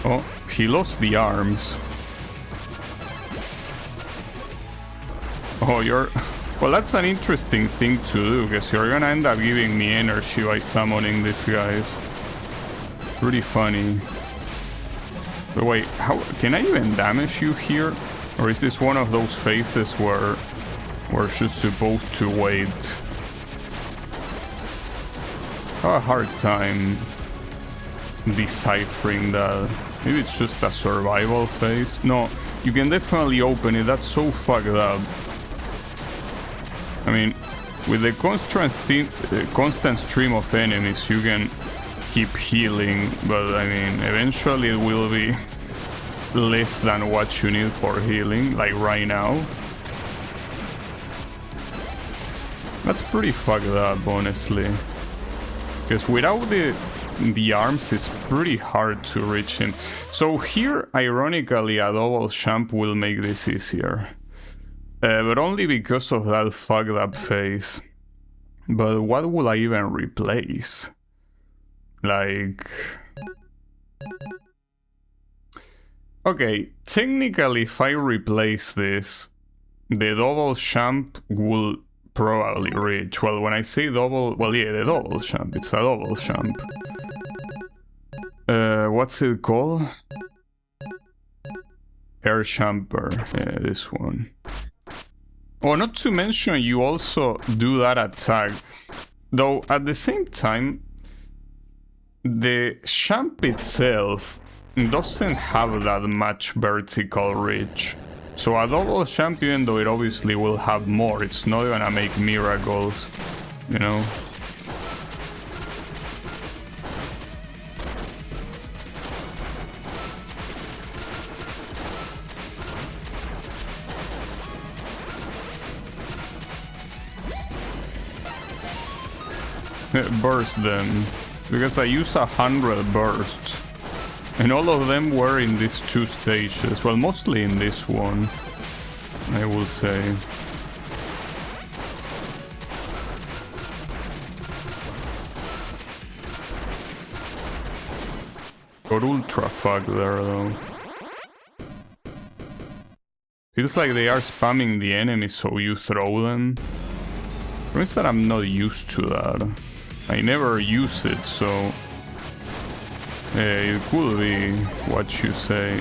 Oh, he lost the arms. Oh, you're... Well, that's an interesting thing to do, because you're gonna end up giving me energy by summoning these guys. Pretty funny. But wait, how... Can I even damage you here? Or is this one of those phases where we're just supposed to wait? I have a hard time deciphering that. Maybe it's just a survival phase. No, you can definitely open it. That's so fucked up. I mean, with the constant stream of enemies, you can keep healing, but I mean, eventually it will be less than what you need for healing, like right now. That's pretty fucked up, honestly. Because without the arms, it's pretty hard to reach him. So here, ironically, a double champ will make this easier. But only because of that fucked up face. But what will I even replace? Like... Okay, technically if I replace this, the double champ will probably reach. Well, when I say double, well yeah, the double champ, it's a double champ. What's it called? Air champer, yeah, this one. Oh, not to mention you also do that attack. Though at the same time, the champ itself doesn't have that much vertical reach. So a double champ, even though it obviously will have more, it's not gonna make miracles, you know? Burst them, because I use 100 bursts. And all of them were in these two stages. Well, mostly in this one, I will say. Got ultra fucked there, though. Feels like they are spamming the enemy, so you throw them. Promise that I'm not used to that. I never use it, so... it could be what you say.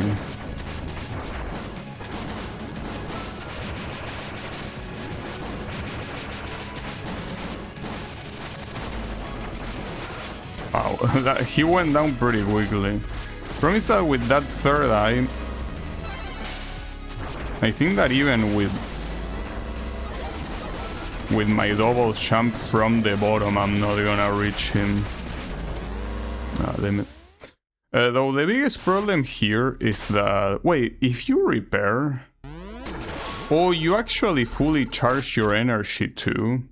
Wow, he went down pretty quickly. Promise that with that third eye, I think that even with my double jump from the bottom, I'm not gonna reach him. Ah, damn it. Though the biggest problem here is that... Wait, if you repair... Oh, you actually fully charge your energy too.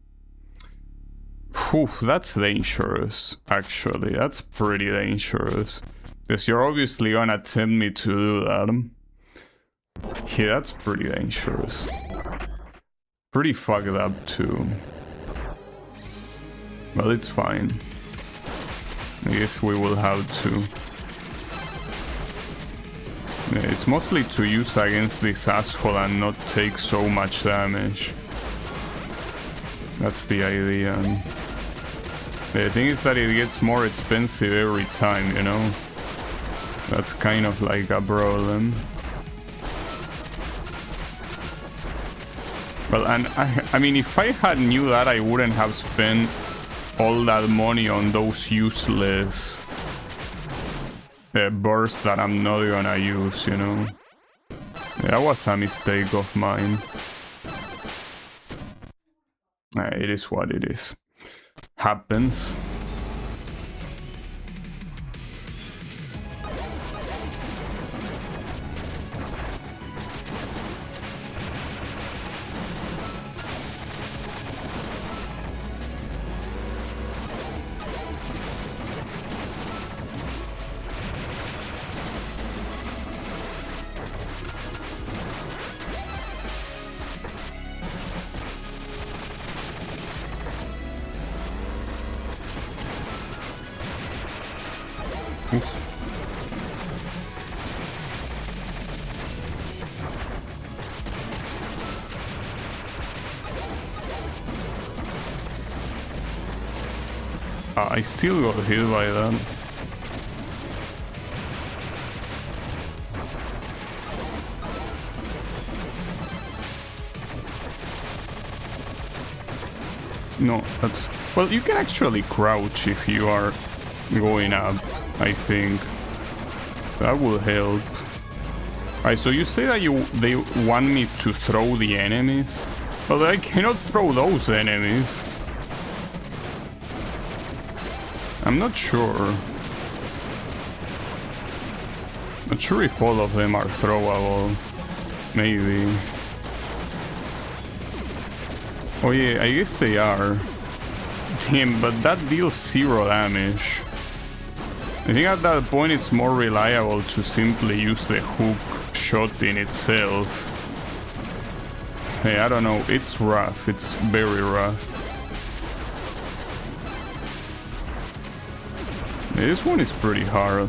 Whew, that's dangerous, actually. That's pretty dangerous. Because you're obviously gonna attempt me to do that. Yeah, that's pretty dangerous. Pretty fucked up too. Well, it's fine. I guess we will have to. Yeah, it's mostly to use against this asshole and not take so much damage. That's the idea. The thing is that it gets more expensive every time, you know? That's kind of like a problem. Well, and I mean, if I had knew that, I wouldn't have spent all that money on those useless bursts that I'm not gonna use, you know? Yeah, that was a mistake of mine. It is what it is. Happens. I still got hit by that. No, that's... Well, you can actually crouch if you are going up, I think. That will help. Alright, so you say that they want me to throw the enemies? But I cannot throw those enemies. I'm not sure. Not sure if all of them are throwable. Maybe. Oh yeah, I guess they are. Damn, but that deals 0 damage. I think at that point it's more reliable to simply use the hook shot in itself. Hey, I don't know, it's rough, it's very rough. Yeah, this one is pretty hard.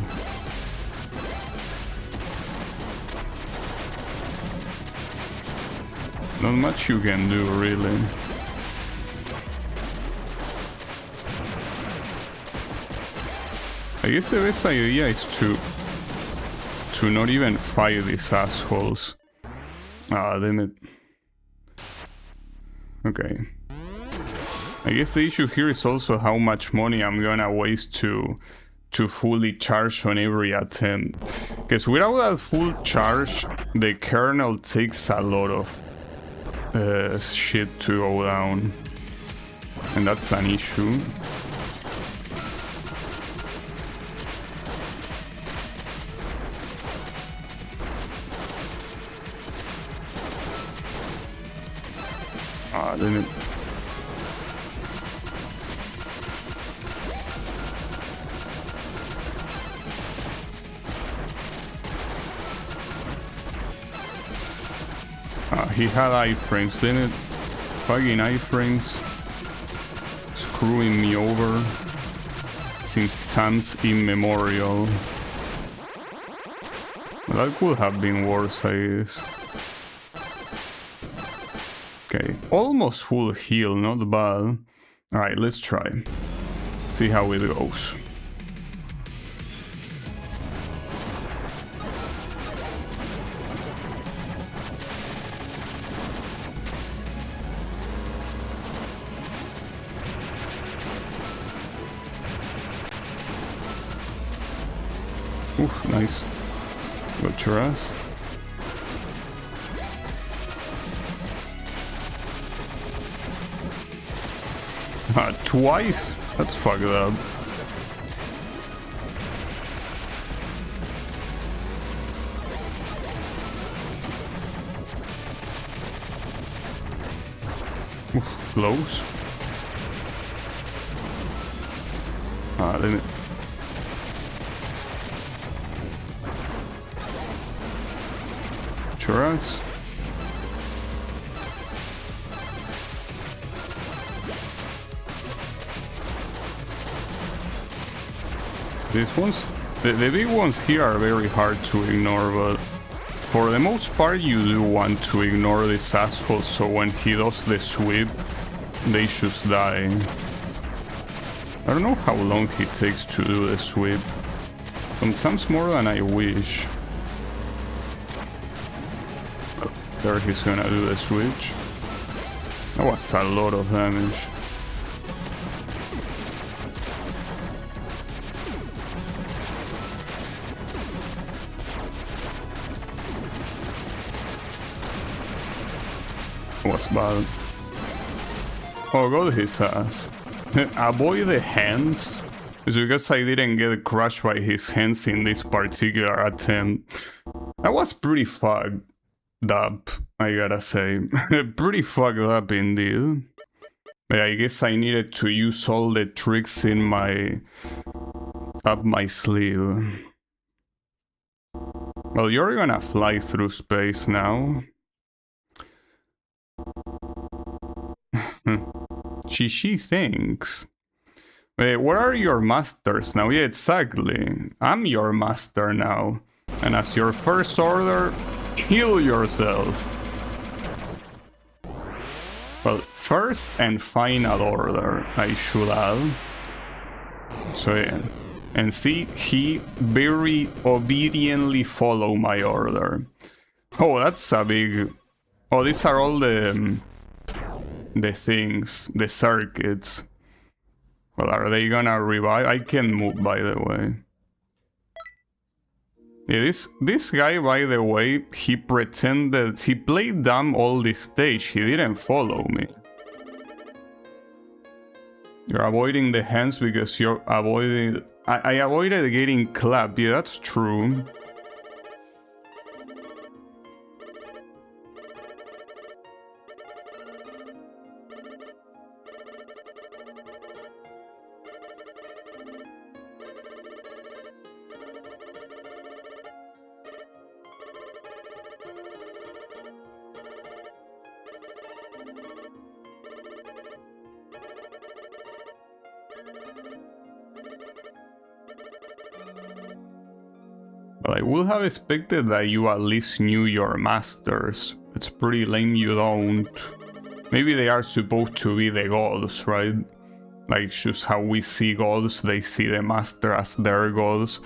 Not much you can do, really. I guess the best idea is to not even fight these assholes. Ah, damn it. Okay. I guess the issue here is also how much money I'm gonna waste to fully charge on every attempt. Because without that full charge, the kernel takes a lot of shit to go down. And that's an issue. Ah, damn it. He had iframes, didn't it? Fucking iframes. Screwing me over. Since times immemorial. That could have been worse, I guess. Okay, almost full heal, not bad. Alright, let's try. See how it goes. Oof, nice. Got your ass. Twice? That's fucked up. Oof, close. Ah, damn it. Your ass. These ones, the big ones here are very hard to ignore, but for the most part you do want to ignore this asshole, so when he does the sweep, they just die. I don't know how long he takes to do the sweep. Sometimes more than I wish. There he's gonna do the switch. That was a lot of damage. That was bad. Oh, got his ass. Avoid the hands. It's because I didn't get crushed by his hands in this particular attempt. That was pretty fucked up, I gotta say. Pretty fucked up indeed. But I guess I needed to use all the tricks in my up my sleeve. Well, you're gonna fly through space now. She thinks. Wait, where are your masters now? Yeah, exactly. I'm your master now. And as your first order, heal yourself. Well, first and final order, I should add. So yeah. And see, he very obediently follow my order. Oh, that's a big... Oh, these are all the things, the circuits. Well, are they gonna revive? I can move, by the way. Yeah, this guy, by the way, he pretended... He played dumb all this stage. He didn't follow me. You're avoiding the hands because you're avoiding... I avoided getting clapped. Yeah, that's true. But I would have expected that you at least knew your masters. It's pretty lame you don't. Maybe they are supposed to be the gods, right? Like just how we see gods, they see the master as their gods.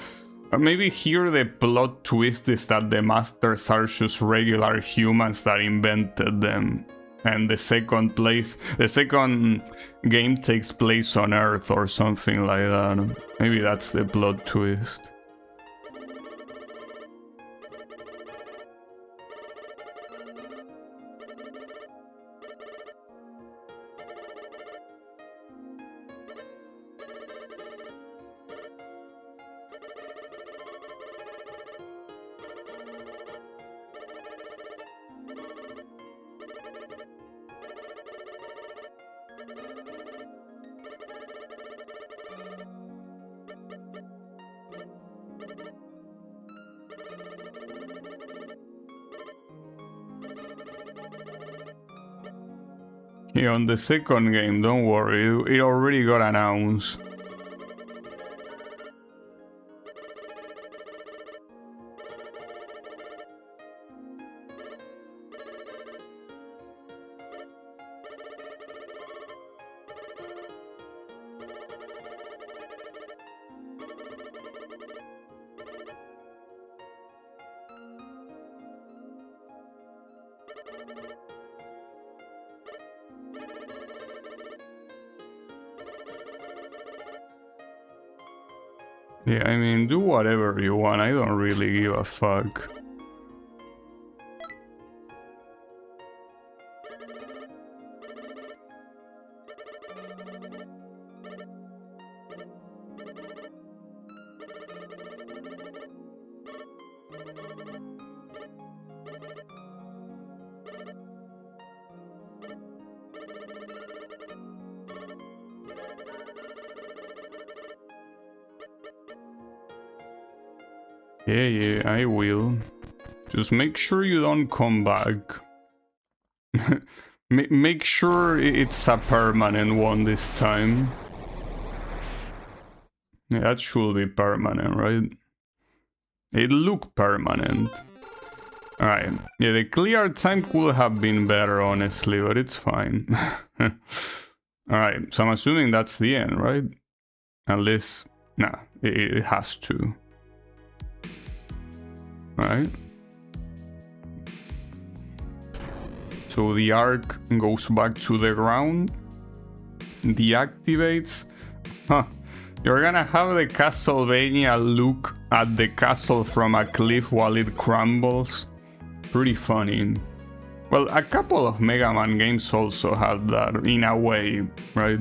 Or maybe here the plot twist is that the masters are just regular humans that invented them. And the second game takes place on Earth or something like that. Maybe that's the plot twist. Yeah, on the second game, don't worry, it already got announced. Yeah, I mean, do whatever you want, I don't really give a fuck. Yeah, I will. Just make sure you don't come back. Make sure it's a permanent one this time. Yeah, that should be permanent, right? It looked permanent. Alright, yeah, the clear time could have been better, honestly, but it's fine. Alright, so I'm assuming that's the end, right? Unless... nah, it has to. Alright. So the arc goes back to the ground. Deactivates. Huh. You're gonna have the Castlevania look at the castle from a cliff while it crumbles. Pretty funny. Well, a couple of Mega Man games also had that, in a way, right?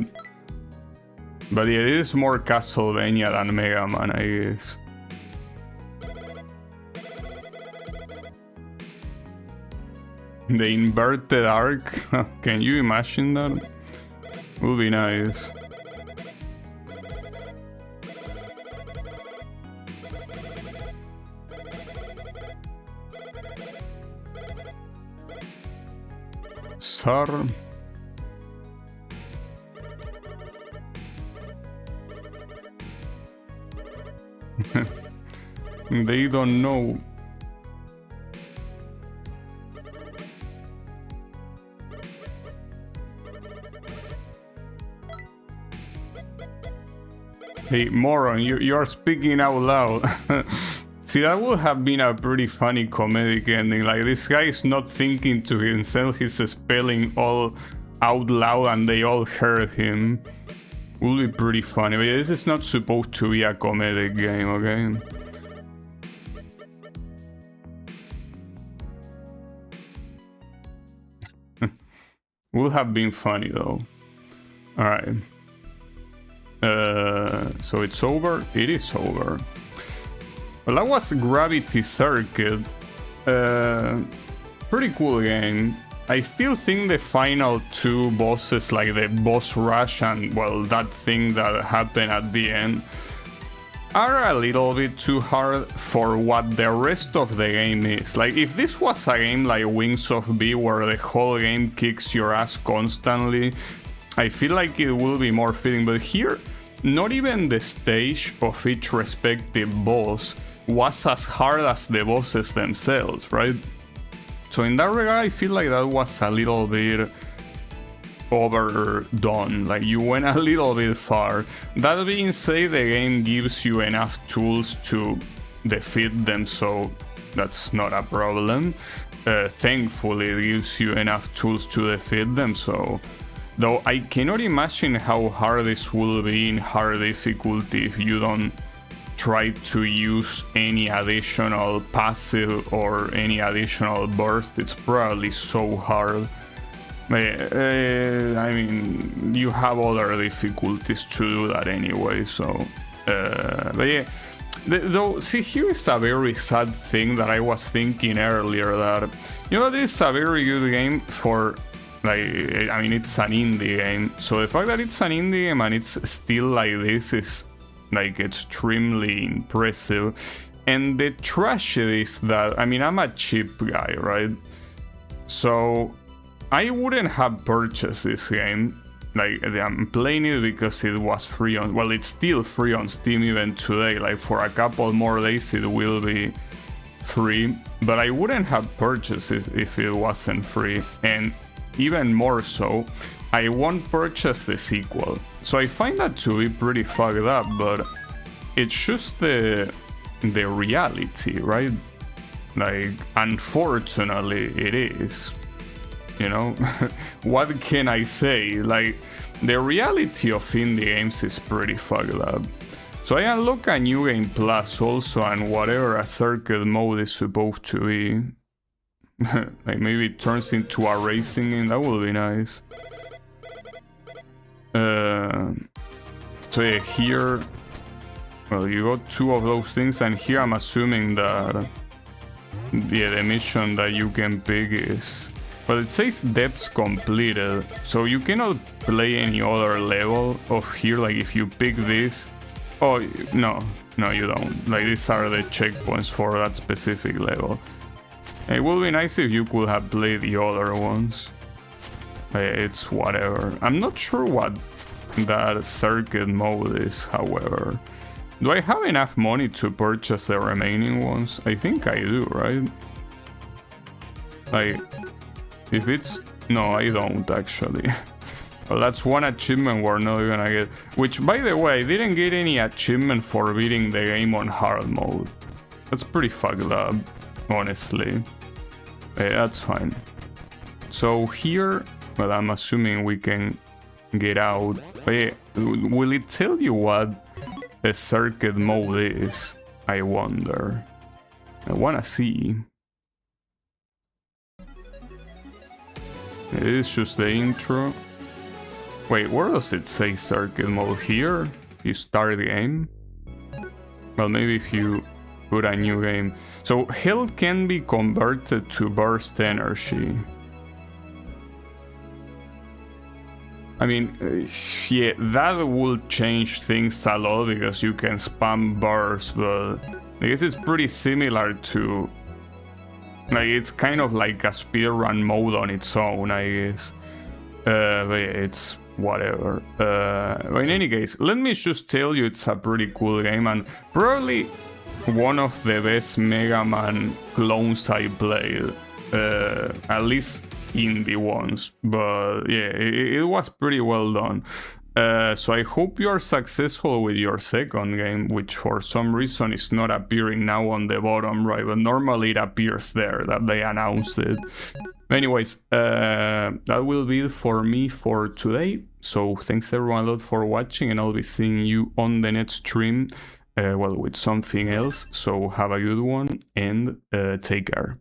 But yeah, it is more Castlevania than Mega Man, I guess. The inverted arc? Can you imagine that? Would be nice. Sir. They don't know. Hey, moron, you're speaking out loud. See, that would have been a pretty funny comedic ending. Like, this guy is not thinking to himself, he's spelling all out loud and they all heard him. Would be pretty funny. But yeah, this is not supposed to be a comedic game, okay? Would have been funny though. Alright. So it's over. It is over. Well, that was Gravity Circuit. Pretty cool game. I still think the final two bosses, like the boss rush and, well, that thing that happened at the end, are a little bit too hard for what the rest of the game is. Like, if this was a game like Wings of V, where the whole game kicks your ass constantly, I feel like it will be more fitting. But here, not even the stage of each respective boss was as hard as the bosses themselves, right? So in that regard, I feel like that was a little bit overdone, like you went a little bit far. That being said, the game gives you enough tools to defeat them, so that's not a problem. Thankfully, it gives you enough tools to defeat them, so... Though I cannot imagine how hard this will be in hard difficulty if you don't try to use any additional passive or any additional burst. It's probably so hard. I mean, you have other difficulties to do that anyway, so... but yeah, though, see, here is a very sad thing that I was thinking earlier, that, you know, this is a very good game for, like, I mean, it's an indie game, so the fact that it's an indie game and it's still like this is, like, extremely impressive. And the tragedy is that, I mean, I'm a cheap guy, right? So I wouldn't have purchased this game. Like, I'm playing it because it was free on... Well, it's still free on Steam even today. Like, for a couple more days it will be free. But I wouldn't have purchased it if it wasn't free. And even more so, I won't purchase the sequel. So I find that to be pretty fucked up, but it's just the reality, right? Like, unfortunately it is. You know, what can I say? Like, the reality of indie games is pretty fucked up. So I unlock a new game plus also, and whatever a circuit mode is supposed to be. Like, maybe it turns into a racing game, that would be nice. So yeah, here, well, you got two of those things, and here I'm assuming that the mission that you can pick is... Well, it says depths completed, so you cannot play any other level of here. Like, if you pick this... Oh, no, you don't. Like, these are the checkpoints for that specific level. It would be nice if you could have played the other ones. It's whatever. I'm not sure what that circuit mode is, however. Do I have enough money to purchase the remaining ones? I think I do, right? Like... If it's... No, I don't, actually. Well, that's one achievement we're not gonna get. Which, by the way, I didn't get any achievement for beating the game on hard mode. That's pretty fucked up, honestly. That's fine. So here... Well, I'm assuming we can get out. But will it tell you what a circuit mode is? I wonder. I wanna see. It is just the intro. Wait, where does it say circuit mode? Here? If you start the game? Well, maybe if you put a new game. So health can be converted to burst energy. I mean, yeah, that will change things a lot because you can spam burst, but I guess it's pretty similar to... Like, it's kind of like a speedrun mode on its own, I guess. But yeah, it's whatever. In any case, let me just tell you it's a pretty cool game, and probably one of the best Mega Man clones I played. At least indie ones. But yeah, it was pretty well done. So I hope you are successful with your second game, which for some reason is not appearing now on the bottom right, but normally it appears there that they announced it. Anyways, that will be it for me for today. So thanks everyone a lot for watching, and I'll be seeing you on the next stream, well, with something else. So have a good one and take care.